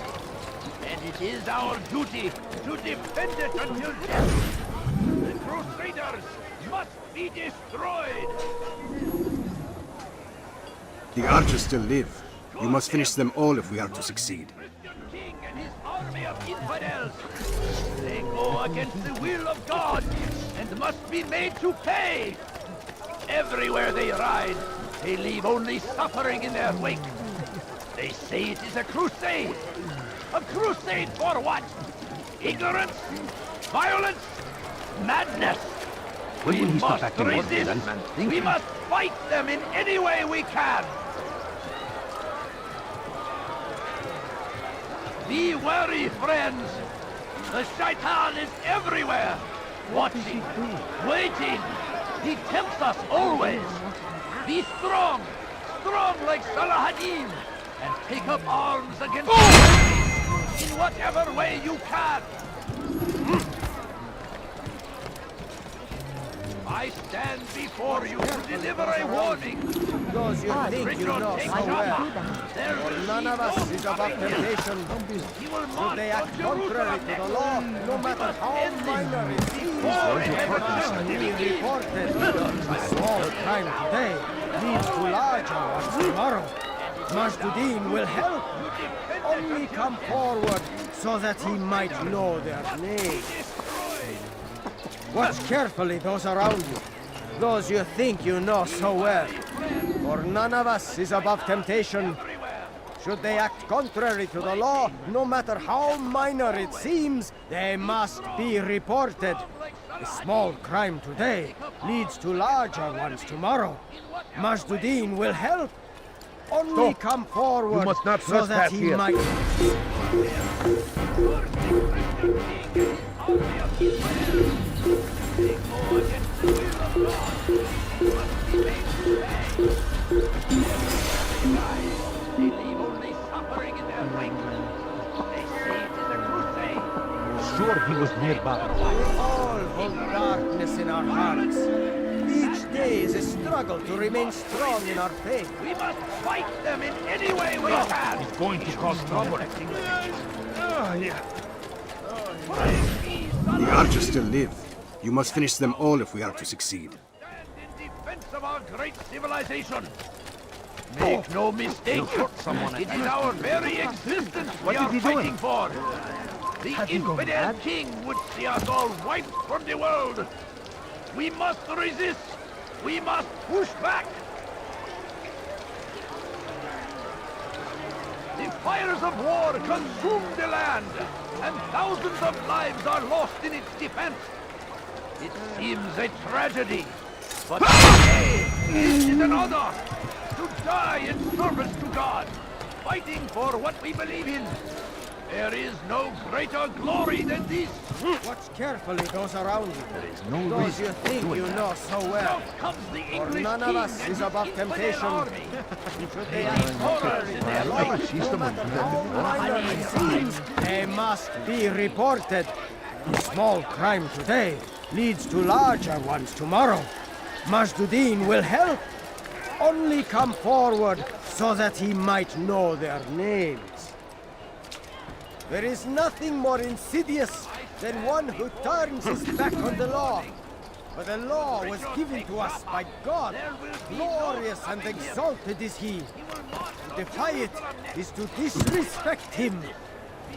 And it is our duty to defend it until death. The Crusaders must be destroyed. The archers still live. You must finish them all if we are to succeed. King and his army of infidels. They go against the will of God and must be made to pay. Everywhere they ride, they leave only suffering in their wake. They say it is a crusade. A crusade for what? Ignorance? Violence? Madness? When will he start must acting resist. ordinary, man? We must fight them in any way we can. Be wary, friends. The Shaitan is everywhere. Watching, waiting. He tempts us always. Be strong. Strong like Salahadin. And take up arms against the enemy in whatever way you can. I stand before you to deliver a warning. Those you think you know so well. For none of us is above temptation. Should they act contrary to the law, no matter how minor it seems, they must be reported. A small crime today leads to larger ones tomorrow. Majduddin will help. Only come forward so that he might know their names. Watch carefully those around you, those you think you know so well. For none of us is above temptation. Should they act contrary to the law, no matter how minor it seems, they must be reported. A small crime today leads to larger ones tomorrow. Majduddin will help. Only come forward You must not so that trespass he here. might... Sure he was nearby. We all hold darkness in our hearts. Each day is a struggle to remain strong in our faith. We must fight them in any way we can. He's going to cause trouble. The archers still live. You must finish them all if we are to succeed. In defense of our great civilization. Make no mistake, it is our very existence we are fighting for. The infidel king would see us all wiped from the world. We must resist. We must push back. fires of war consume the land, and thousands of lives are lost in its defense. It seems a tragedy, but today this is an honor. To die in service to God, fighting for what we believe in. There is no greater glory than this. Watch carefully those around you. There is no Those reason you for think doing you that. know so well. Now comes the For English none of king us and is his above infinite temptation. army. Should they act contrary to their law, no matter how minor it seems, they must be reported. A small crime today leads to larger ones tomorrow. Majduddin will help. Only come forward so that he might know their names. There is nothing more insidious than one who turns his back on the law. But the law was given to us by God. Glorious and exalted is he. To defy it is to disrespect him.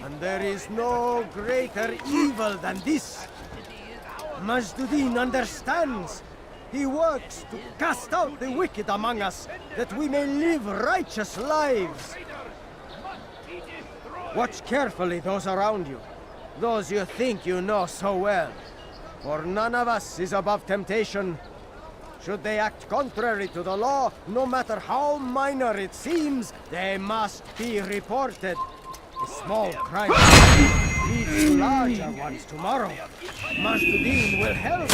And there is no greater evil than this. Majduddin understands. He works to cast out the wicked among us, that we may live righteous lives. Watch carefully those around you, those you think you know so well. For none of us is above temptation. Should they act contrary to the law, no matter how minor it seems, they must be reported. A small crime leads to larger ones tomorrow. Majduddin will help.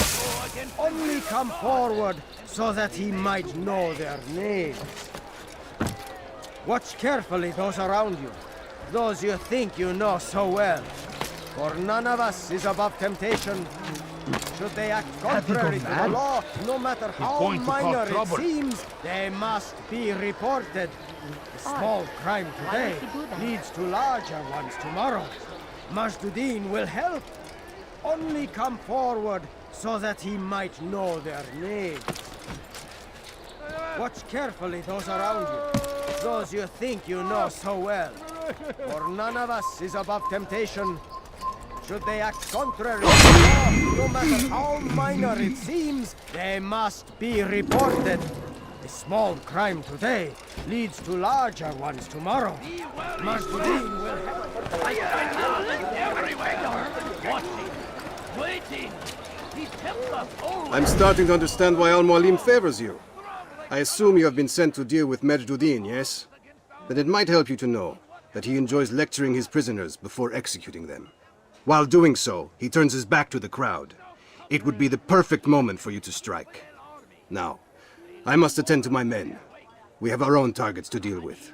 Only come forward so that he might know their names. Watch carefully those around you, those you think you know so well. For none of us is above temptation. Should they act contrary to the law, no matter how minor it seems, they must be reported. A small crime today leads to larger ones tomorrow. Majduddin will help. Only come forward so that he might know their names. Watch carefully those around you, those you think you know so well. For none of us is above temptation. Should they act contrary to the law, no matter how minor it seems, they must be reported. A small crime today leads to larger ones tomorrow. Majduddin will help. Everywhere, watching, waiting. He tempts us always. I'm starting to understand why Al-Mualim favors you. I assume you have been sent to deal with Majduddin, yes? Then it might help you to know that he enjoys lecturing his prisoners before executing them. While doing so, he turns his back to the crowd. It would be the perfect moment for you to strike. Now, I must attend to my men. We have our own targets to deal with.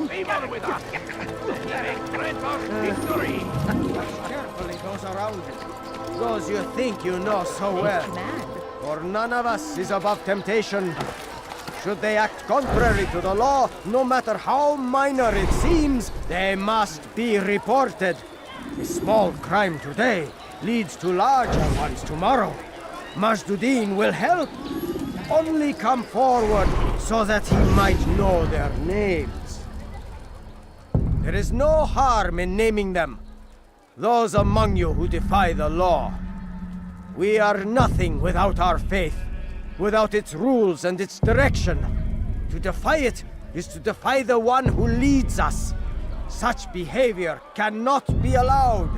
Favor with us. He may grant us victory. Watch carefully those around you, those you think you know so well. For none of us is above temptation. Should they act contrary to the law, no matter how minor it seems, they must be reported. A small crime today leads to larger ones tomorrow. Majduddin will help. Only come forward so that he might know their names. There is no harm in naming them. Those among you who defy the law. We are nothing without our faith, without its rules and its direction. To defy it is to defy the one who leads us. Such behavior cannot be allowed.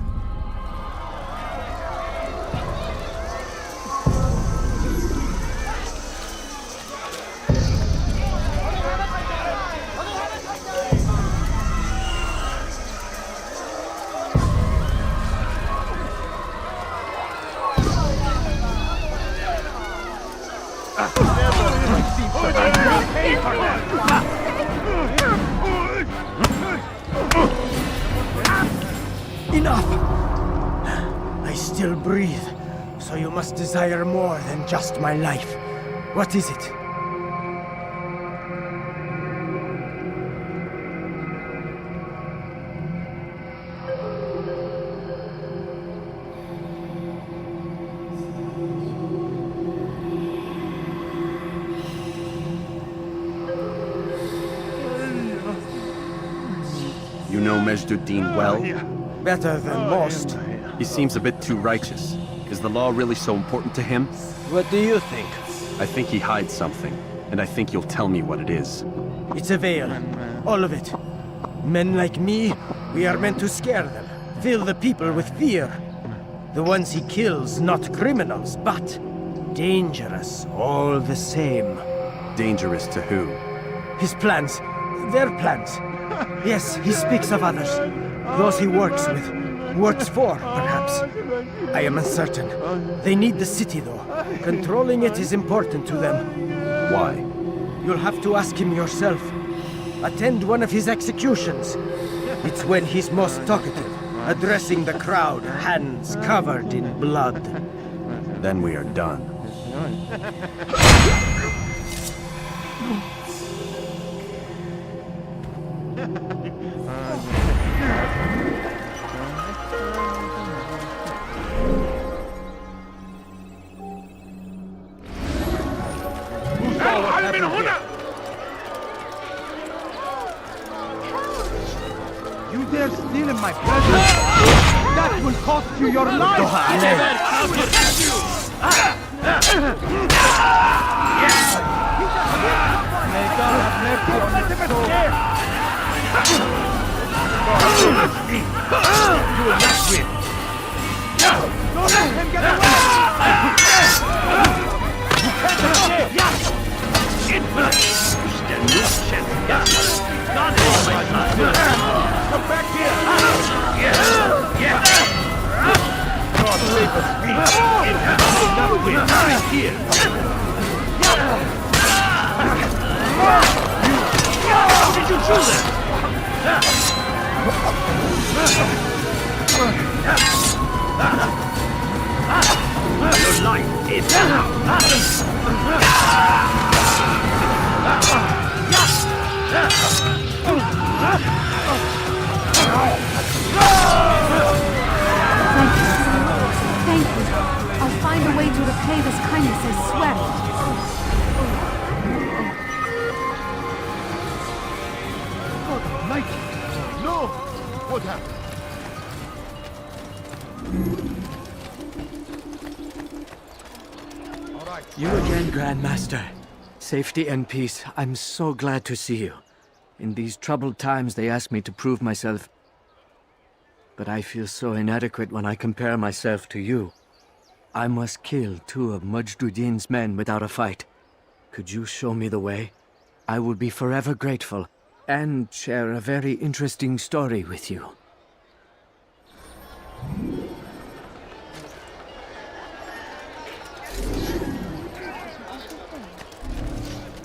Enough! I still breathe, so you must desire more than just my life. What is it? You know Majduddin well? Better than most. He seems a bit too righteous. Is the law really so important to him? What do you think? I think he hides something, and I think you'll tell me what it is. It's a veil. All of it. Men like me, we are meant to scare them. Fill the people with fear. The ones he kills, not criminals, but dangerous all the same. Dangerous to who? His plans. Their plans. Yes, he speaks of others. Those he works with. Works for, perhaps. I am uncertain. They need the city, though. Controlling it is important to them. Why? You'll have to ask him yourself. Attend one of his executions. It's when he's most talkative, addressing the crowd, hands covered in blood. Then we are done. You dare steal in my presence? That will cost you your life! May God have mercy on your soul. You will not win. Don't let him get Come back here! God save us, me! Not win, right here! How did you do that? Your life is Thank you. I'll find a way to repay this kindness, I swear it. God, Mike! No! What happened? You again, Grandmaster. Safety and peace. I'm so glad to see you. In these troubled times, they ask me to prove myself. But I feel so inadequate when I compare myself to you. I must kill 2 of Mujduddin's men without a fight. Could you show me the way? I will be forever grateful, and share a very interesting story with you.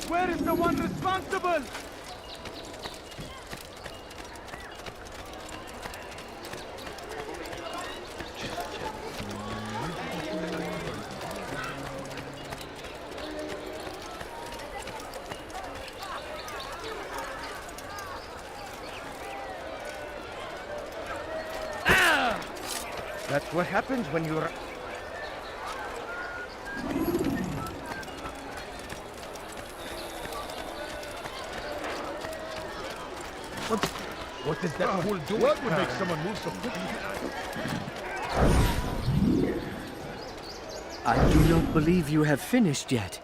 Where is the one responsible? That's what happens when you're... What is that fool doing? What would make someone move so quickly? I do not believe you have finished yet.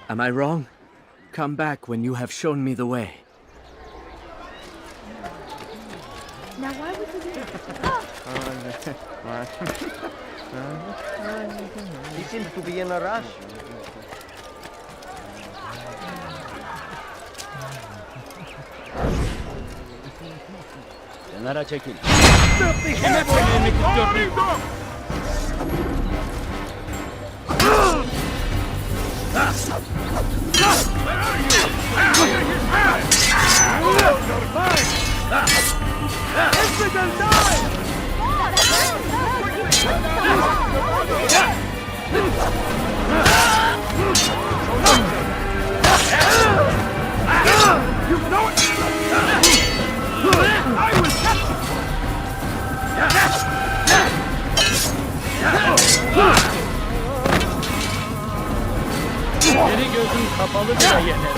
Am I wrong? Come back when you have shown me the way. Now why would you do He seems to be in a rush. Kenara çekil. You know it! I will catch you! Seni gözün kapalı bile yener.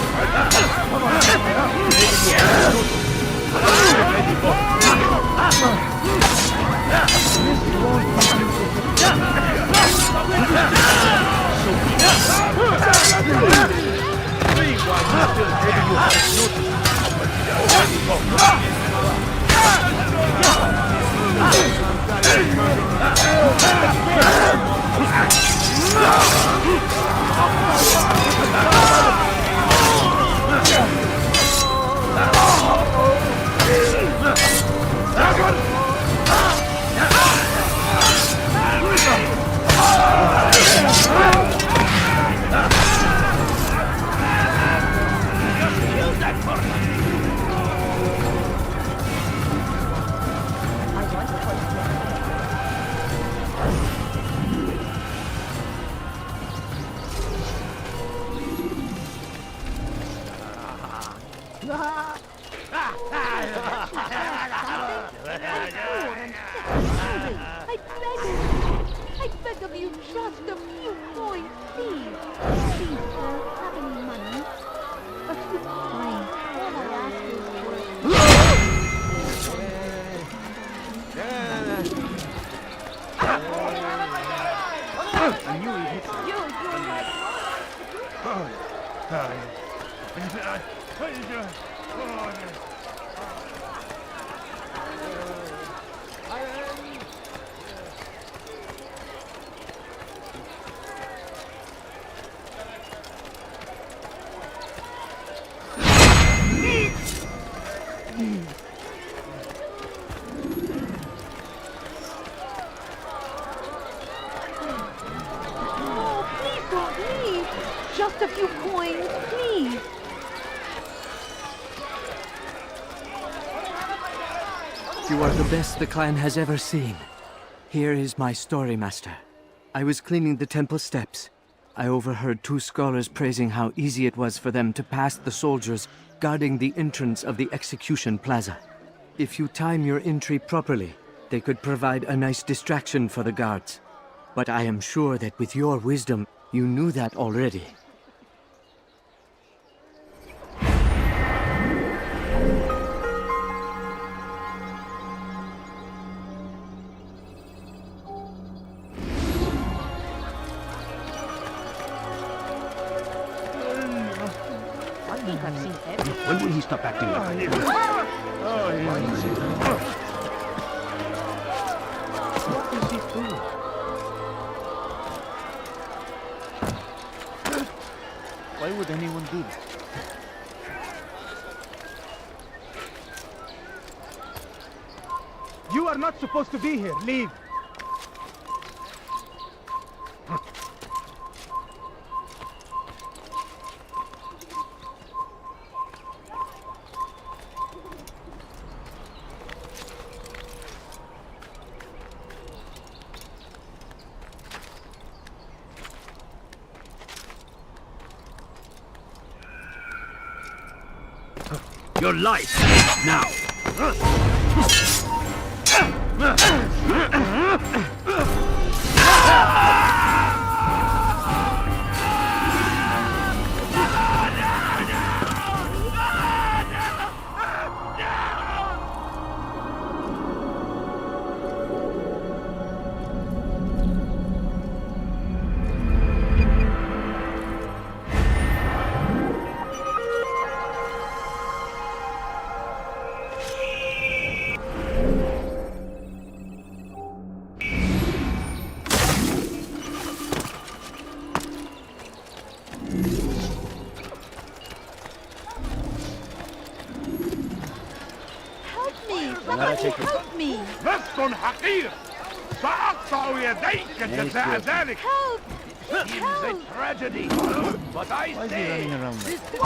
I beg of you, just a few coins, please. Please, sir, have any money? A few coins. All I ask is I knew he'd hit me. you're right. Oh, please don't leave. Just a few coins, please. You are the best the clan has ever seen. Here is my story, Master. I was cleaning the temple steps. I overheard two scholars praising how easy it was for them to pass the soldiers guarding the entrance of the execution plaza. If you time your entry properly, they could provide a nice distraction for the guards. But I am sure that with your wisdom, you knew that already. I think I've seen everything. When will he stop acting like that? What is he doing? Why would anyone do that? You are not supposed to be here. Leave. Your life, now! Help me! لست حقير سأقطع يديك جزاء ذلك. Help! Seems a tragedy, but I Why is he say... running around like that?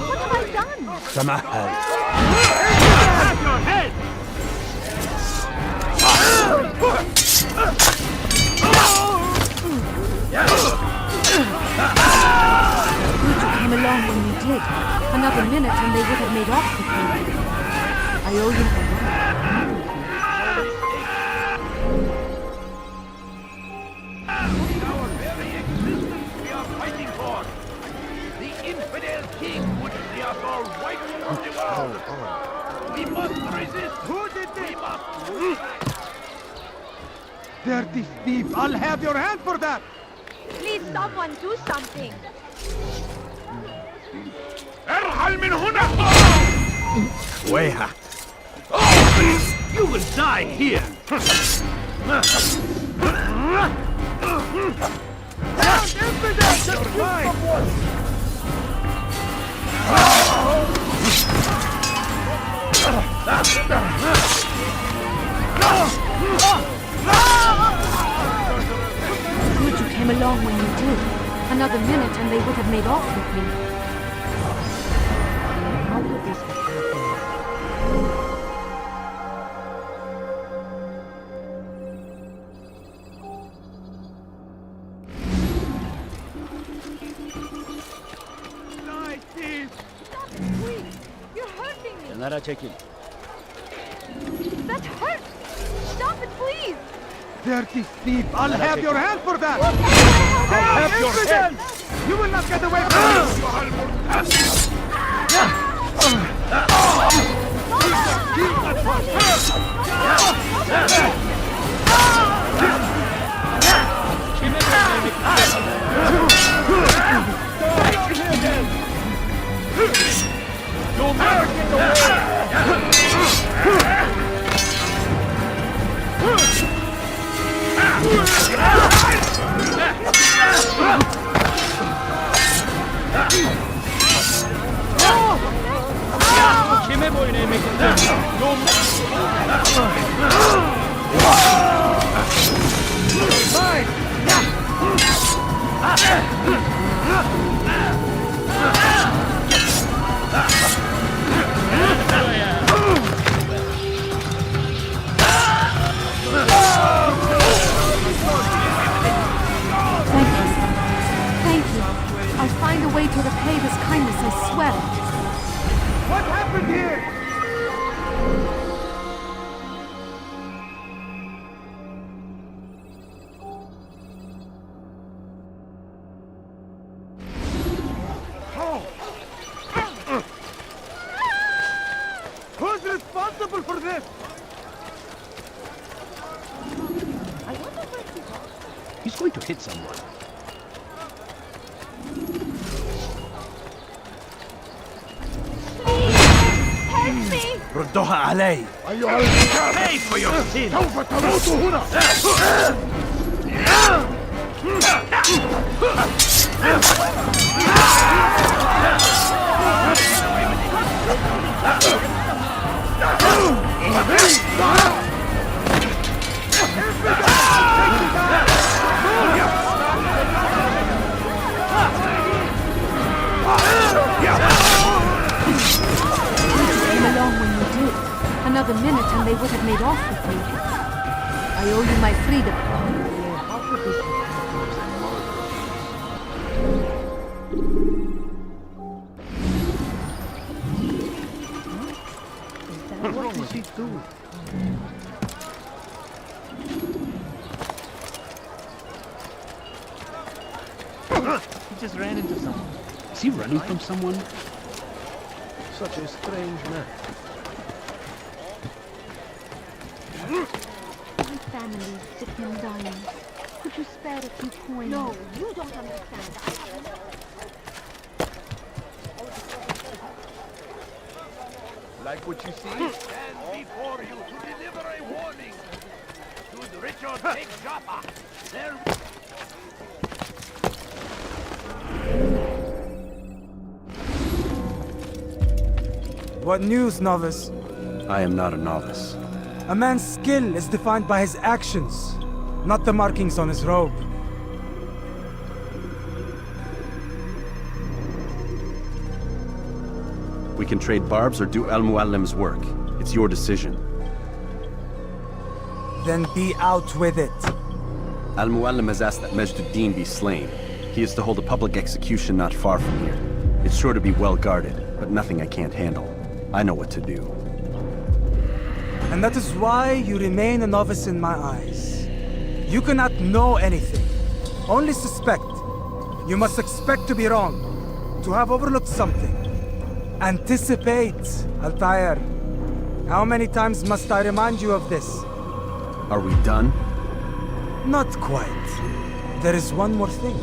What have I done? تمهل. Have your head! Good you came along when you did. Another minute and they would have made off with me. I owe you for Our very existence we are fighting for. The infidel king would see us all wiped from the world. We must resist. Who did this? We Dirty thief! I'll have your hand for that! Please, someone do something. ارحل من هنا! Weha! You will die here! You're mine! Good you came along when you did. Another minute and they would have made off with me. How could this have happened? Kenara çekil. That hurts! Stop it, please! Dirty thief! I'll have your hand for that! I'll have your head! You will not get away from this! You'll never get away! Kime boyun eğmek istiyorsun? Thank you. I'll find a way to repay this kindness, I swear. What happened here? Who's responsible for this? He's going to hit someone. Help me! ردوها علي. أيها الرجال! Pay for your sin! سوف تموت هنا! Came along when you did. Another minute and they would have made off with me. I owe you my freedom. How could this have happened? What did she do? He just ran into someone. Is he running from someone? Such a strange man. My family is sick and dying. Could you spare a few coins? No, you don't understand. I haven't. Like what you see? Stand before you to deliver a warning. Should Richard take Joppa, there... What news, novice? I am not a novice. A man's skill is defined by his actions, not the markings on his robe. We can trade barbs or do Al-Muallim's work. It's your decision. Then be out with it. Al-Muallim has asked that Majd-ud-Din be slain. He is to hold a public execution not far from here. It's sure to be well guarded, but nothing I can't handle. I know what to do. And that is why you remain a novice in my eyes. You cannot know anything, only suspect. You must expect to be wrong, to have overlooked something. Anticipate, Altair. How many times must I remind you of this? Are we done? Not quite. There is one more thing.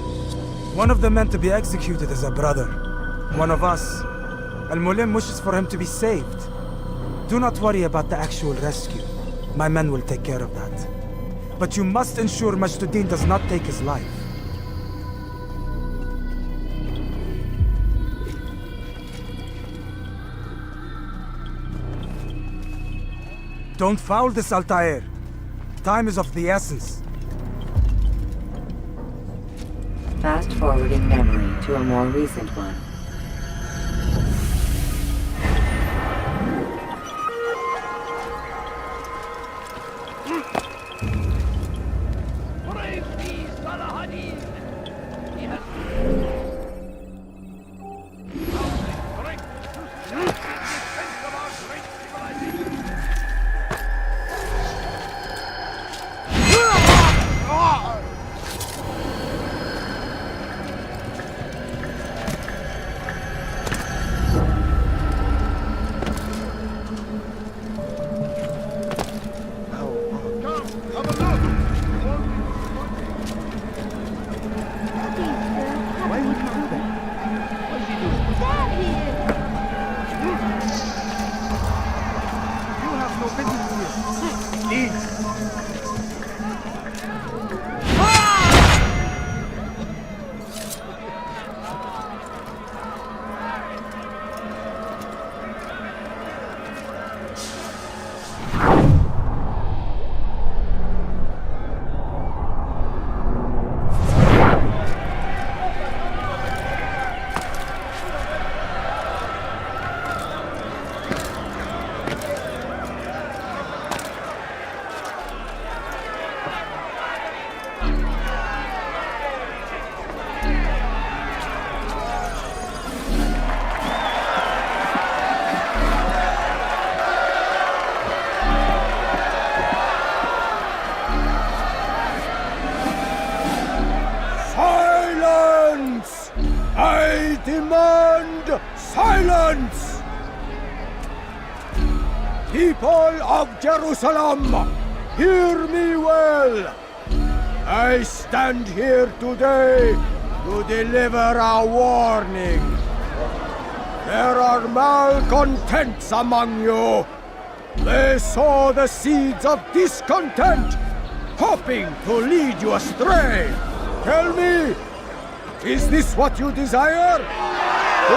One of the men to be executed is a brother. One of us. Al-Mulim wishes for him to be saved. Do not worry about the actual rescue. My men will take care of that. But you must ensure Majduddin does not take his life. Don't foul this, Altair. Time is of the essence. Fast forwarding memory to a more recent one. Praise be Salahadin! He has strength to stand in defense of our great civilization. Why would he do that? What is he doing? You have no business here. Leave. Silence! I demand silence! People of Jerusalem, hear me well! I stand here today to deliver a warning. There are malcontents among you. They sow the seeds of discontent, hoping to lead you astray. Tell me, is this what you desire? To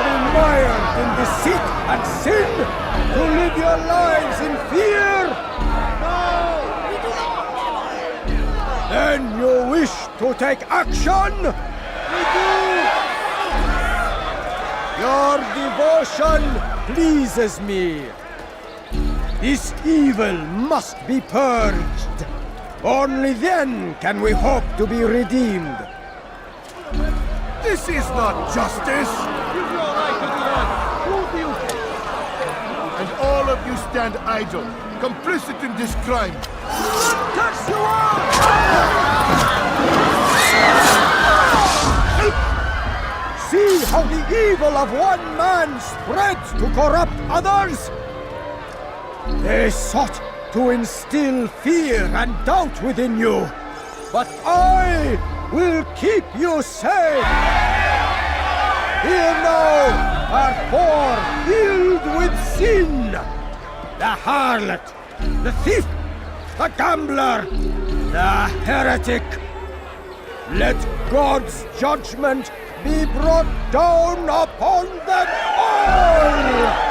be mired in deceit and sin? To live your lives in fear? No, we do not. Then you wish to take action? We do. Your devotion pleases me. This evil must be purged. Only then can we hope to be redeemed. This is not justice! You've no right to do that! Who do you think? And all of you stand idle, complicit in this crime. Touch you all! See how the evil of one man spreads to corrupt others? They sought to instill fear and doubt within you, but I will keep you safe. Here now are four filled with sin. The harlot, the thief, the gambler, the heretic. Let God's judgment be brought down upon them all!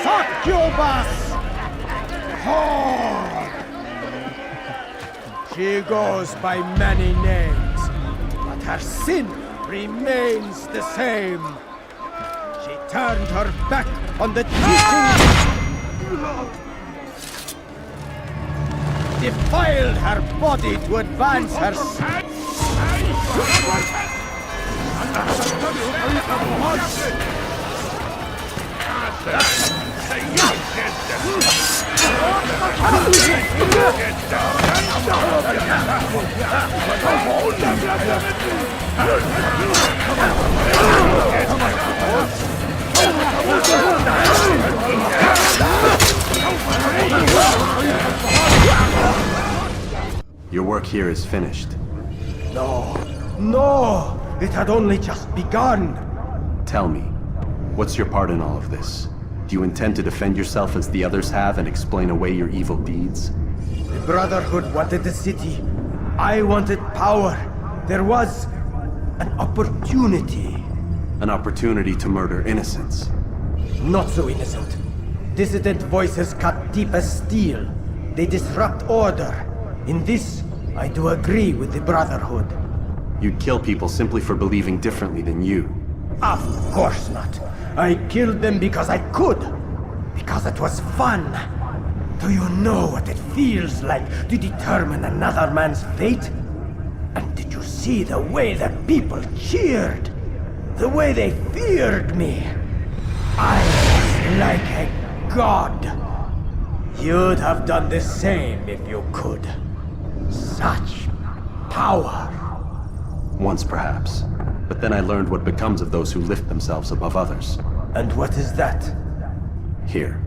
Succubus! Whore! She goes by many names, but her sin remains the same. She turned her back on the teaching, defiled her body to advance her Your work here is finished. No. No! It had only just begun! Tell me, what's your part in all of this? Do you intend to defend yourself as the others have and explain away your evil deeds? The Brotherhood wanted the city. I wanted power. There was an opportunity. An opportunity to murder innocents. Not so innocent. Dissident voices cut deep as steel. They disrupt order. In this, I do agree with the Brotherhood. You'd kill people simply for believing differently than you. Of course not. I killed them because I could. Because it was fun. Do you know what it feels like to determine another man's fate? And did you see the way that people cheered? The way they feared me? I was like a god. You'd have done the same if you could. Such power. Once perhaps. But then I learned what becomes of those who lift themselves above others. And what is that? Here,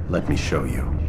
let me show you.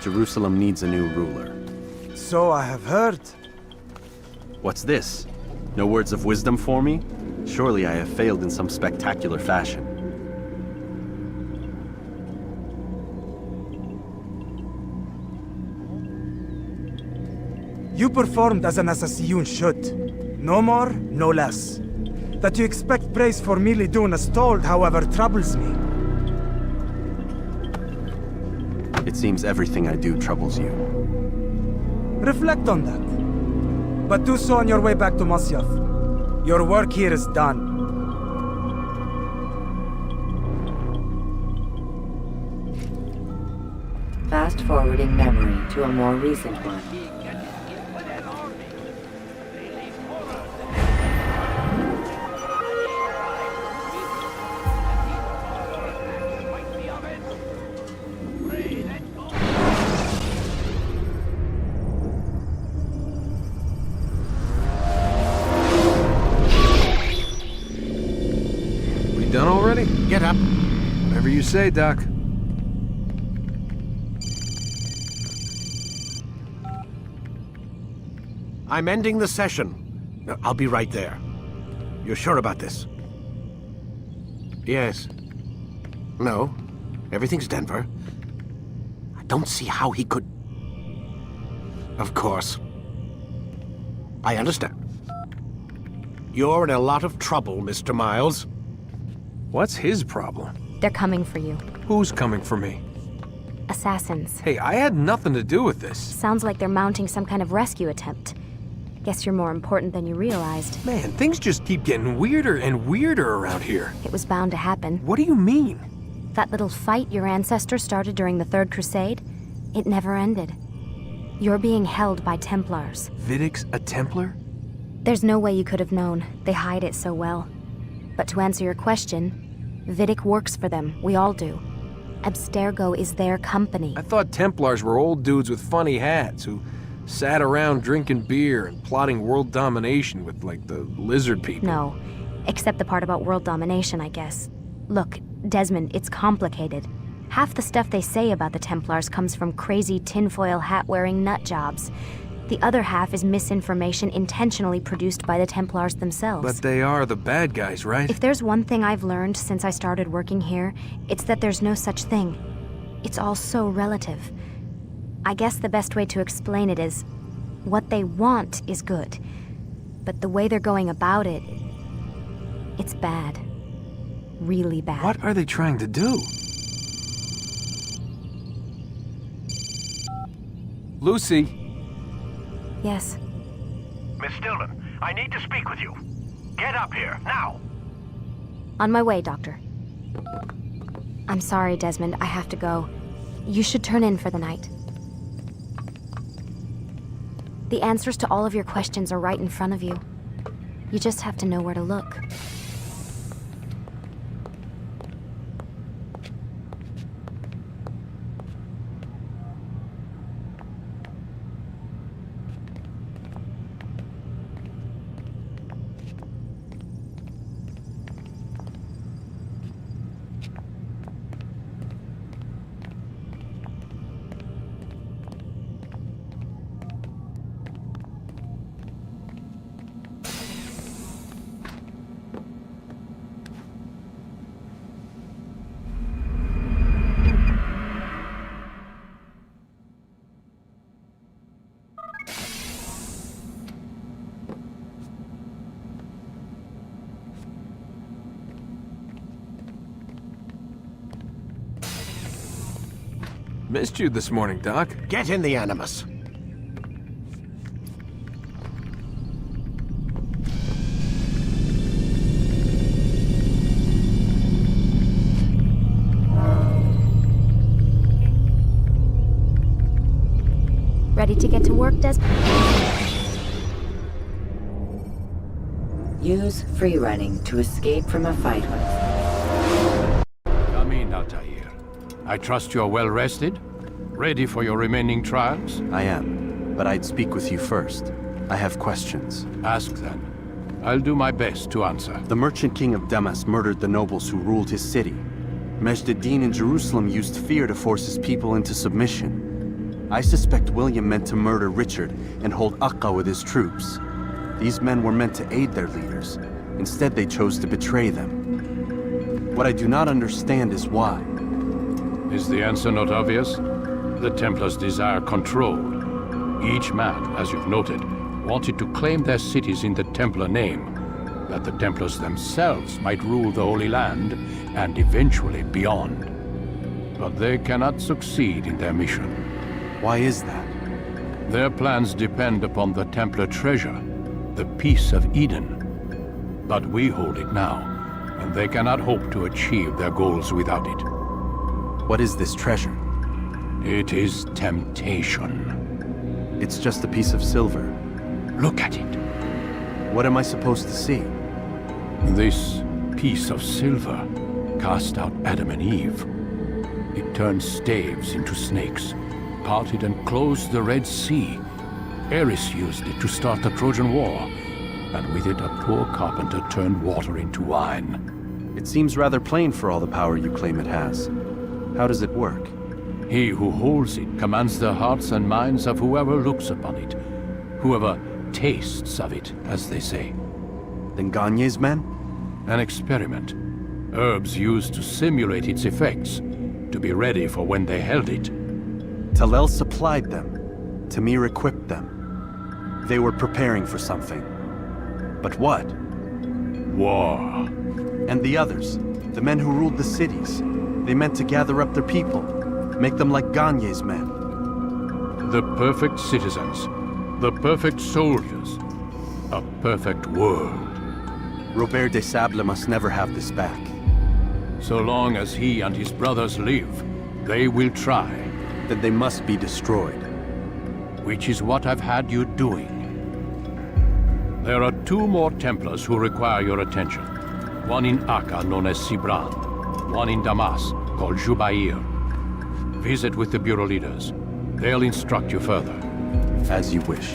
Jerusalem needs a new ruler. So I have heard. What's this? No words of wisdom for me? Surely I have failed in some spectacular fashion. You performed as an assassin should. No more, no less. That you expect praise for merely doing as told, however, troubles me. It seems everything I do troubles you. Reflect on that. But do so on your way back to Masyaf. Your work here is done. Fast-forwarding memory to a more recent one. We done already? Get up. Whatever you say, Doc. I'm ending the session. I'll be right there. You're sure about this? Yes. No. Everything's Denver. I don't see how he could... Of course. I understand. You're in a lot of trouble, Mr. Miles. What's his problem? They're coming for you. Who's coming for me? Assassins. Hey, I had nothing to do with this. Sounds like they're mounting some kind of rescue attempt. Guess you're more important than you realized. Man, things just keep getting weirder and weirder around here. It was bound to happen. What do you mean? That little fight your ancestors started during the Third Crusade, it never ended. You're being held by Templars. Vidic's a Templar? There's no way you could have known. They hide it so well. But to answer your question, Vidic works for them. We all do. Abstergo is their company. I thought Templars were old dudes with funny hats who sat around drinking beer and plotting world domination with, like, the lizard people. No, except the part about world domination, I guess. Look, Desmond, it's complicated. Half the stuff they say about the Templars comes from crazy tinfoil hat-wearing nut jobs. The other half is misinformation intentionally produced by the Templars themselves. But they are the bad guys, right? If there's one thing I've learned since I started working here, it's that there's no such thing. It's all so relative. I guess the best way to explain it is, what they want is good. But the way they're going about it, it's bad. Really bad. What are they trying to do? Lucy? Yes. Miss Stillman, I need to speak with you. Get up here, now! On my way, Doctor. I'm sorry, Desmond. I have to go. You should turn in for the night. The answers to all of your questions are right in front of you. You just have to know where to look. Missed you this morning, Doc. Get in the Animus. Ready to get to work, Desmond? Use free running to escape from a fight Come in, Altair. I trust you're well rested? Ready for your remaining trials? I am, but I'd speak with you first. I have questions. Ask then. I'll do my best to answer. The merchant king of Damas murdered the nobles who ruled his city. Majd-ad-Din in Jerusalem used fear to force his people into submission. I suspect William meant to murder Richard and hold Akka with his troops. These men were meant to aid their leaders. Instead, they chose to betray them. What I do not understand is why. Is the answer not obvious? The Templars desire control. Each man, as you've noted, wanted to claim their cities in the Templar name, that the Templars themselves might rule the Holy Land and eventually beyond. But they cannot succeed in their mission. Why is that? Their plans depend upon the Templar treasure, the Peace of Eden. But we hold it now, and they cannot hope to achieve their goals without it. What is this treasure? It is temptation. It's just a piece of silver. Look at it. What am I supposed to see? This piece of silver cast out Adam and Eve. It turned staves into snakes, parted and closed the Red Sea. Ares used it to start the Trojan War, and with it a poor carpenter turned water into wine. It seems rather plain for all the power you claim it has. How does it work? He who holds it commands the hearts and minds of whoever looks upon it, whoever tastes of it, as they say. Then Gagne's men? An experiment. Herbs used to simulate its effects, to be ready for when they held it. Talel supplied them. Tamir equipped them. They were preparing for something. But what? War. And the others, the men who ruled the cities, they meant to gather up their people, make them like Gagne's men. The perfect citizens, the perfect soldiers, a perfect world. Robert de Sable must never have this back. So long as he and his brothers live, they will try. Then they must be destroyed. Which is what I've had you doing. There are 2 more Templars who require your attention. One in Akka, known as Sibrand. One in Damas, called Jubair. Visit with the Bureau leaders. They'll instruct you further. As you wish.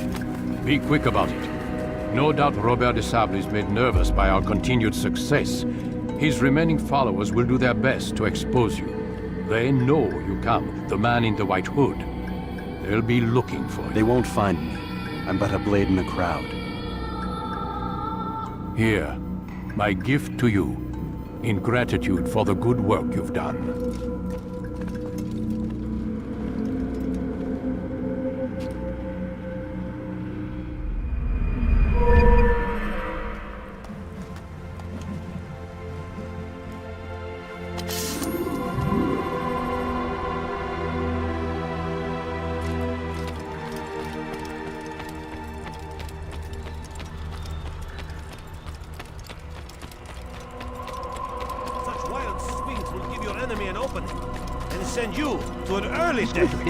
Be quick about it. No doubt Robert de Sable is made nervous by our continued success. His remaining followers will do their best to expose you. They know you come, the man in the white hood. They'll be looking for you. They won't find me. I'm but a blade in the crowd. Here, my gift to you, in gratitude for the good work you've done.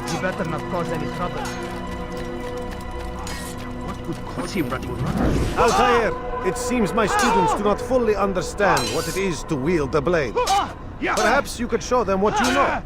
You better not cause any trouble. What's he running? Altair, it seems my students do not fully understand what it is to wield the blade. Perhaps you could show them what you know.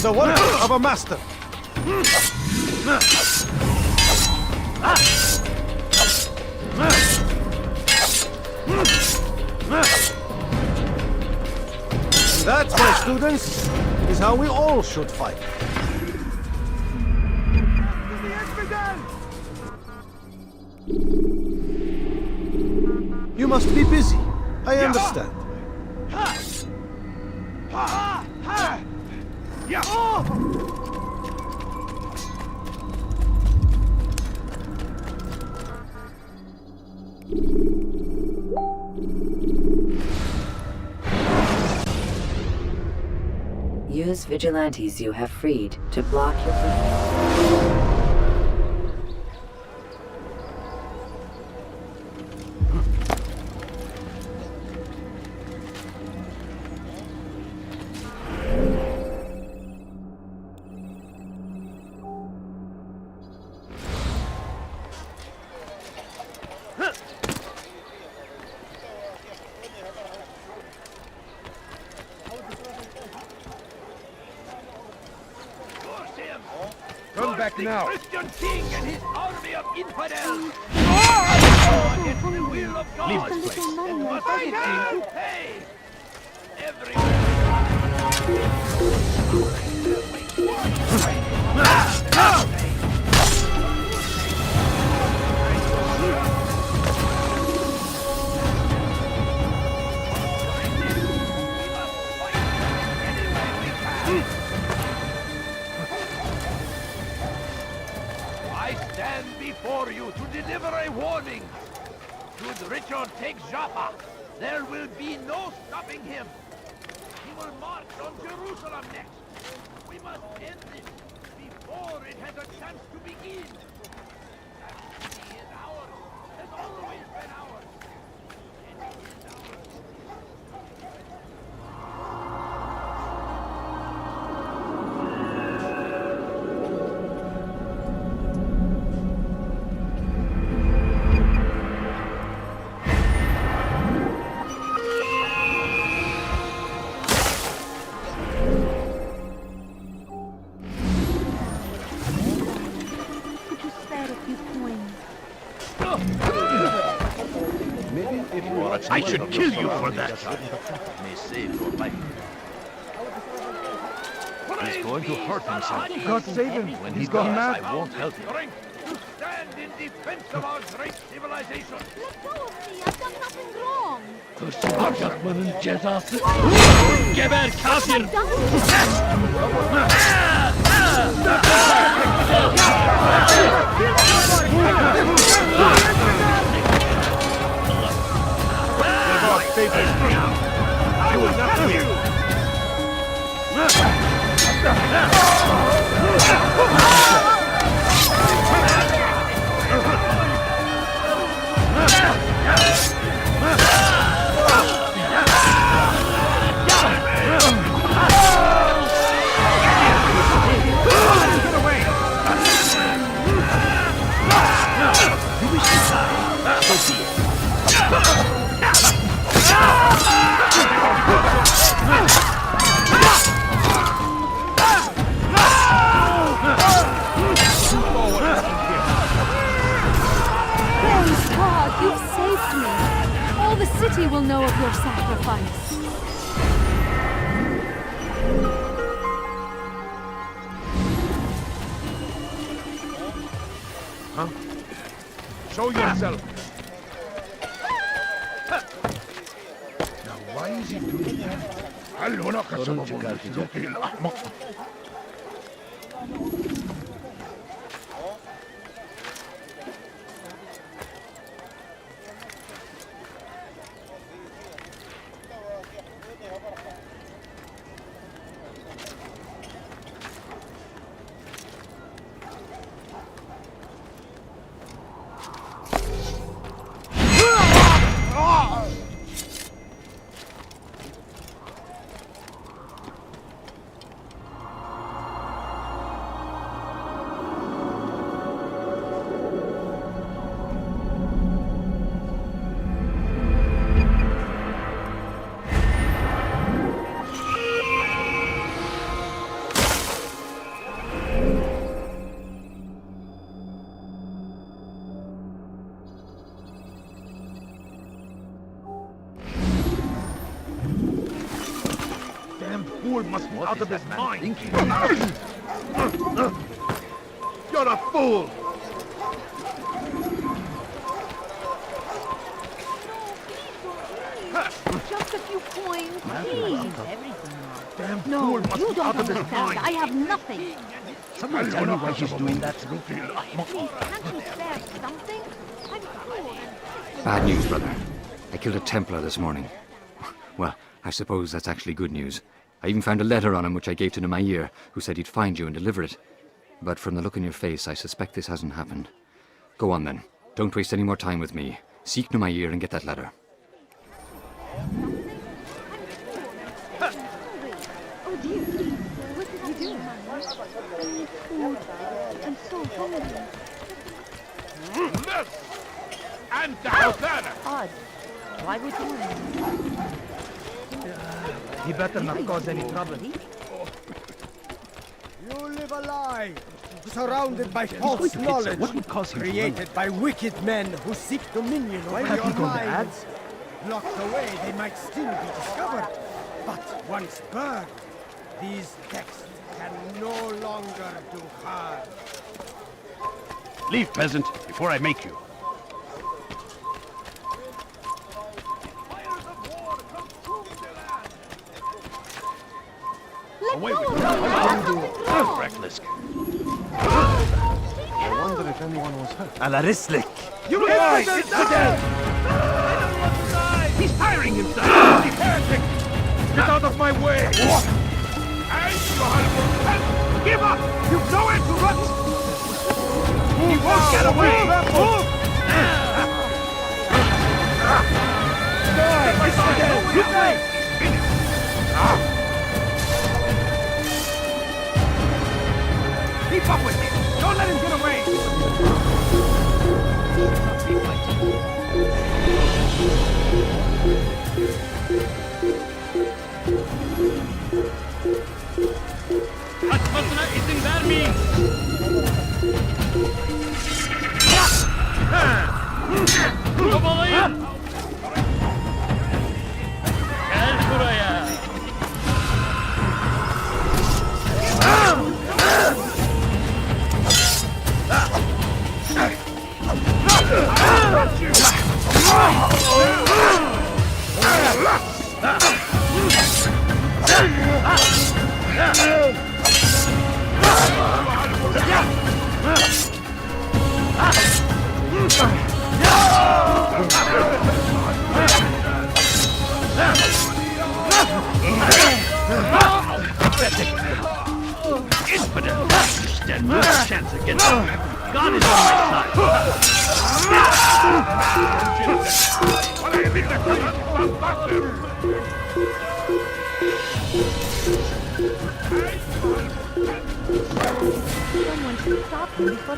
The work of a master. That, my students, is how we all should fight. You must be busy. I understand. use vigilantes you have freed to block your movement. Come back now. Christian king and his army of infidels. Against the will of God. Leave this place. And must pay. I stand before you to deliver a warning. Should Richard take Jaffa, there will be no stopping him. He will march on Jerusalem next. We must end this before it has a chance to begin. That city is ours, has always been ours. And it is ours. I should kill you for that. May save your life. He's going to hurt himself. God save him. When He's he gone does, mad. I won't help him. To stand in defense of our great civilization. Let go of me. I've done nothing wrong. Kuşatmanın cezası. Geber kafir. I will not do you. Praise God, you've saved me. All the city will know of your sacrifice. Huh? Show yourself. Now why is he doing that? Fool must be out of his mind. You're a fool! Just a few coins, please. Damn No, fool must you be don't out of his understand. mind. I have nothing. Someone tell me why he's doing that. Please, can't you spare something? I'm poor and... Bad news, brother. I killed a Templar this morning. Well, I suppose that's actually good news. I even found a letter on him which I gave to Nemair, who said he'd find you and deliver it. But from the look in your face, I suspect this hasn't happened. Go on then. Don't waste any more time with me. Seek Nemair and get that letter. Oh dear, what did you do? I need food. I'm so hungry. And Hosanna! Odd. Why would you? He better not cause any trouble. You live a lie, surrounded by false knowledge, What would cause him to created by wicked men who seek dominion over Have you your gone mad? minds. Locked away, they might still be discovered, but once burned, these texts can no longer do harm. Leave, peasant, before I make you. Away with you. Reckless. I wonder if anyone was hurt. Alarislik! You lie! It's dead! He's firing himself! Heretic! Get out of my way! And you give up! You've nowhere to run! He won't get away! Move! Keep up with him! Don't let him get away! Kaçmasına izin vermeyin! Kovalayın! Gel buraya! Infidel! You stand no chance against him! God is on my Someone should stop him before...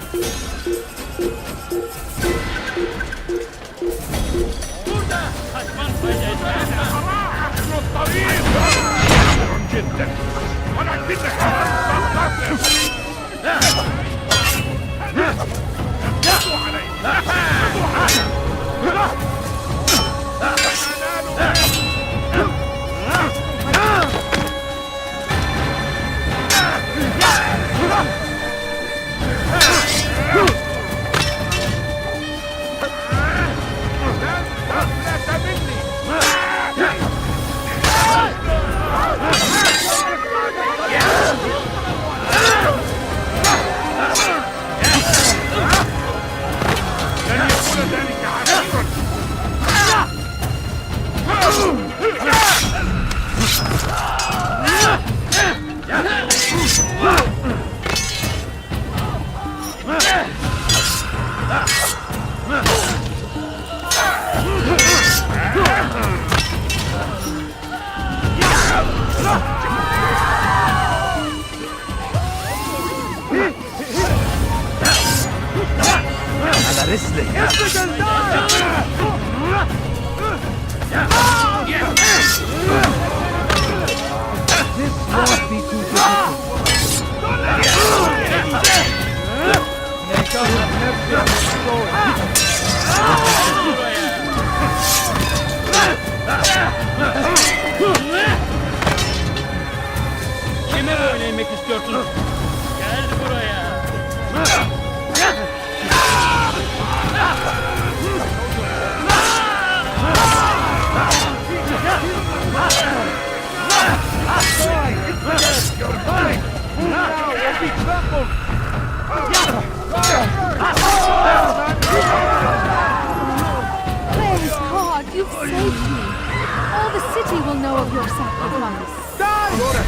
Kime oynamak istiyorsunuz? Gel buraya! Praise God, you've saved me. All the city will know of your sacrifice.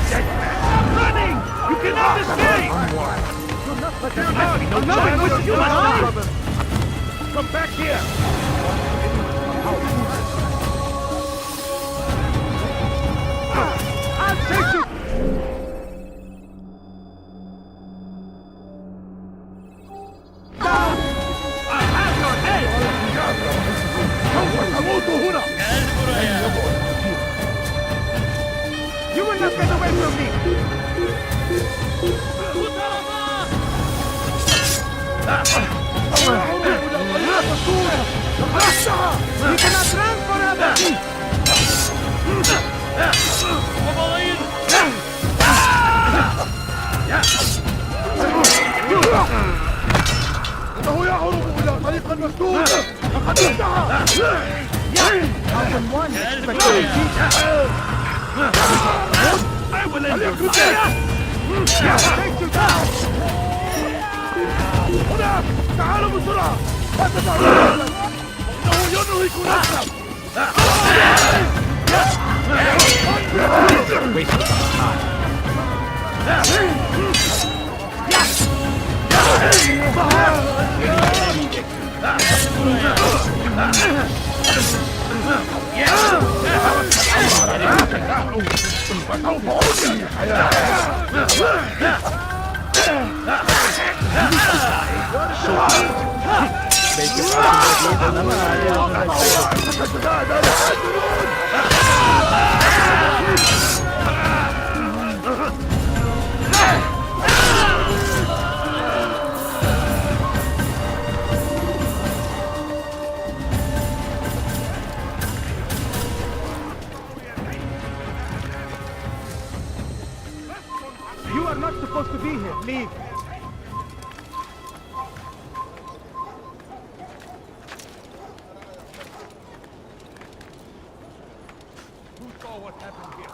Come back here! I'll take you! You will not get away from me! We cannot run forever! إنه يهرب إلى طريق مسدود لقد انتهى هناك تعالوا بسرعة لا تدعوا إنه ينهك نفسه You are not supposed to be here. Leave. Who saw what happened here?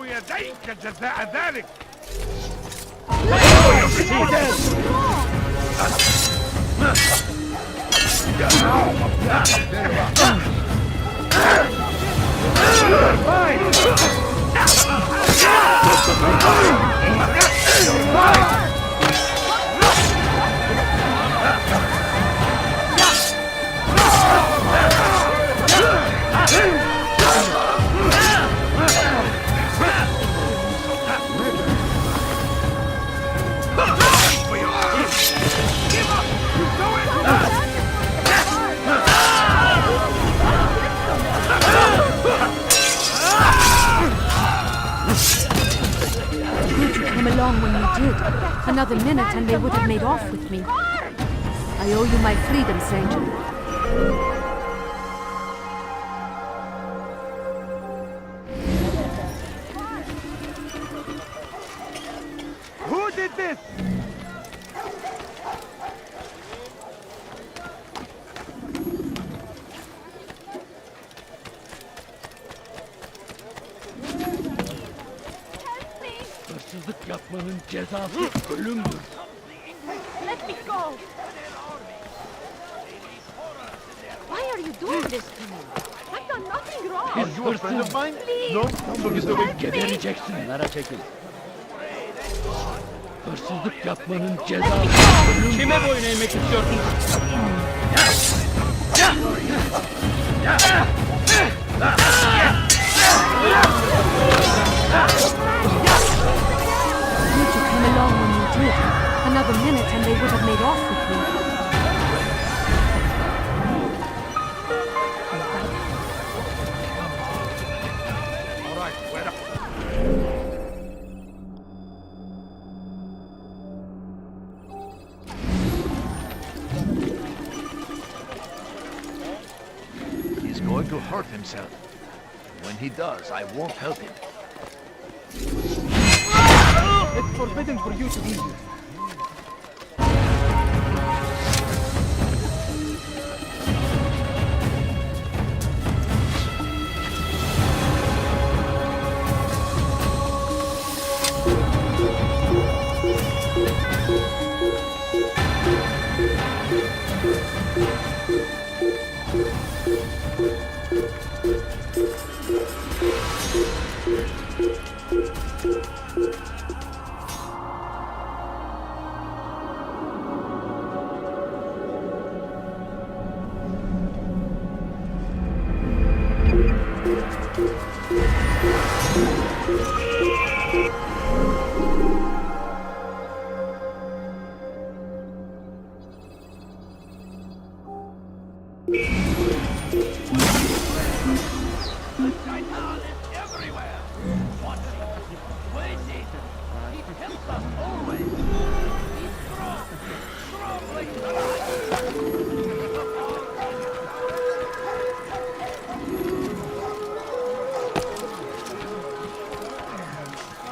يديك جزاء ذلك Came along when you did. Another minute and they would have made off with me. I owe you my freedom, stranger. Who did this? Hırsızlık yapmanın cezası ölümdür. Let me go! Why are you doing this to me? I've done nothing wrong. Biz hırsız. Please, No, bu yüzden gebereceksin. Nara çekil. Hırsızlık yapmanın cezası. Kime boyun eğmek istiyorsun? You two came along when you did. Another minute and they would have made off with me. All right, where up? He's going to hurt himself. When he does, I won't help him. It's forbidden for you to be here.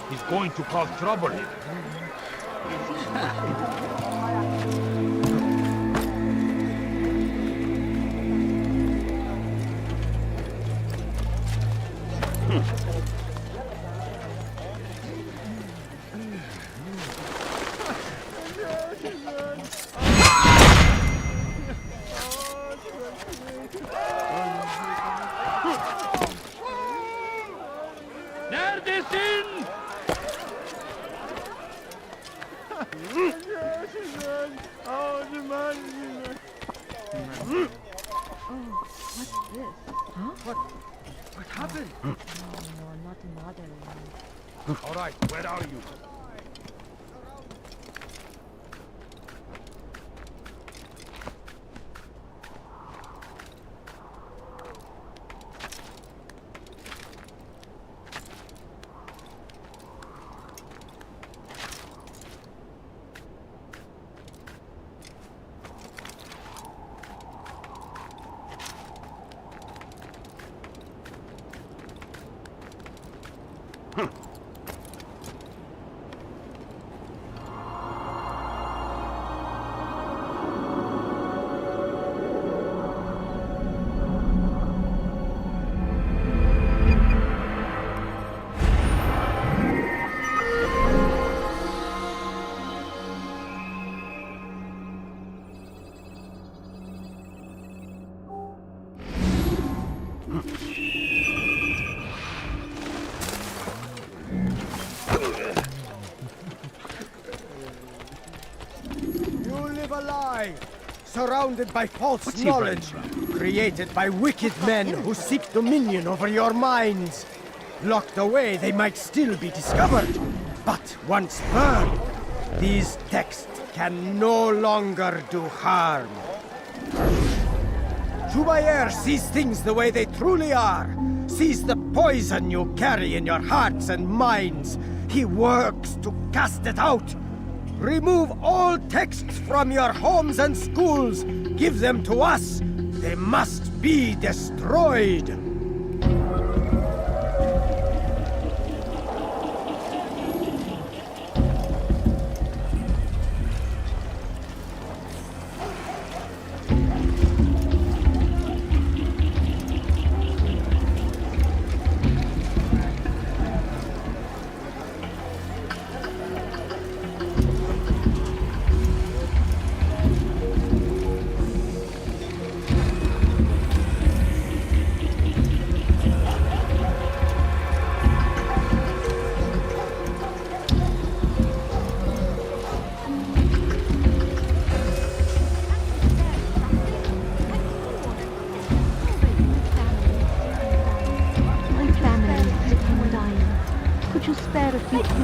He's going to cause trouble. Neredesin? What's this? Huh? What happened? Oh, no, not another one. All right, where are you? You live a lie, surrounded by false knowledge, created by wicked men who seek dominion over your minds. Locked away, they might still be discovered, but once burned, these texts can no longer do harm. Jubayer sees things the way they truly are, sees the poison you carry in your hearts and minds. He works to cast it out. Remove all texts from your homes and schools. Give them to us. They must be destroyed.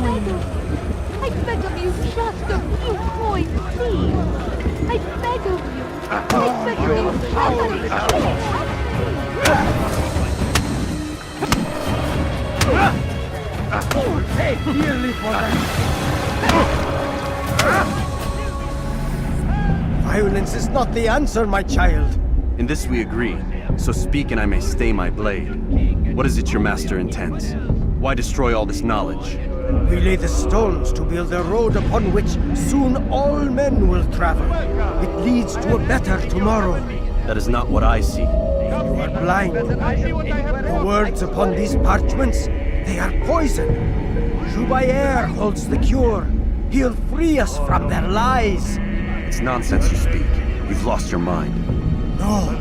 I beg of you, just a few coins, please. I beg of you. I beg of you, just a few You will pay dearly for that. Violence is not the answer, my child. In this we agree, so speak and I may stay my blade. What is it your master intends? Why destroy all this knowledge? We lay the stones to build a road upon which soon all men will travel. It leads to a better tomorrow. That is not what I see. You are blind. The words upon these parchments, they are poison. Jubayer holds the cure. He'll free us from their lies. It's nonsense you speak. You've lost your mind. No,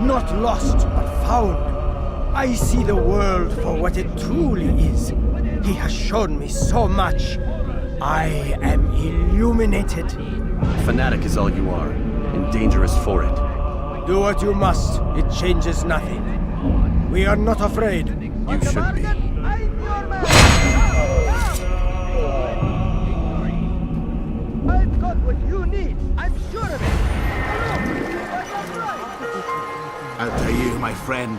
not lost, but found. I see the world for what it truly is. He has shown me so much. I am illuminated. A fanatic is all you are, and dangerous for it. Do what you must. It changes nothing. We are not afraid. You should be. I've got what you need. I'm sure of it. Altair, my friend,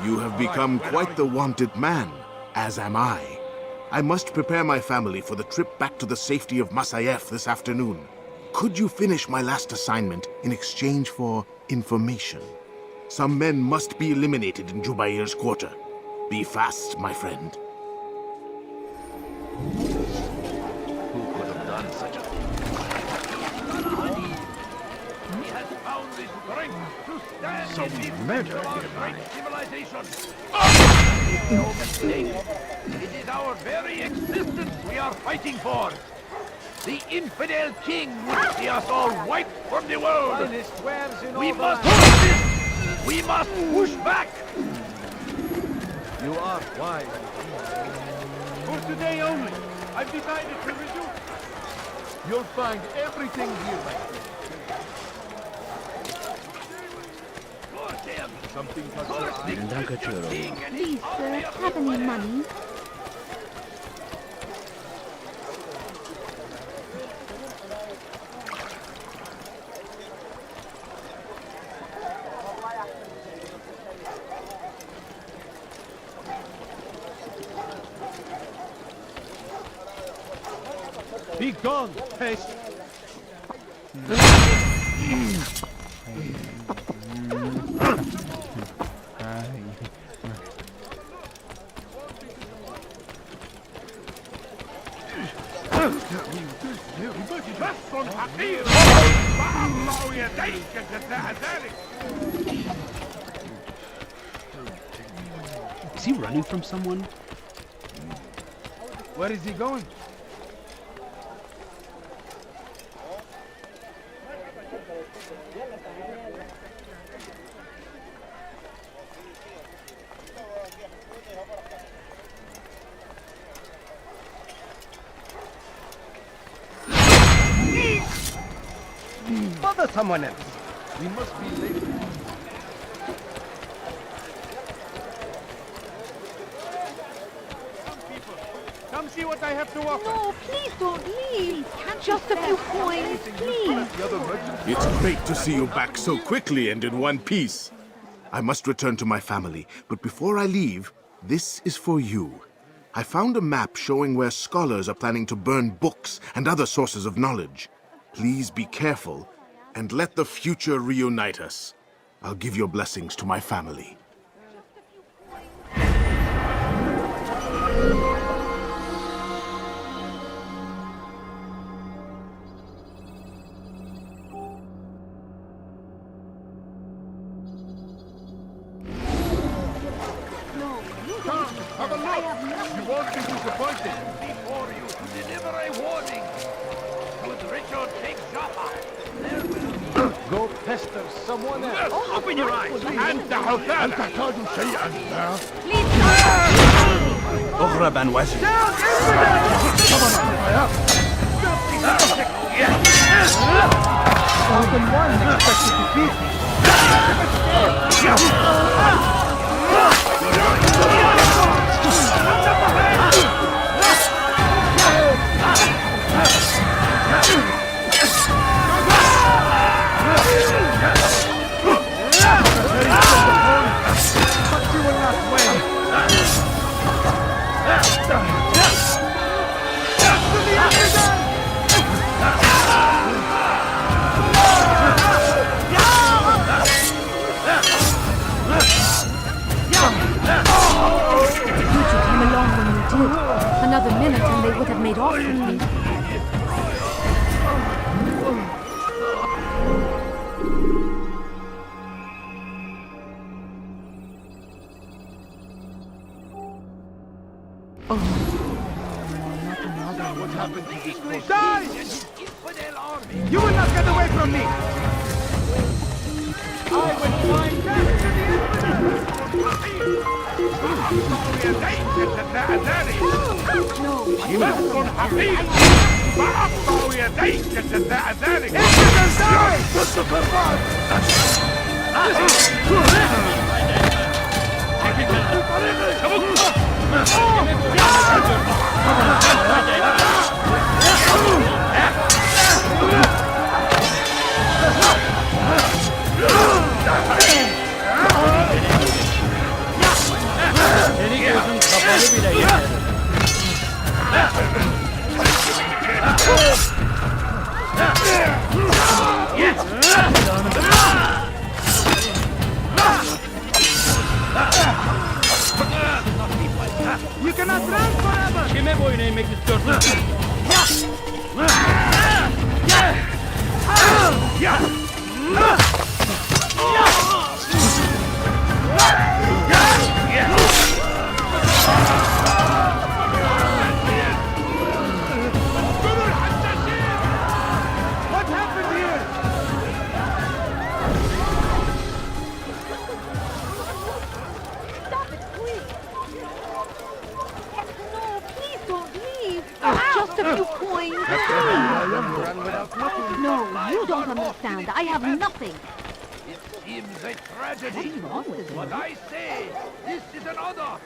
you have become quite the wanted man, as am I. I must prepare my family for the trip back to the safety of Masayef this afternoon. Could you finish my last assignment in exchange for information? Some men must be eliminated in Jubair's quarter. Be fast, my friend. Who could have done such a thing? He has found the strength to stand So in we the murdered of our him, great right? civilization. Make no mistake. It is our very existence we are fighting for. The infidel king would see us all wiped from the world. We must push this. We must push back. You are wise. For today only, I've decided to resume. You'll find everything here, my friend. Something caught your eye? Please, sir, have any money? Be gone, pest! Is he running from someone? Where is he going? Bother someone else. We must be late. Come see what I have to offer. No, please don't leave. Just a few coins, please. It's great to see you back so quickly and in one piece. I must return to my family, but before I leave, this is for you. I found a map showing where scholars are planning to burn books and other sources of knowledge. Please be careful, and let the future reunite us. I'll give your blessings to my family. Have a look. You won't be disappointed. Before you to deliver a warning. Should Richard take Joppa, there will be... Go pester someone else. Oh, open your eyes. أنت حثالة. أنت تحتاج شيئا ما؟ اغرب عن وجهي. More than one expected to beat me. they would have made off with me. What happened to this place? Die! Infidel army! You will not get away from me! I will find death to the You cannot run forever! Kime boyun eğmek istiyorsun? What happened here? Stop it, please! No, please don't leave. Just a few coins. No, you don't understand. I have nothing. It seems a tragedy. What's wrong with him? But I say, this is an honor.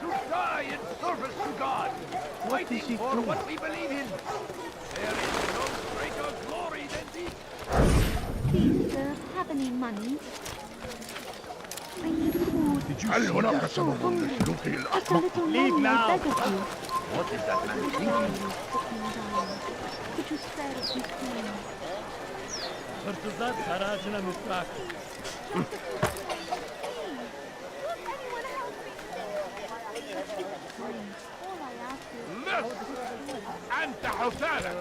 To die in service to God. Fighting for what we believe in. There is no greater glory than this. Please, sir, have any money? I need food. Did you I'm see that? so hungry. Just a little money, I beg of you. What is that man thinking? Could you spare a few coins? Hırsızlar saraycına müstahak. مصر أنت حسانا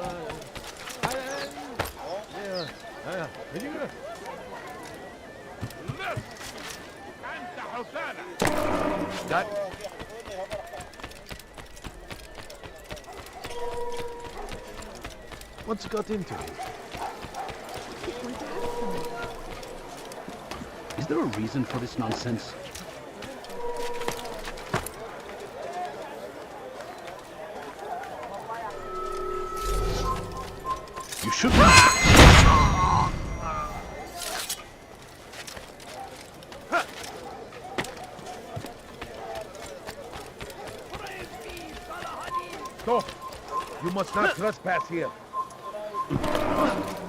مصر أنت حسانا What's got into him? Is there a reason for this nonsense? You should Stop! You must not trespass here.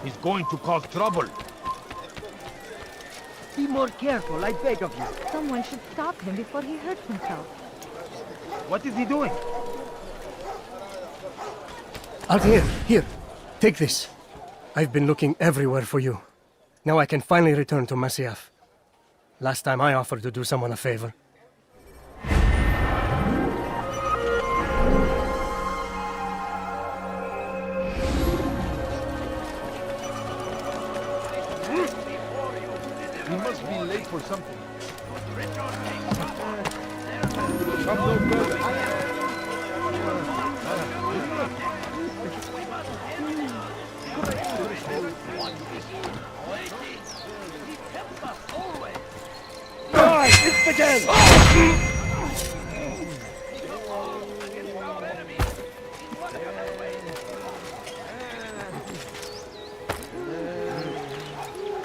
He's going to cause trouble. Be more careful, I beg of you. Someone should stop him before he hurts himself. What is he doing? Altair, here. Take this. I've been looking everywhere for you. Now I can finally return to Masyaf. Last time I offered to do someone a favor. He must be late for something. Come no further.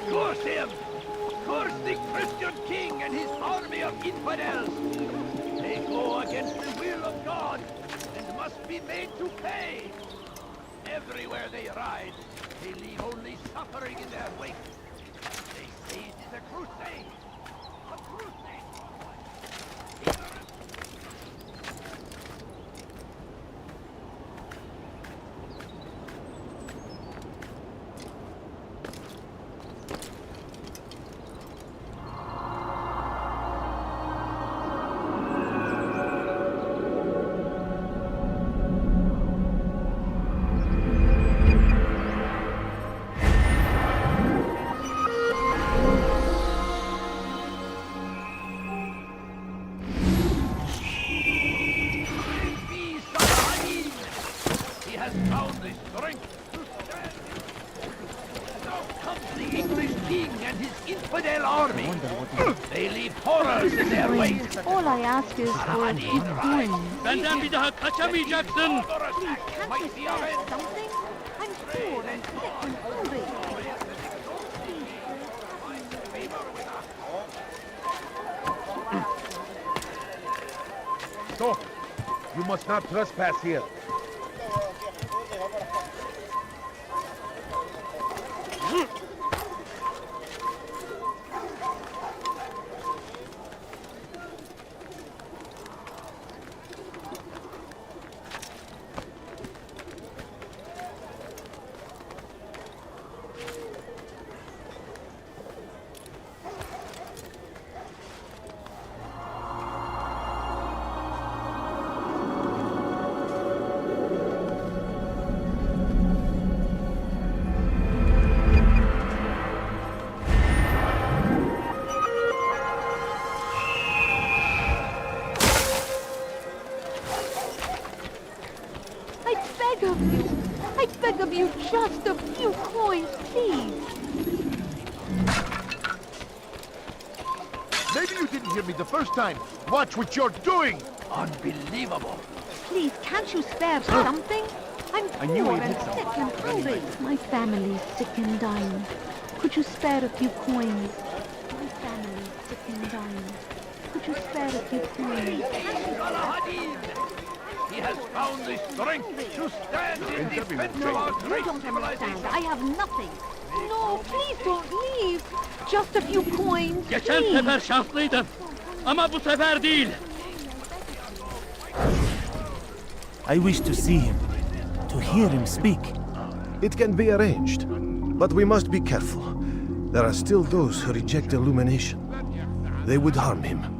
Curse him! Curse the Christian king and his army of infidels! They go against the will of God and must be made to pay! Everywhere they ride, they leave only suffering in their wake. They say it is a crusade! A crusade! king and his infidel army. They leave horrors in their wake. All I ask is for a few coins. Benden bir daha kaçamayacaksın. Please, can't you spare something? I'm poor and sick and hungry. Stop! You must not trespass here. I beg of you, just a few coins, please. Maybe you didn't hear me the first time. Watch what you're doing! Unbelievable. Please, can't you spare something? I'm poor and sick and hungry. My family's sick and dying. Could you spare a few coins? My family's sick and dying. Could you spare a few coins? He has found the strength to stand in defense of our No, you great don't civilization. understand. I have nothing. No, please don't leave. Just a few coins, Geçen please. sefer şanslıydım. Ama bu sefer değil. I wish to see him, to hear him speak. It can be arranged, but we must be careful. There are still those who reject illumination. They would harm him.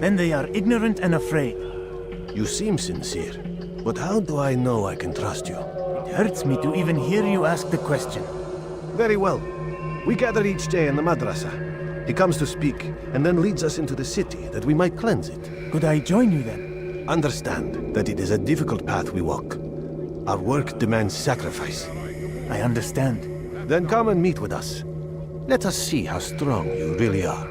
Then they are ignorant and afraid. You seem sincere, but how do I know I can trust you? It hurts me to even hear you ask the question. Very well. We gather each day in the madrasa. He comes to speak, and then leads us into the city that we might cleanse it. Could I join you then? Understand that it is a difficult path we walk. Our work demands sacrifice. I understand. Then come and meet with us. Let us see how strong you really are.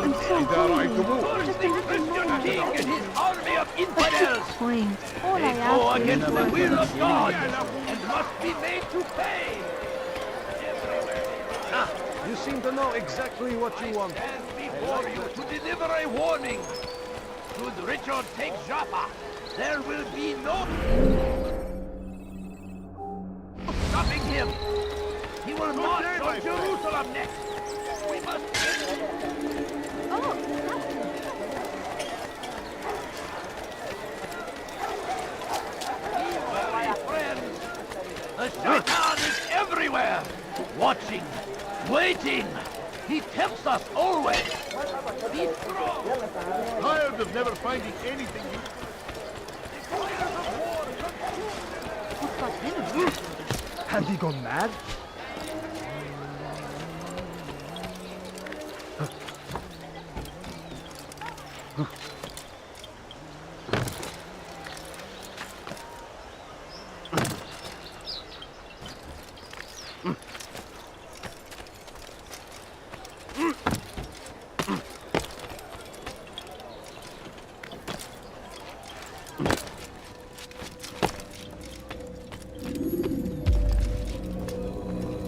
I'm so hungry. King and his army of infidels. Coins. All I They go ask against is the for will of God and must be made to pay. You seem to know exactly what you want. Stand before you to deliver a warning. Should Richard take Joppa, there will be no stopping him. He will march on Jerusalem next. We must. My friends, the Shaitan is everywhere, watching, waiting. He tempts us always. Be strong. Tired of never finding anything you... Have he gone mad?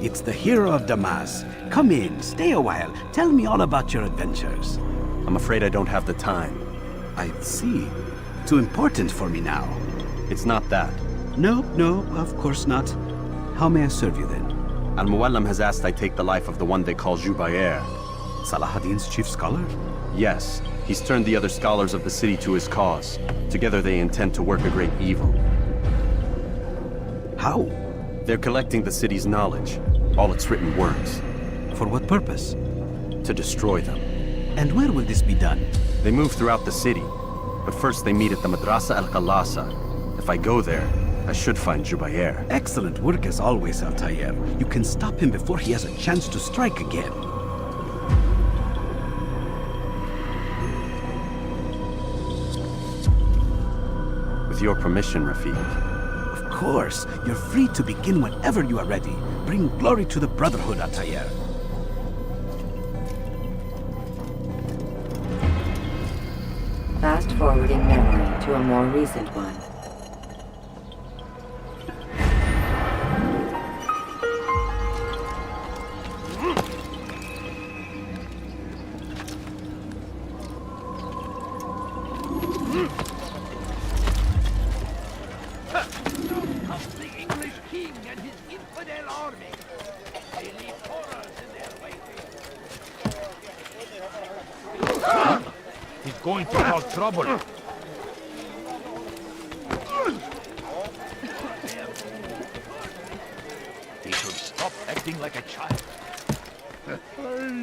It's the hero of Damas. Come in, stay a while. Tell me all about your adventures. I'm afraid I don't have the time. I see. Too important for me now. It's not that. No, of course not. How may I serve you then? Al-Muallim has asked I take the life of the one they call Jubair. Saladin's chief scholar? Yes, he's turned the other scholars of the city to his cause. Together they intend to work a great evil. How? They're collecting the city's knowledge, all its written words. For what purpose? To destroy them. And where will this be done? They move throughout the city, but first they meet at the Madrasa al-Qalasa. If I go there, I should find Jubair. Excellent work as always, Altair. You can stop him before he has a chance to strike again. With your permission, Rafiq. Of course. You're free to begin whenever you are ready. Bring glory to the Brotherhood, Altair. Fast-forwarding memory to a more recent one. Comes the English king and his infidel army. They leave horrors in their wake. He's going to cause trouble. He should stop acting like a child.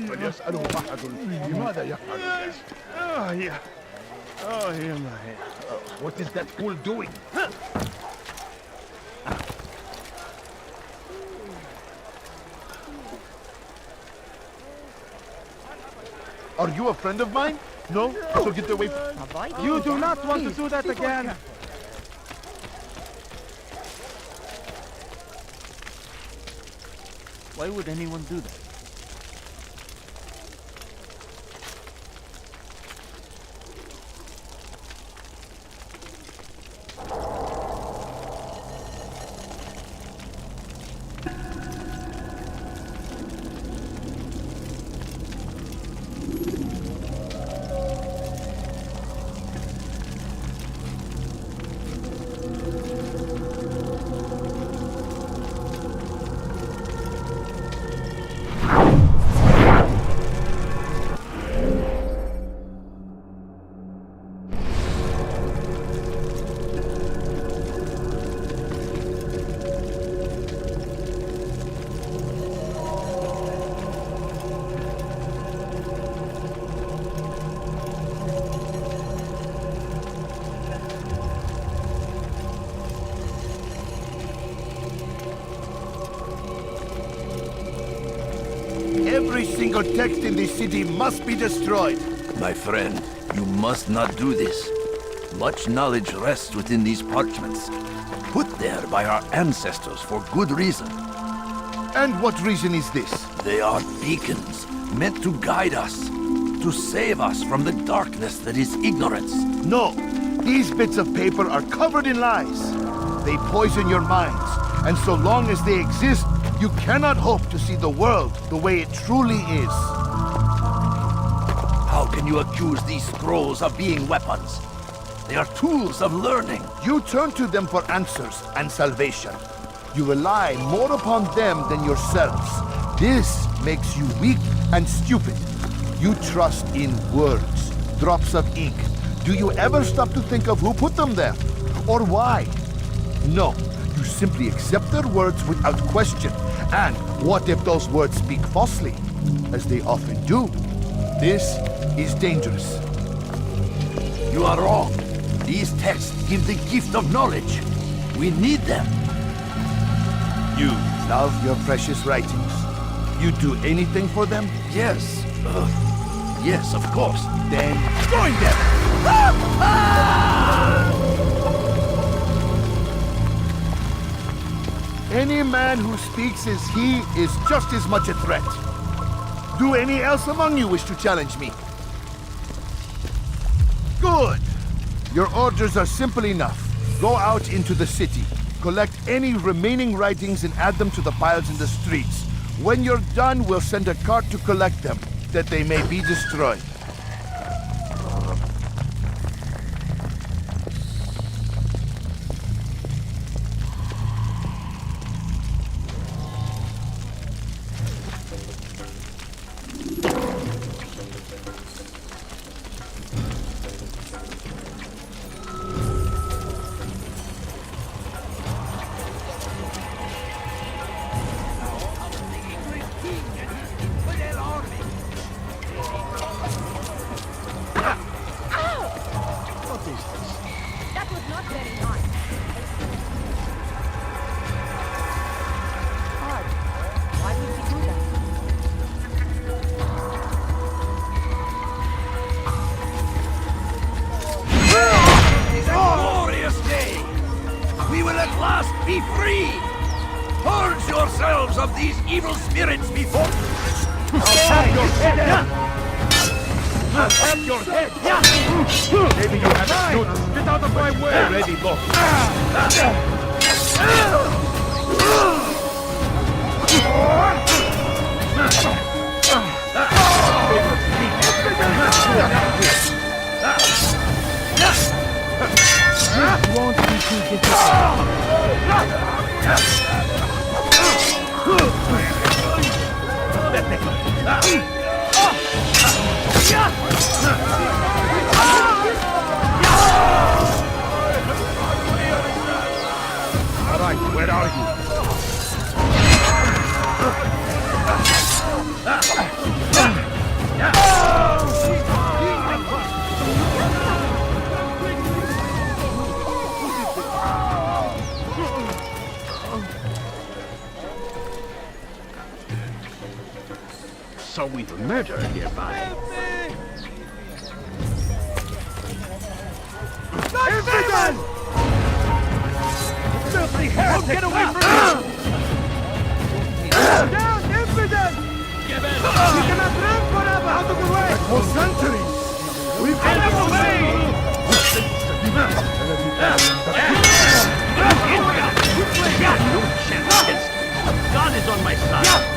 فليسأله أحد لماذا يفعل ذلك؟ What is that fool doing? Are you a friend of mine? No? So get away from... You do not want to do that again. Why would anyone do that? Every single text in this city must be destroyed. My friend, you must not do this. Much knowledge rests within these parchments, put there by our ancestors for good reason. And what reason is this? They are beacons, meant to guide us, to save us from the darkness that is ignorance. No, these bits of paper are covered in lies. They poison your minds, and so long as they exist, you cannot hope to see the world the way it truly is. How can you accuse these scrolls of being weapons? They are tools of learning. You turn to them for answers and salvation. You rely more upon them than yourselves. This makes you weak and stupid. You trust in words, drops of ink. Do you ever stop to think of who put them there? Or why? No, you simply accept their words without question. And what if those words speak falsely? As they often do. This is dangerous. You are wrong. These texts give the gift of knowledge. We need them. You love your precious writings. You do anything for them? Yes. Yes, of course. Then join them! Any man who speaks as he is just as much a threat. Do any else among you wish to challenge me? Good! Your orders are simple enough. Go out into the city. Collect any remaining writings and add them to the piles in the streets. When you're done, we'll send a cart to collect them, that they may be destroyed. yourselves of these evil spirits before... I'll have your head! I'll have your head! Maybe you haven't noticed. Get out of my way! Already lost. This won't be too difficult. All right, where are you? So we've a murder nearby. Everyone! Filthy heretic! Get away from me! Down, impudent! You cannot run forever out of the way! For centuries, we've Get him away! No chance against me. God is on my side.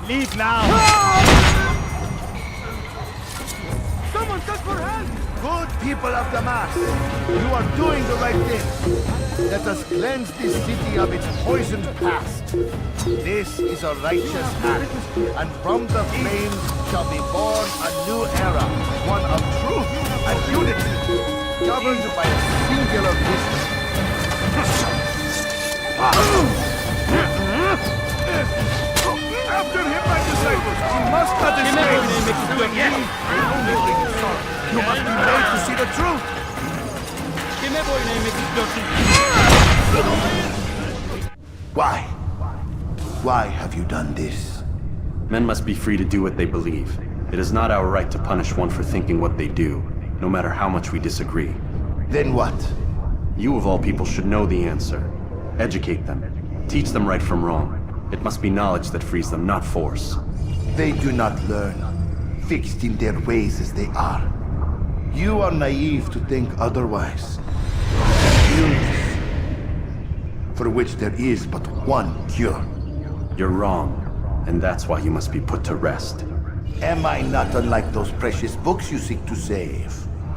Leave now! Someone touch for help! Good people of Damas, you are doing the right thing. Let us cleanse this city of its poisoned past. This is a righteous act, and from the flames shall be born a new era, one of truth and unity, governed by a singular vision. After him, my disciples! You must not escape! They only bring you sorrow. You must be made to see the truth! Why? Why have you done this? Men must be free to do what they believe. It is not our right to punish one for thinking what they do, no matter how much we disagree. Then what? You of all people should know the answer. Educate them. Teach them right from wrong. It must be knowledge that frees them, not force. They do not learn, fixed in their ways as they are. You are naive to think otherwise. Illness, for which there is but one cure. You're wrong, and that's why you must be put to rest. Am I not unlike those precious books you seek to save?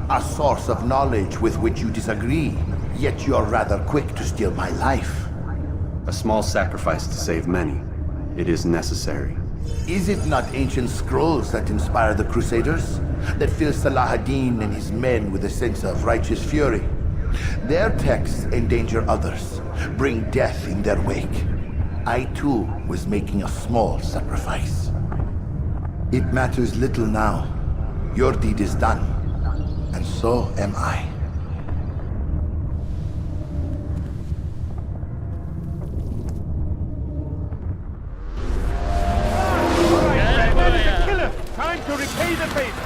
A source of knowledge with which you disagree, yet you are rather quick to steal my life. A small sacrifice to save many. It is necessary. Is it not ancient scrolls that inspire the Crusaders? That fill Salah ad-Din and his men with a sense of righteous fury? Their texts endanger others, bring death in their wake. I too was making a small sacrifice. It matters little now. Your deed is done, and so am I. Time to repay the favor.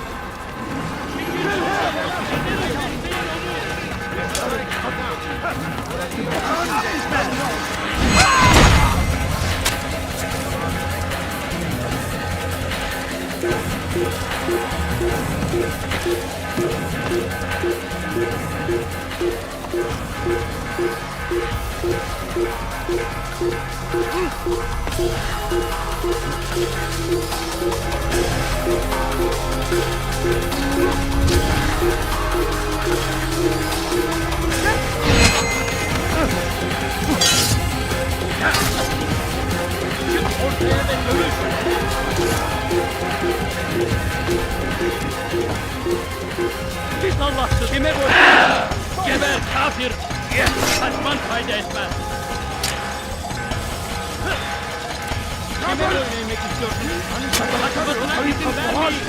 Biz Allah'sız kime vur? Geber kafir! Kaçman fayda etmez. Kime oynamak istiyorsunuz? Kaçmasına izin vermeyin.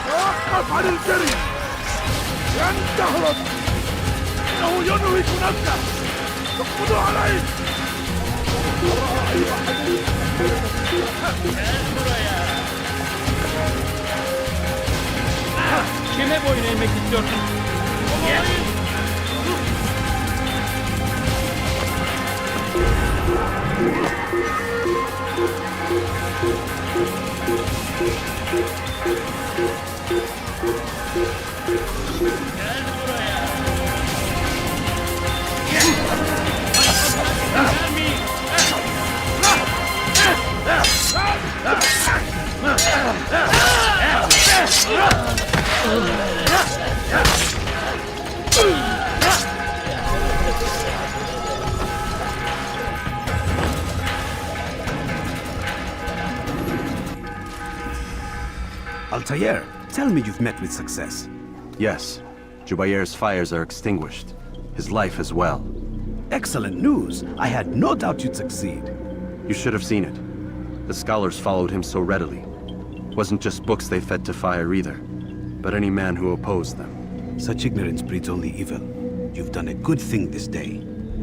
توقف عن الجري لن تهرب إنه ينهك نفسه اقبضوا عليه Kime boyun eğmek istiyorsun? Gel buraya. Gelmeyin. Altair, tell me you've met with success. Yes. Jubayer's fires are extinguished. His life as well. Excellent news. I had no doubt you'd succeed. You should have seen it. The scholars followed him so readily. Wasn't just books they fed to fire either, but any man who opposed them. Such ignorance breeds only evil. You've done a good thing this day.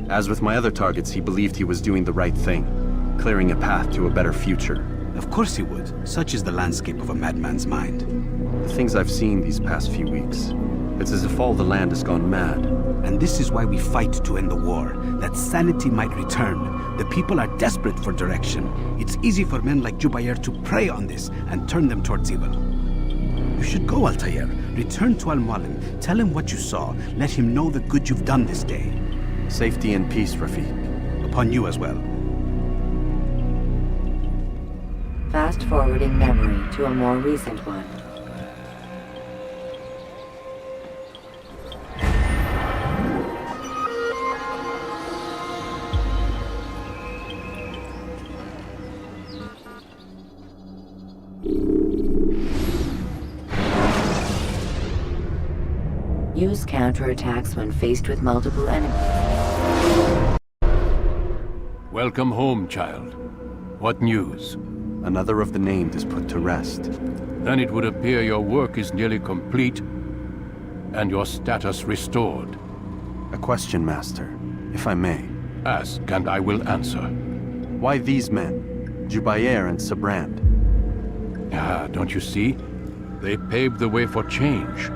As with my other targets, he believed he was doing the right thing, clearing a path to a better future. Of course he would. Such is the landscape of a madman's mind. The things I've seen these past few weeks, it's as if all the land has gone mad. And this is why we fight to end the war, that sanity might return. The people are desperate for direction. It's easy for men like Jubayer to prey on this and turn them towards evil. You should go, Altair. Return to Al-Mualim. Tell him what you saw. Let him know the good you've done this day. Safety and peace, Rafiq. Upon you as well. Fast-forwarding memory to a more recent one. Use counterattacks when faced with multiple enemies. Welcome home, child. What news? Another of the named is put to rest. Then it would appear your work is nearly complete and your status restored. A question, Master, if I may. Ask, and I will answer. Why these men? Jubayer and Sabrand? Ah, don't you see? They paved the way for change.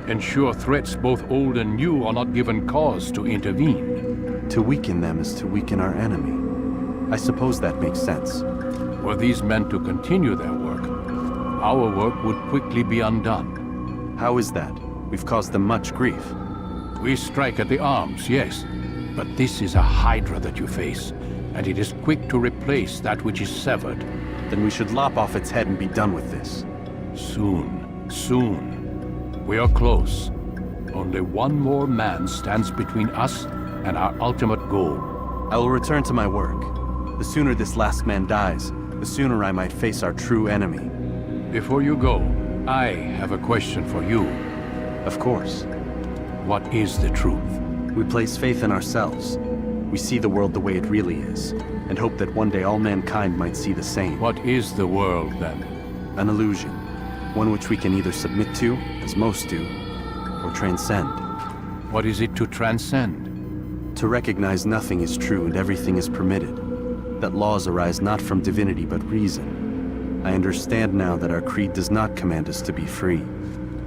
Ensure threats both old and new are not given cause to intervene. To weaken them is to weaken our enemy. I suppose that makes sense. Were these men to continue their work, our work would quickly be undone. How is that? We've caused them much grief. We strike at the arms, yes. But this is a hydra that you face, and it is quick to replace that which is severed. Then we should lop off its head and be done with this. Soon, soon. We are close. Only one more man stands between us and our ultimate goal. I will return to my work. The sooner this last man dies, the sooner I might face our true enemy. Before you go, I have a question for you. Of course. What is the truth? We place faith in ourselves. We see the world the way it really is, and hope that one day all mankind might see the same. What is the world, then? An illusion. One which we can either submit to, as most do, or transcend. What is it to transcend? To recognize nothing is true and everything is permitted. That laws arise not from divinity but reason. I understand now that our creed does not command us to be free.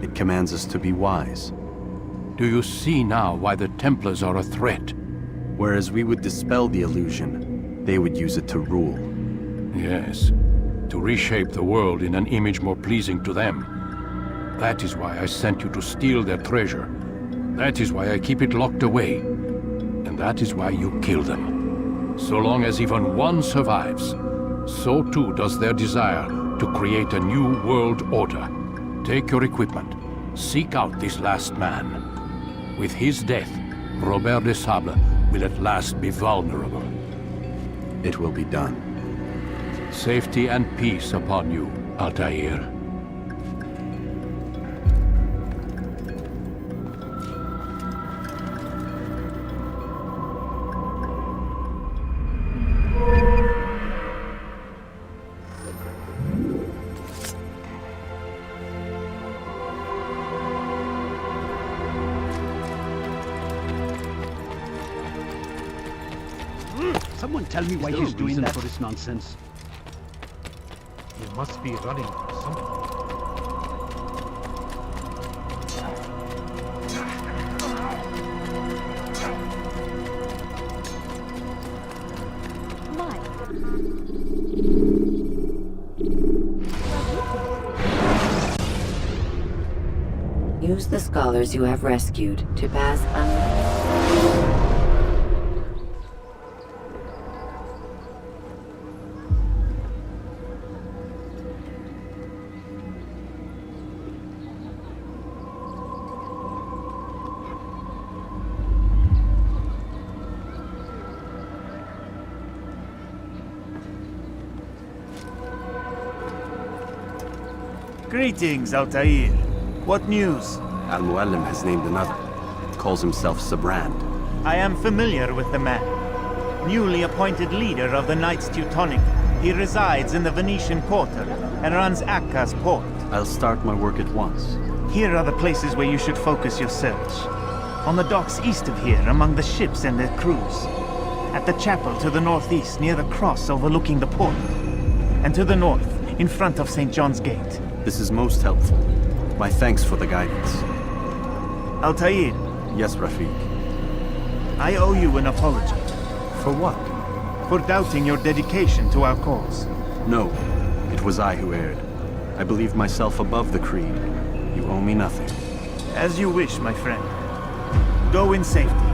It commands us to be wise. Do you see now why the Templars are a threat? Whereas we would dispel the illusion, they would use it to rule. Yes, to reshape the world in an image more pleasing to them. That is why I sent you to steal their treasure. That is why I keep it locked away. And that is why you kill them. So long as even one survives, so too does their desire to create a new world order. Take your equipment. Seek out this last man. With his death, Robert de Sable will at last be vulnerable. It will be done. Safety and peace upon you, Altair. Someone tell me why he's doing that for this nonsense. You must be running from something. Use the scholars you have rescued to pass Greetings, Altair. What news? Al-Mualim has named another. Calls himself Sabrand. I am familiar with the man. Newly appointed leader of the Knights Teutonic. He resides in the Venetian Quarter and runs Akka's port. I'll start my work at once. Here are the places where you should focus your search. On the docks east of here, among the ships and their crews. At the chapel to the northeast, near the cross overlooking the port. And to the north, in front of St. John's Gate. This is most helpful. My thanks for the guidance. Altair. Yes, Rafiq. I owe you an apology. For what? For doubting your dedication to our cause. No, it was I who erred. I believed myself above the creed. You owe me nothing. As you wish, my friend. Go in safety.